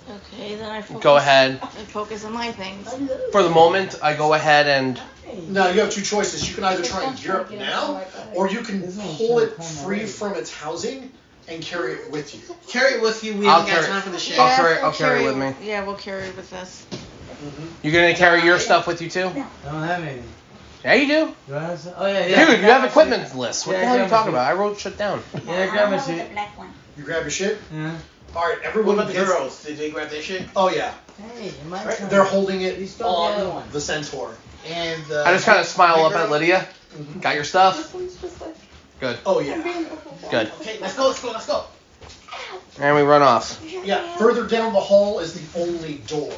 Okay, then I focus. Go ahead. I focus on my things. For the moment, I go ahead and... Now you have two choices. You can either try and gear up now, or you can pull it free from its housing and carry it with you. Carry it with you. We I'll haven't got carry- time for the shit. I'll carry it with me. Yeah, we'll carry it with us. You gonna carry your stuff with you too? I don't have anything. Yeah, you do. Do I have some? Oh yeah. Dude, you have equipment list. What Yeah, the hell are you grab talking my about? I wrote shit down. Yeah, grab my shit. You grab your shit. Yeah. All right, What everyone. about the gets- girls? Did they grab their shit? Oh yeah. Hey, it might Right? come. They're holding it You stole the other on one. the centaur. And I just kind of smile up at Lydia. Mhm. Got your stuff? This one's just like, Good. Oh I'm yeah. being overwhelmed. Good. Okay, let's go. And we run off. Yeah. Further down the hall is the only door,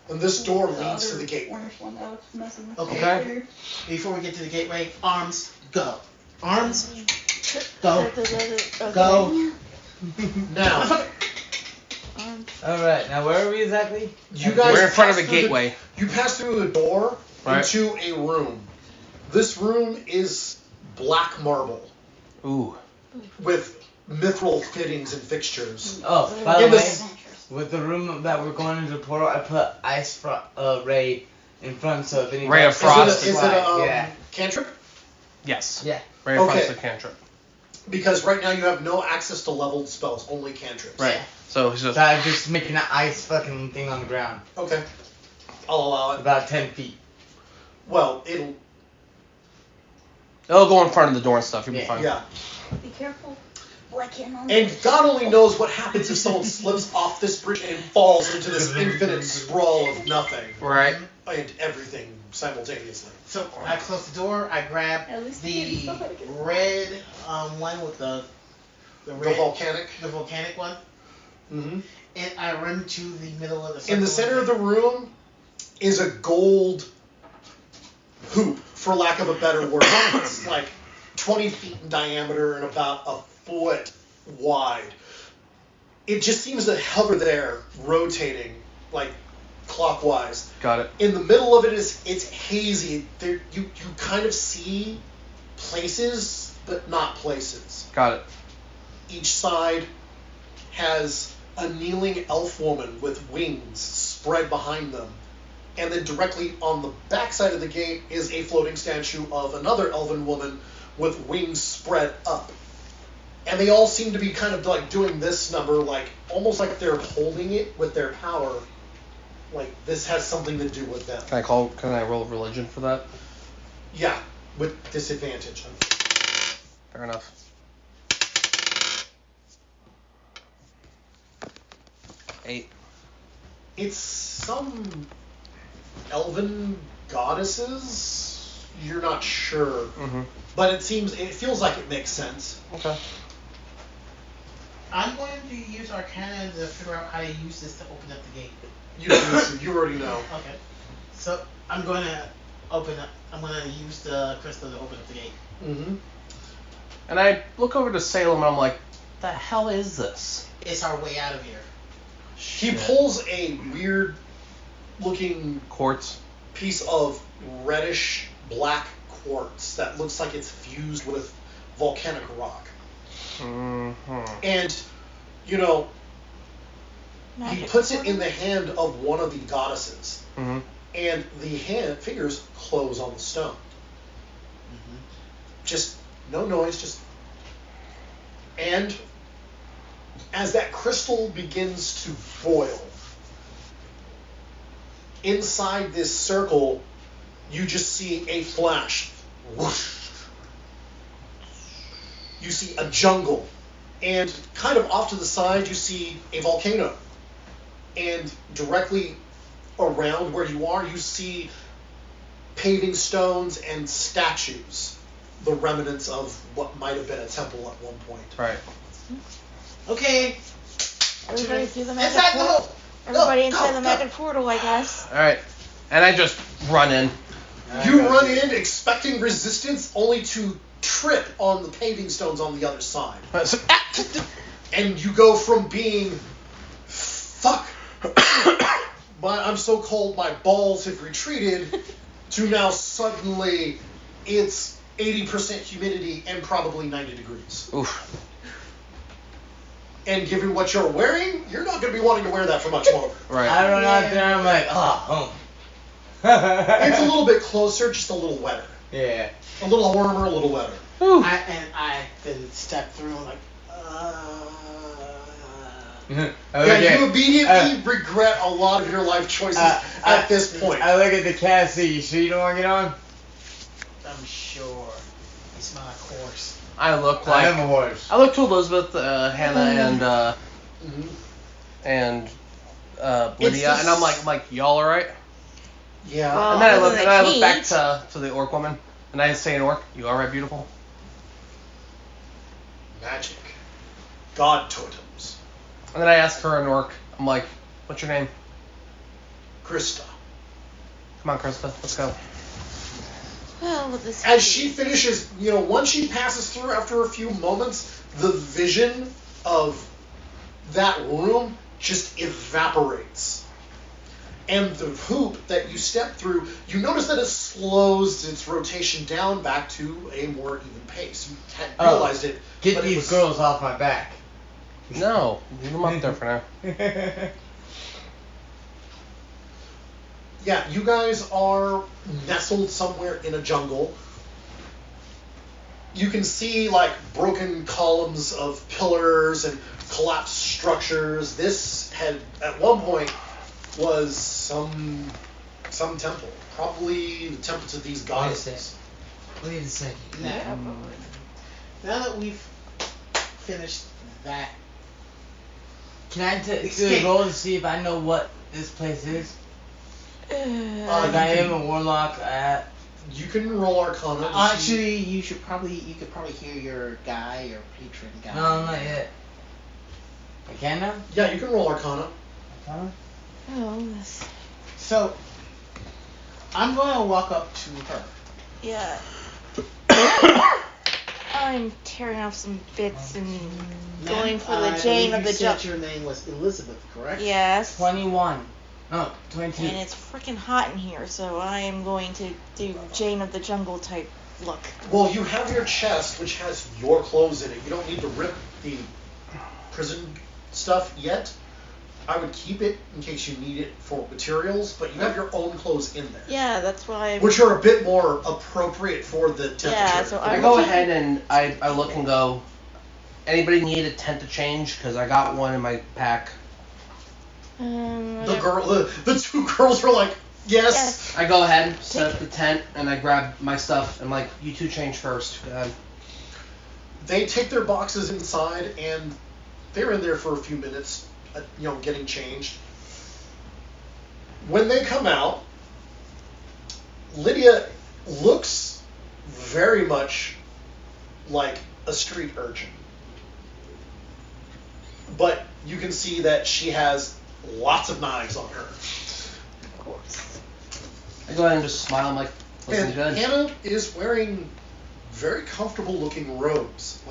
and this door The leads to other the gateway. orange one that was messing with Okay. me Okay. earlier. Before we get to the gateway, arms, go. Arms, go. Okay. Go. Now, Alright, now where are we exactly? you guys. We're in front of pass a through gateway. You pass through the door Right. into a room. This room is black marble Ooh. with mithril fittings and fixtures. Oh, by the In way, this- with the room that we're going into the portal, I put ice ray in front so if anybody Ray of Frost. Is it a yeah. cantrip? Yes. Yeah. Ray of Okay. Frost, a cantrip. Because right now you have no access to leveled spells, only cantrips. Right. So he's just... So I'm just making an ice fucking thing on the ground. Okay. I'll allow it. About 10 feet. Well, it'll. It'll go in front of the door and stuff. You'll be Yeah. fine. Yeah. Be careful. Black hand on And God only knows what happens if someone slips off this bridge and falls into this infinite sprawl of nothing Right. and everything simultaneously. So I close the door. I grab At least the stuff like it. red one with the The red, volcanic. the volcanic one, Mm-hmm. and I run to the middle of the circle. In the center of the room is a gold hoop, for lack of a better word. It's like 20 feet in diameter and about a foot wide. It just seems to hover there, rotating like clockwise. Got it. In the middle of it is it's hazy. There you kind of see places, but not places. Got it. Each side has a kneeling elf woman with wings spread behind them. And then directly on the back side of the gate is a floating statue of another elven woman with wings spread up. And they all seem to be kind of like doing this number, like almost like they're holding it with their power. Like this has something to do with them. Can I roll religion for that? Yeah, with disadvantage. Fair enough. 8. It's some elven goddesses. You're not sure, Mm-hmm. but it feels like it makes sense. Okay. I'm going to use Arcana to figure out how to use this to open up the gate. You already know. Okay. So I'm going to use the crystal to open up the gate. Mm-hmm. And I look over to Salem and I'm like, the hell is this? It's our way out of here. He Shit. pulls a weird looking Quartz. piece of reddish black quartz that looks like it's fused with volcanic rock. Mm-hmm. And, you know, he Magic puts it portal? in the hand of one of the goddesses. Mm-hmm. And the fingers close on the stone. Mm-hmm. Just no noise, just. And as that crystal begins to boil, inside this circle, you just see a flash. Whoosh. You see a jungle. And kind of off to the side, you see a volcano. And directly around where you are, you see paving stones and statues. The remnants of what might have been a temple at one point. Right. Okay. Everybody through the magic Inside the portal. hole. Everybody Go, inside go, the go. magic portal, I guess. Alright. And I just run in. You run in expecting resistance, only to trip on the paving stones on the other side. And you go from being, fuck, I'm so cold my balls have retreated, to now suddenly it's 80% humidity and probably 90 degrees. Oof. And given what you're wearing, you're not going to be wanting to wear that for much longer. Right. I run out there, I'm like, home. It's a little bit closer, just a little wetter. Yeah. A little warmer, a little wetter. I then step through like, Yeah, you immediately regret a lot of your life choices at this point. I look at the cat, so you sure you don't want to get on? I'm sure. You smell like horse. I look I like am a horse. I look to Elizabeth, Hannah, and Lydia, and I'm like, y'all alright? Yeah. Well, And then other than I look back Kate. to the orc woman, and I say in orc, you alright, beautiful? Magic. God totems. And then I ask her in orc, I'm like, what's your name? Krista. Come on, Krista, let's go. Well, with this. As she finishes, once she passes through after a few moments, the vision of that room just evaporates. And the hoop that you step through, you notice that it slows its rotation down back to a more even pace. You hadn't realized it. Get but it these was- girls off my back. No, leave them up there for now. Yeah, you guys are nestled somewhere in a jungle. You can see like broken columns of pillars and collapsed structures. This had at one point was some temple, probably the temple to these goddesses. Wait a second. Now that we've finished that, Can I do a Escape. roll to see if I know what this place is? Like you I can- am a warlock at... You can roll Arcana. To see. actually, you could probably hear your guy, your patron guy. No, not yet. I can now? Yeah, you can roll Arcana. Huh? Oh, this. So, I'm going to walk up to her. Yeah. I'm tearing off some bits and going for the chain of the You said jump. your name was Elizabeth, correct? Yes. 21. No, 22. And it's freaking hot in here, so I am going to do Jane of the Jungle type look. Well, you have your chest, which has your clothes in it. You don't need to rip the prison stuff yet. I would keep it in case you need it for materials, but you have your own clothes in there. Yeah, that's why. Which are a bit more appropriate for the temperature. Yeah, so I I'm go looking- ahead and I look and go, anybody need a tent to change? Because I got one in my pack. The two girls were like, yes. I go ahead, set up the tent, and I grab my stuff. I'm like, you two change first. They take their boxes inside, and they're in there for a few minutes, getting changed. When they come out, Lydia looks very much like a street urchin. But you can see that she has lots of knives on her. Of course. I go ahead and just smile. I'm like, looking And good. Hannah is wearing very comfortable looking robes,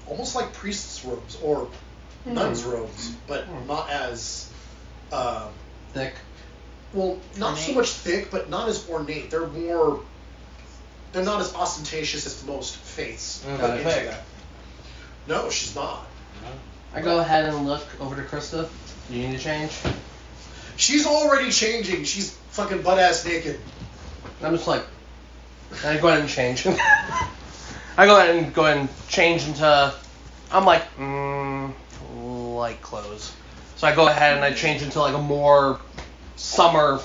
almost like priest's robes or nuns' robes, but not as Thick. well, not so Ornate? much thick, but not as ornate. They're not as ostentatious as most faiths. Mm, put got it. into that. No, she's not. I go ahead and look over to Krista. You need to change? She's already changing. She's fucking butt ass naked. And I'm just like, I go ahead and change. I go ahead and change into, I'm like, light clothes. So I go ahead and I change into like a more summer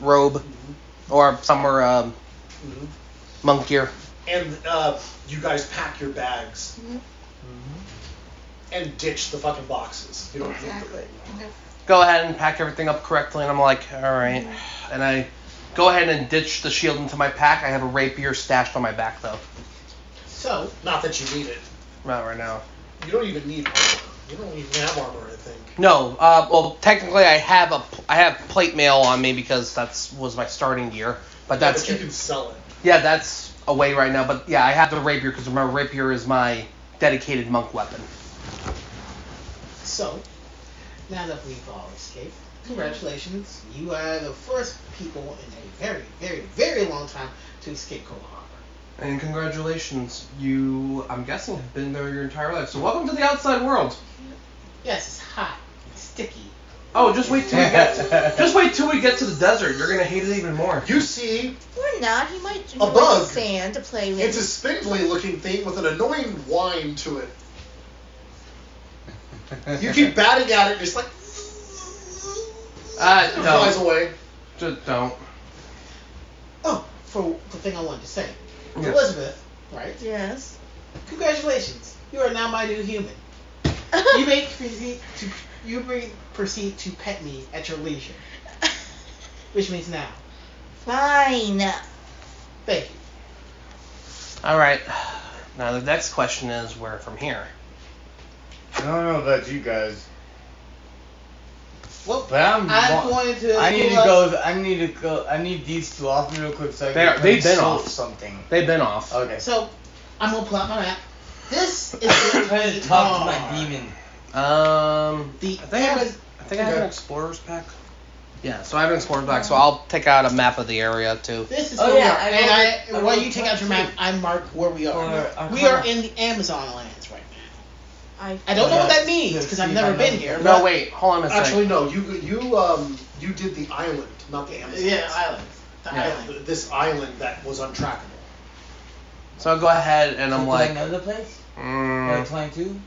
robe or summer monk gear. And you guys pack your bags and ditch the fucking boxes. You don't need them. Exactly. Go ahead and pack everything up correctly, and I'm like, all right. And I go ahead and ditch the shield into my pack. I have a rapier stashed on my back though. So, Not that you need it. Not right now. You don't even need armor. You don't even have armor, I think. No, well, technically I have plate mail on me because was my starting gear, but that's But you can sell it. yeah, that's away right now. But yeah, I have the rapier because my rapier is my dedicated monk weapon. so now that we've all escaped, congratulations. You are the first people in a very, very, very long time to escape Cold Harbor. And congratulations, you, I'm guessing, have been there your entire life. So welcome to the outside world. Yes, it's hot. It's sticky. Oh, just wait till we get to the desert. You're gonna hate it even more. You see Or not. He might a bug. sand to play with. It's a spindly-looking thing with an annoying whine to it. You keep batting at it, just like it flies no. away. Just don't. Oh, for the thing I wanted to say. Yeah. Elizabeth, right? Yes. Congratulations. You are now my new human. You may proceed to pet me at your leisure. Which means now. Fine. Thank you. All right. Now the next question is where from here. I don't know about you guys, Well, but I'm going to. I need to go. I need these two off real quick so I can They've been solve off. something. They've been off. Okay. So, I'm going to pull out my map. This is I'm trying to talk to my demon. The I think I have an explorer's pack. Yeah, so I have an explorer's pack, so I'll take out a map of the area too. This is Oh, where yeah, we are. I And while you take out your map, I mark where we are. We are in the Amazon lands right now. I don't know what that means because I've never been here. No, wait, hold on a second. Actually, no. You did the island, not the Amazon. Yeah, island. The Yeah. island. This island that was untrackable. So I'll go ahead and I'm Do like, I know the place? mm, 22?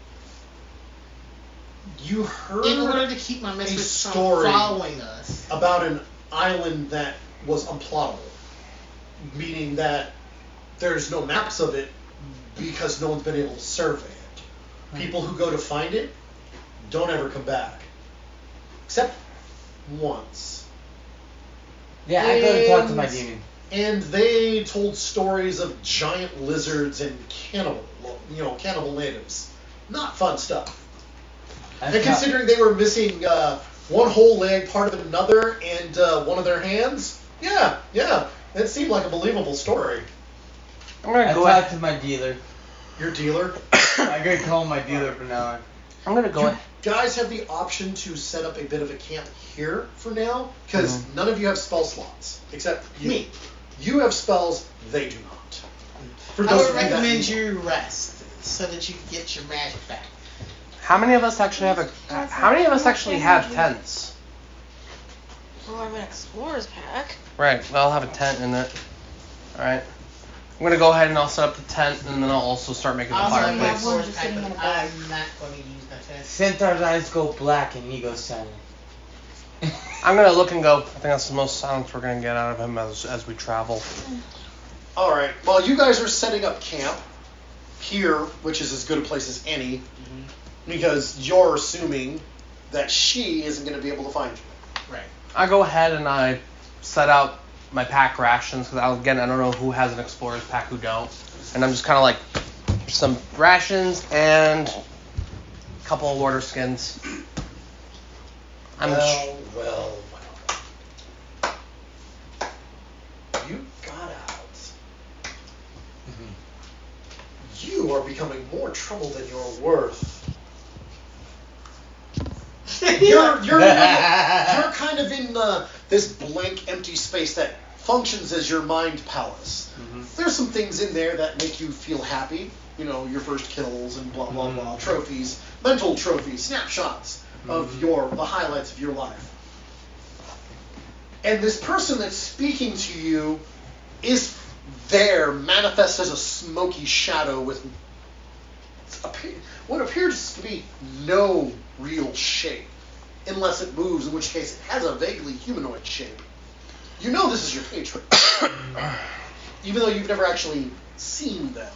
You heard In order to keep my Misfits story from following us. about an island that was unplottable, meaning that there's no maps of it because no one's been able to survey it. People who go to find it don't ever come back, except once. Yeah, I go to talk to my And- demon. And they told stories of giant lizards and cannibal natives. Not fun stuff. And considering they were missing one whole leg, part of another, and one of their hands, yeah, it seemed like a believable story. I'm gonna I go talk ahead. to my dealer. Your dealer. I gotta call my dealer from now on. I'm gonna go You ahead. guys have the option to set up a bit of a camp here for now, because none of you have spell slots except you. Me. You have spells, they do not. For I those would of you that recommend need you rest so that you can get your magic back. How many of us actually have How many of us actually have tents? Well, I have an explorer's pack. Right. Well, I'll have a tent in it. All right. I'm gonna go ahead and I'll set up the tent, and then I'll also start making the Also, I'm not fireplace. one just sitting in a bag. not going to use my test. Centaur's eyes go black and he goes silent. I'm gonna look and go. I think that's the most silence we're gonna get out of him as we travel. All right. Well, you guys are setting up camp here, which is as good a place as any, because you're assuming that she isn't going to be able to find you. Right. I go ahead and I set out my pack rations because again I don't know who has an explorer's pack, who don't, and I'm just kind of like some rations and a couple of water skins. Well. You got out. You are becoming more trouble than you're worth. You're kind of in this blank, empty space that functions as your mind palace. There's some things in there that make you feel happy. You know, your first kills and blah blah blah, trophies, mental trophies, snapshots of the highlights of your life. And this person that's speaking to you is there, manifest as a smoky shadow with what appears to be no real shape, unless it moves, in which case it has a vaguely humanoid shape. You know this is your patron, even though you've never actually seen them.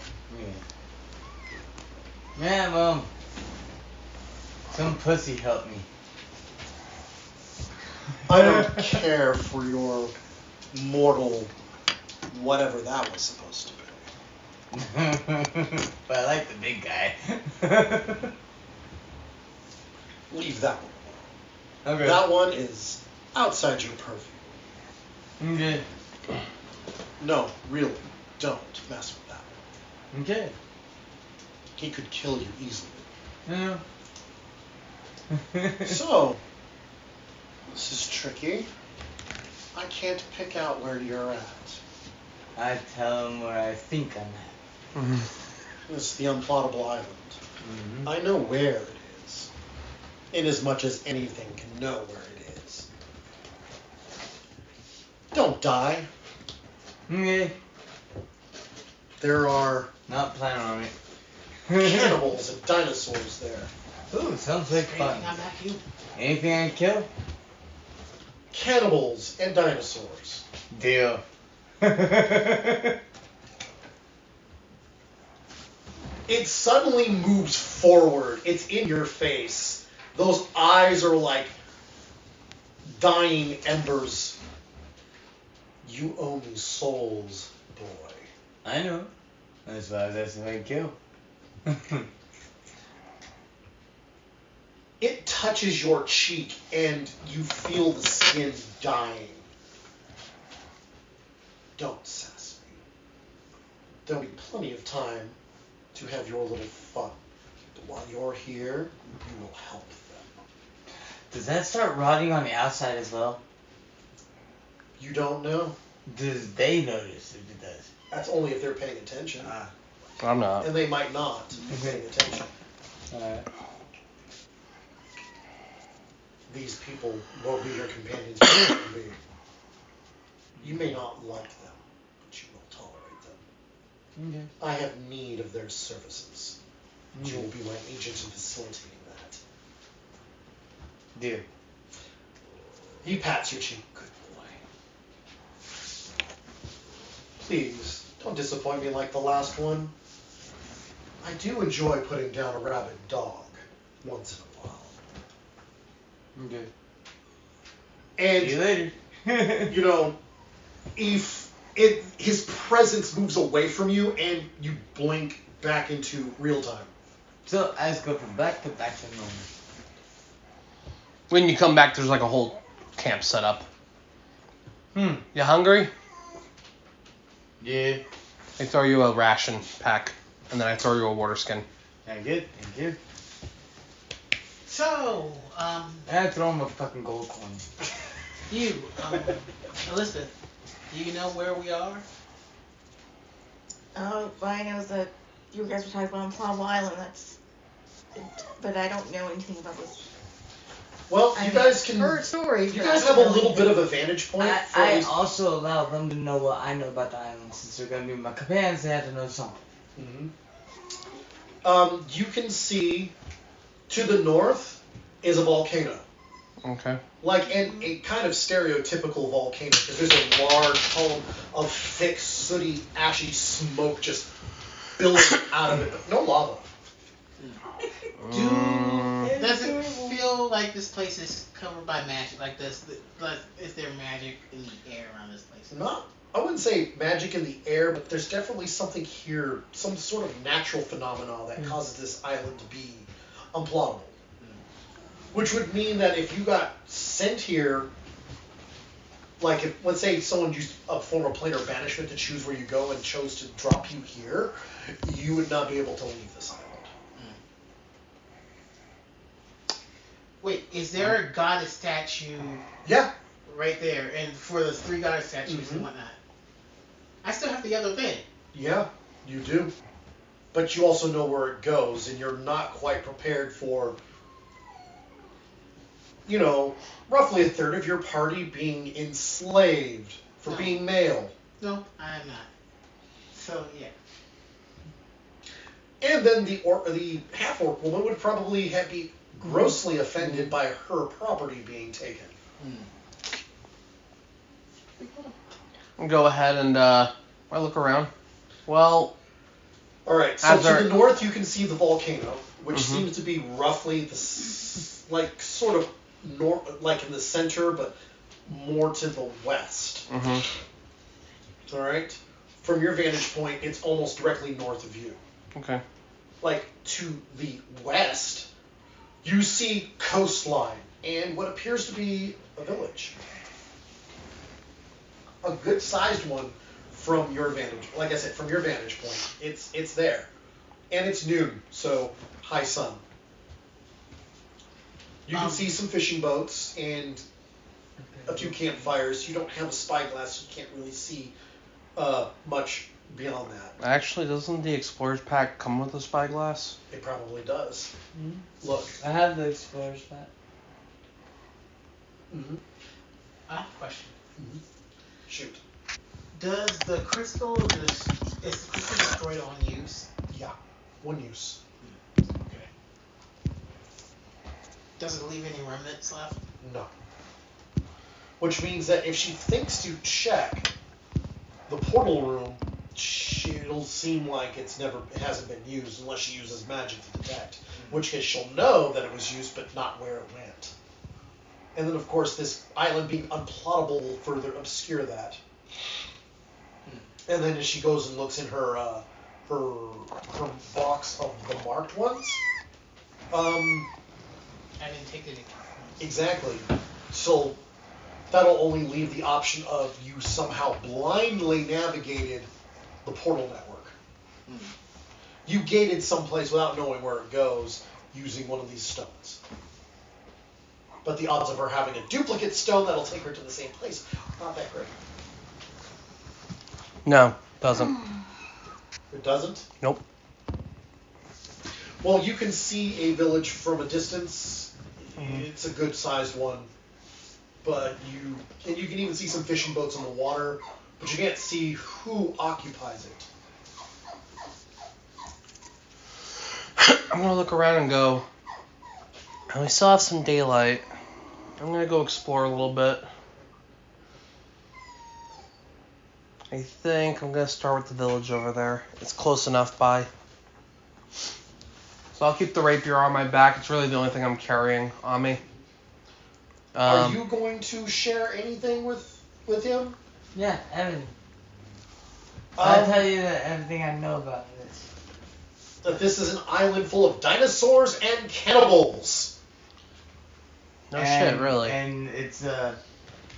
Yeah, well, some pussy helped me. I don't care for your mortal whatever that was supposed to be. But I like the big guy. Leave that one. Okay. That one is outside your purview. Okay. No, really, don't mess with that one. Okay. He could kill you easily. Yeah. So, this is tricky. I can't pick out where you're at. I tell him where I think I'm at. This is the unplottable island. Mm-hmm. I know where it is, inasmuch as anything can know where it is. Don't die. Okay. There are Not planning on it. cannibals and dinosaurs there. Ooh, sounds like fun. I'm back you. Anything I can kill? Cannibals and dinosaurs. Deal. It suddenly moves forward. It's in your face. Those eyes are like dying embers. You owe me souls, boy. I know. That's why that's what I kill. It touches your cheek and you feel the skin dying. Don't sass me. There'll be plenty of time to have your little fun. But while you're here, you will help them. Does that start rotting on the outside as well? You don't know? Does they notice if it does? That's only if they're paying attention. I'm not. And they might not be paying attention. Alright. These people will be your companions for me. You may not like them, but you will tolerate them. Okay. I have need of their services. You will be my agent in facilitating that. Deal. He pats your cheek. Good boy. Please, don't disappoint me like the last one. I do enjoy putting down a rabid dog once in a while. Okay. And, See you later. you know, if his presence moves away from you and you blink back into real time. So I just go from back to normal. When you come back, there's like a whole camp set up. You hungry? Yeah. They throw you a ration pack, and then I throw you a water skin. Thank you. Thank you. So, And I throw him a fucking gold coin. you, Elizabeth, do you know where we are? Oh, all I know is that you guys were talking about on Plausible Island. But I don't know anything about this. Well, you guys can. Heard stories. You but I guys don't have a know little bit anything. of a vantage point. for I these- also allow them to know what I know about the island. Since they're gonna be my companions, they have to know something. You can see to the north is a volcano. Okay. Like a kind of stereotypical volcano, because there's a large column of thick, sooty, ashy smoke just billowing out of it, but no lava. Does it feel like this place is covered by magic? Like this? Like, is there magic in the air around this place? Not, I wouldn't say magic in the air, but there's definitely something here, some sort of natural phenomenon that causes this island to be unplottable. Which would mean that if you got sent here, like if, let's say someone used a form of planar banishment to choose where you go and chose to drop you here, you would not be able to leave this island. Wait, is there a goddess statue Yeah. right there? And for the 3 goddess statues and whatnot? I still have the other thing. Yeah, you do. But you also know where it goes, and you're not quite prepared for, you know, roughly a third of your party being enslaved for No. being male. No, I am not. So, yeah. And then the half-orc woman would probably be grossly offended by her property being taken. Go ahead and I look around. Well, All right, so As to our- the north you can see the volcano, which Mhm. seems to be roughly like sort of like in the center, but more to the west. All right, from your vantage point, it's almost directly north of you. okay. Like to the west, you see coastline and what appears to be a village. A good-sized one from your vantage. Like I said, from your vantage point, it's there, and it's noon, so high sun. You can see some fishing boats and a few campfires. You don't have a spyglass, so you can't really see much beyond that. Actually, doesn't the Explorer's Pack come with a spyglass? It probably does. Mm-hmm. Look. I have the Explorer's Pack. Mm-hmm. I have a question. Mm-hmm. Shoot. Does the crystal is the crystal destroyed on use? Yeah. One use. Okay. Does it leave any remnants left? No. Which means that if she thinks to check the portal room, it'll seem like it hasn't been used unless she uses magic to detect. In which case she'll know that it was used, but not where it went. And then, of course, this island being unplottable will further obscure that. And then as she goes and looks in her box of the marked ones, I didn't take any. exactly. So that'll only leave the option of you somehow blindly navigated the portal network. You gated someplace without knowing where it goes using one of these stones. But the odds of her having a duplicate stone that'll take her to the same place are not that great. No, doesn't. It doesn't? Nope. Well, you can see a village from a distance. It's a good-sized one. But you can even see some fishing boats on the water, but you can't see who occupies it. I'm gonna look around and go, and we still have some daylight. I'm gonna go explore a little bit. I think I'm gonna start with the village over there. It's close enough by. So I'll keep the rapier on my back. It's really the only thing I'm carrying on me. Are you going to share anything with him? Yeah, everything. I'll tell you everything I know about this. That this is an island full of dinosaurs and cannibals. No shit, really. And it's a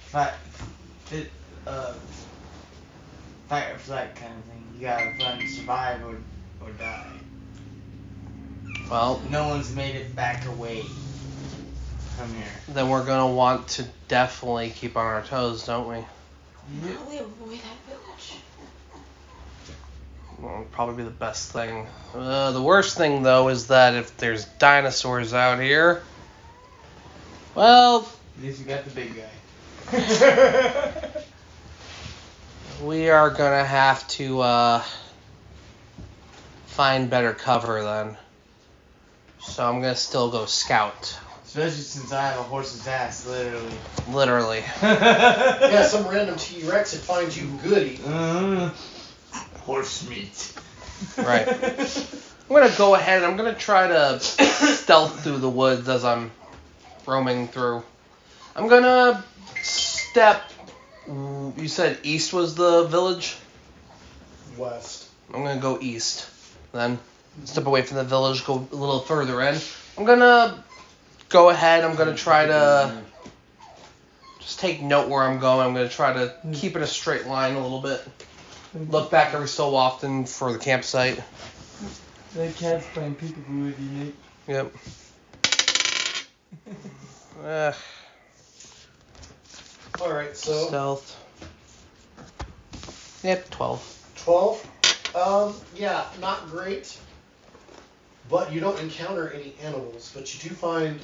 fight or flight kind of thing. You gotta run, survive, or die. Well, no one's made it back away from here. Then we're gonna want to definitely keep on our toes, don't we? How do we avoid that village? Well, it'll probably be the best thing. The worst thing, though, is that if there's dinosaurs out here, well, At least you got the big guy. we are gonna have to find better cover then. So I'm gonna still go scout. Especially since I have a horse's ass, literally. Literally. Yeah, some random T-Rex that finds you goody. Horse meat. Right. I'm gonna go ahead and I'm gonna try to stealth through the woods as I'm roaming through. I'm gonna step. You said east was the village? West. I'm gonna go east. Then step away from the village, go a little further in. I'm gonna go ahead. I'm gonna try to just take note where I'm going. I'm gonna try to keep it a straight line a little bit. Look back every so often for the campsite. That cat's playing peekaboo with you, Nick. Yep. Alright, so... Stealth. Yep, 12. 12? Yeah, not great. But you don't encounter any animals. But you do find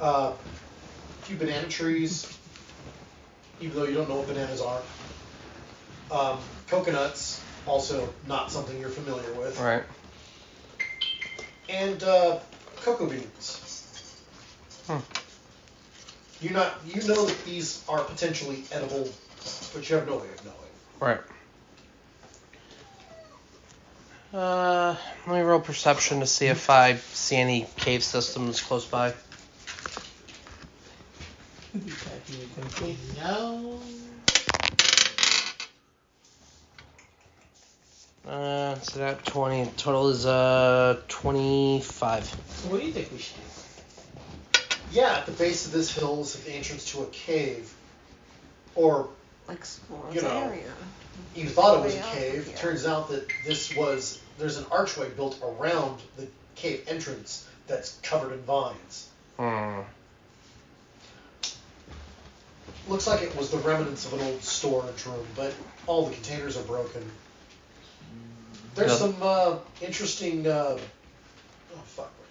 a few banana trees, even though you don't know what bananas are. Coconuts, also not something you're familiar with. Right. And cocoa beans. You know that these are potentially edible, but you have no way of knowing. Right. Let me roll perception to see if I see any cave systems close by. No. So that 20 total is 25. So what do you think we should do? Yeah, at the base of this hill is the entrance to a cave, or Explore you the know, area. you thought it was a Way up, cave. yeah. Turns out that there's an archway built around the cave entrance that's covered in vines. looks like it was the remnants of an old storage room, but all the containers are broken. There's some interesting, what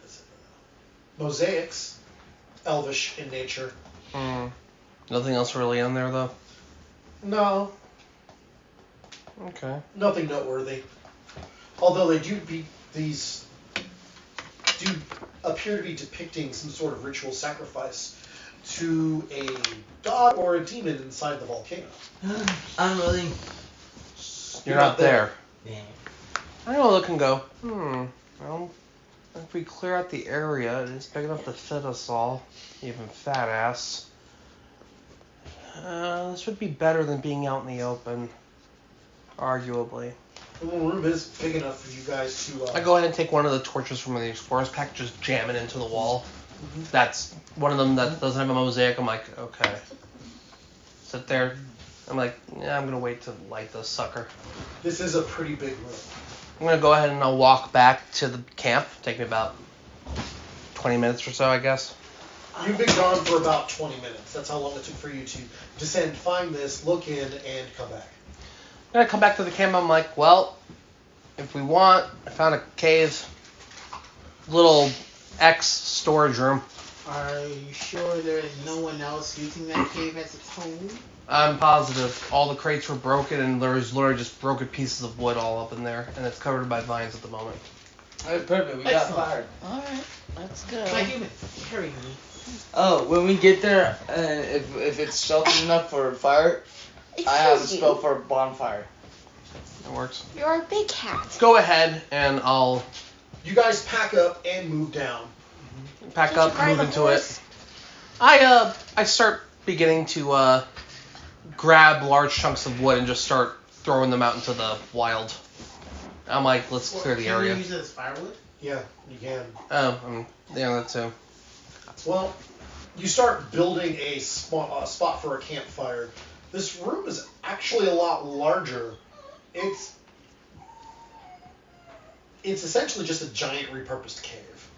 is it? Mosaics, elvish in nature. Nothing else really in there, though? No, Okay. nothing noteworthy. Although these do appear to be depicting some sort of ritual sacrifice to a god or a demon inside the volcano. I'm really. You're not there. Damn. I know, look and go, well, if we clear out the area, it's big enough to fit us all, even fat ass. This would be better than being out in the open, arguably. The little room is big enough for you guys to... I go ahead and take one of the torches from the explorer's pack, just jam it into the wall. That's one of them that doesn't have a mosaic. I'm like, okay. Sit there. I'm like, yeah, I'm going to wait to light this sucker. This is a pretty big room. I'm going to go ahead and I'll walk back to the camp. Take me about 20 minutes or so, I guess. You've been gone for about 20 minutes. That's how long it took for you to descend, find this, look in, and come back. I'm going to come back to the camp. I'm like, well, if we want, I found a cave. Little X storage room. Are you sure there is no one else using that cave as its home? I'm positive. All the crates were broken, and there's literally just broken pieces of wood all up in there, and it's covered by vines at the moment. Alright, perfect. We got Excellent. fired. Alright, let's go. My human, carry me. Oh, when we get there, if it's sheltered enough for fire, I have a Excuse spell you. for a bonfire. That works. You're a big cat. Go ahead, and I'll You guys pack up and move down. pack Did up, you ride move the into horse? it. I start beginning to grab large chunks of wood and just start throwing them out into the wild. I'm like, let's clear the Can area. we use it as firewood? Yeah, you can. Yeah, that too. Well, you start building a spot for a campfire. This room is actually a lot larger. It's essentially just a giant repurposed cave.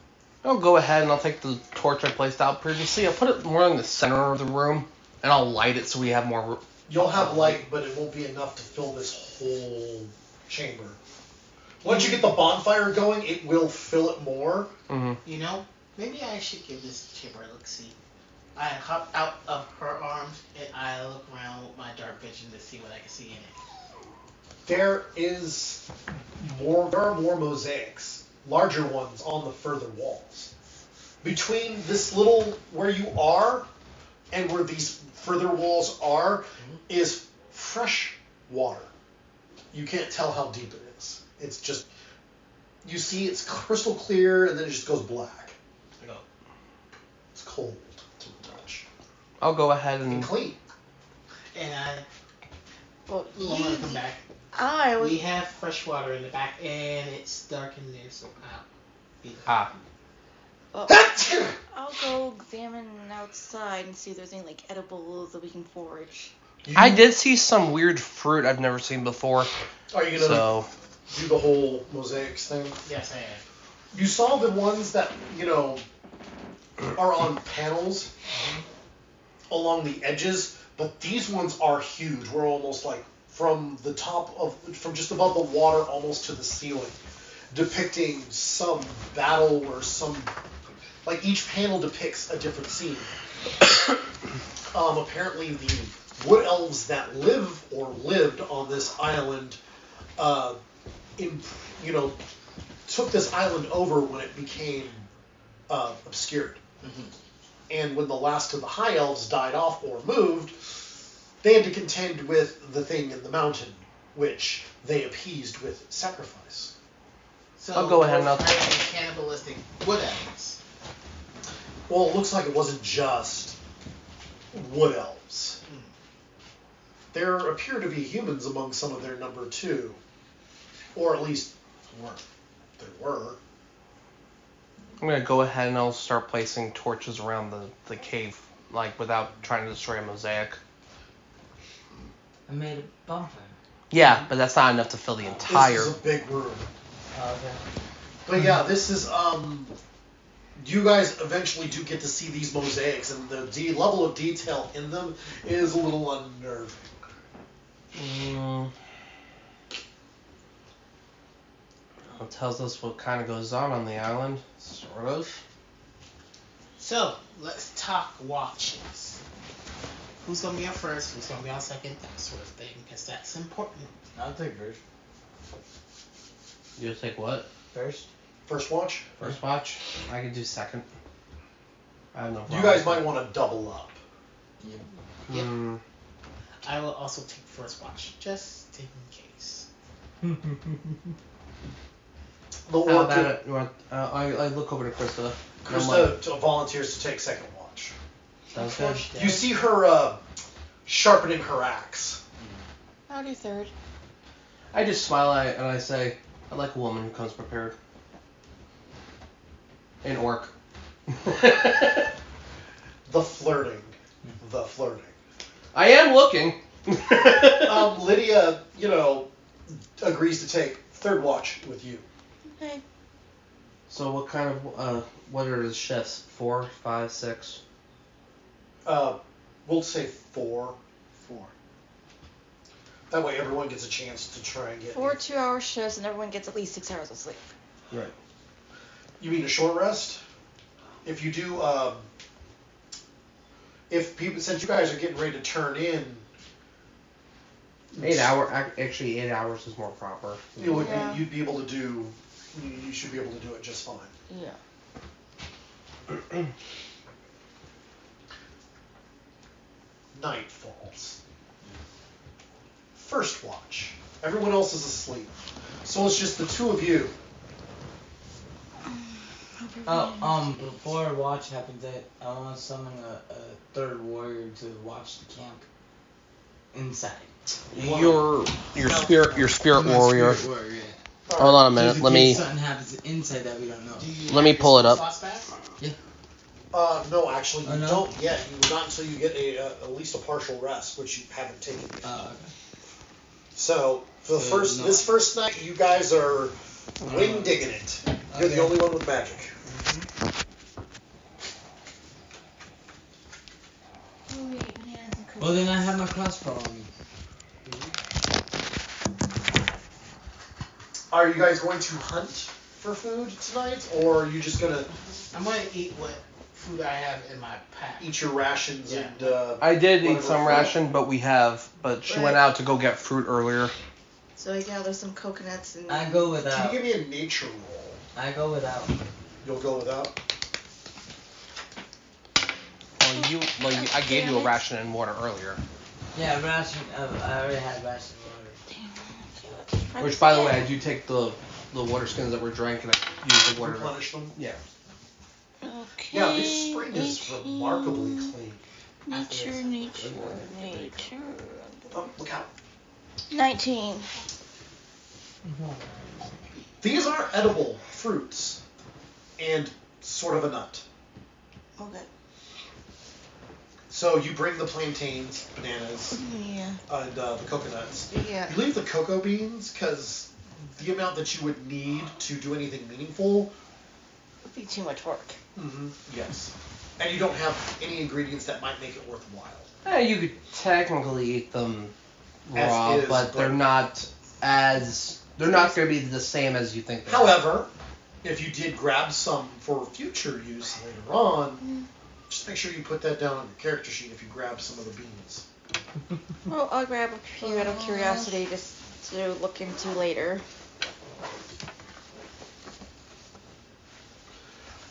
I'll go ahead and I'll take the torch I placed out previously. I'll put it more in the center of the room, and I'll light it so we have more. You'll have light, but it won't be enough to fill this whole chamber. Once you get the bonfire going, it will fill it more. Mm-hmm. You know, maybe I should give this chamber a look-see. I hop out of her arms and I look around with my dark vision to see what I can see in it. There are more mosaics, larger ones on the further walls. Between this little, where you are, and where these further walls are, is fresh water. You can't tell how deep it is. It's just, you see it's crystal clear, and then it just goes black. I go, It's cold to the touch. I'll go ahead And and clean. and I Well, want to come back. I was. We have fresh water in the back, and it's dark in there, so Well, I'll go examine outside and see if there's any like edibles that we can forage. I did see some weird fruit I've never seen before. Are you going to So do the whole mosaics thing? Yes, I am. You saw the ones that, are on panels along the edges, but these ones are huge. We're almost like from just above the water almost to the ceiling, depicting some battle or like each panel depicts a different scene. Apparently the wood elves that lived on this island, took this island over when it became obscured. Mm-hmm. And when the last of the high elves died off or moved, they had to contend with the thing in the mountain, which they appeased with sacrifice. So I'll go ahead and we're I'll- fighting cannibalistic wood elves. Well, it looks like it wasn't just wood elves. There appear to be humans among some of their number too. Or at least there were. I'm gonna go ahead and I'll start placing torches around the cave, like without trying to destroy a mosaic. I made a bonfire. Yeah, but that's not enough to fill the entire. This is a big room. Oh, okay. But yeah, this is you guys eventually do get to see these mosaics, and the level of detail in them is a little unnerving. It tells us what kind of goes on the island, sort of. So, let's talk watches. Who's going to be on first? Who's going to be on second? That sort of thing, because that's important. I'll take first. You'll take what? First? First watch? First watch? I can do second. I have no problem. You guys might want to double up. Yeah. Yep. I will also take first watch, just in case. How about it? You want, I look over to Krista. Krista volunteers to take second watch. Sounds good. You see her sharpening her axe. I'll do third. I just smile at it and I say, I like a woman who comes prepared. An orc. The flirting. The flirting. I am looking. Lydia, agrees to take third watch with you. Okay. So what kind of, what are the shifts? 4, 5, 6? We'll say 4. 4. That way everyone gets a chance to try and get... 4 2-hour shifts and everyone gets at least 6 hours of sleep. Right. You mean a short rest? If you do, since you guys are getting ready to turn in... 8 hours is more proper. You'd be able to do... You should be able to do it just fine. Yeah. Night falls. First watch. Everyone else is asleep. So it's just the two of you. Before watch happens, I want to summon a third warrior to watch the camp inside. Your spirit warrior. Spirit warrior, yeah. Hold on a minute. Just Let in me case something happens inside that we don't know. let me pull it up. Yeah. No, actually, you no? don't yet. Not until you get at least a partial rest, which you haven't taken yet. Oh, okay. So this first night, you guys are wing digging it. You're the only one with magic. Well, then I have my crossbow on me. Are you guys going to hunt for food tonight, or are you just gonna I'm going to eat what food I have in my pack. eat your rations Yeah. and? I did eat whatever some fruit? ration, but she went out to go get fruit earlier. So I gather some coconuts and... I go Can without. you give me a nature roll? I go without. You'll go without. I gave you a ration and water earlier. Yeah, ration. I already had ration water. Which, by the way, I do take the water skins that were drank and I use the water. Replenish them. Yeah. Okay. Yeah, this spring is remarkably clean. Nature. Oh, look out. 19. These are edible fruits and sort of a nut. Okay. So you bring the plantains, bananas, Yeah. and the coconuts. Yeah. You leave the cocoa beans because the amount that you would need to do anything meaningful. Would be too much work. Mm-hmm. Yes. And you don't have any ingredients that might make it worthwhile. You could technically eat them As raw, is, but they're not going to be the same as you think they are. However, if you did grab some for future use later on, just make sure you put that down on your character sheet if you grab some of the beans. Well, I'll grab a few out of curiosity just to look into later.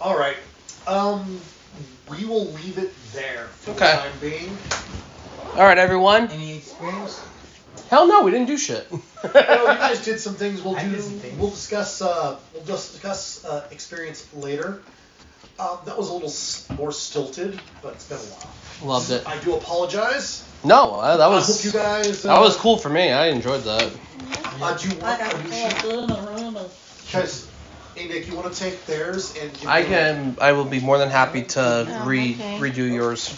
All right. We will leave it there for the Okay. time being. All right, everyone. Any experience? Hell no, we didn't do shit. You guys did some things. I did some things. We'll discuss experience later. That was a little more stilted, but it's been a while. Loved it. I do apologize. No, that I was hope you guys. that was cool for me. I enjoyed that. Do you want? Because, hey Nick, you want to take theirs and? Give I them- can. I will be more than happy to okay. redo yours.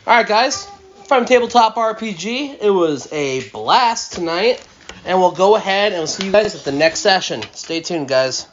All right, guys. From Tabletop RPG, it was a blast tonight, and we'll go ahead and we'll see you guys at the next session. Stay tuned, guys.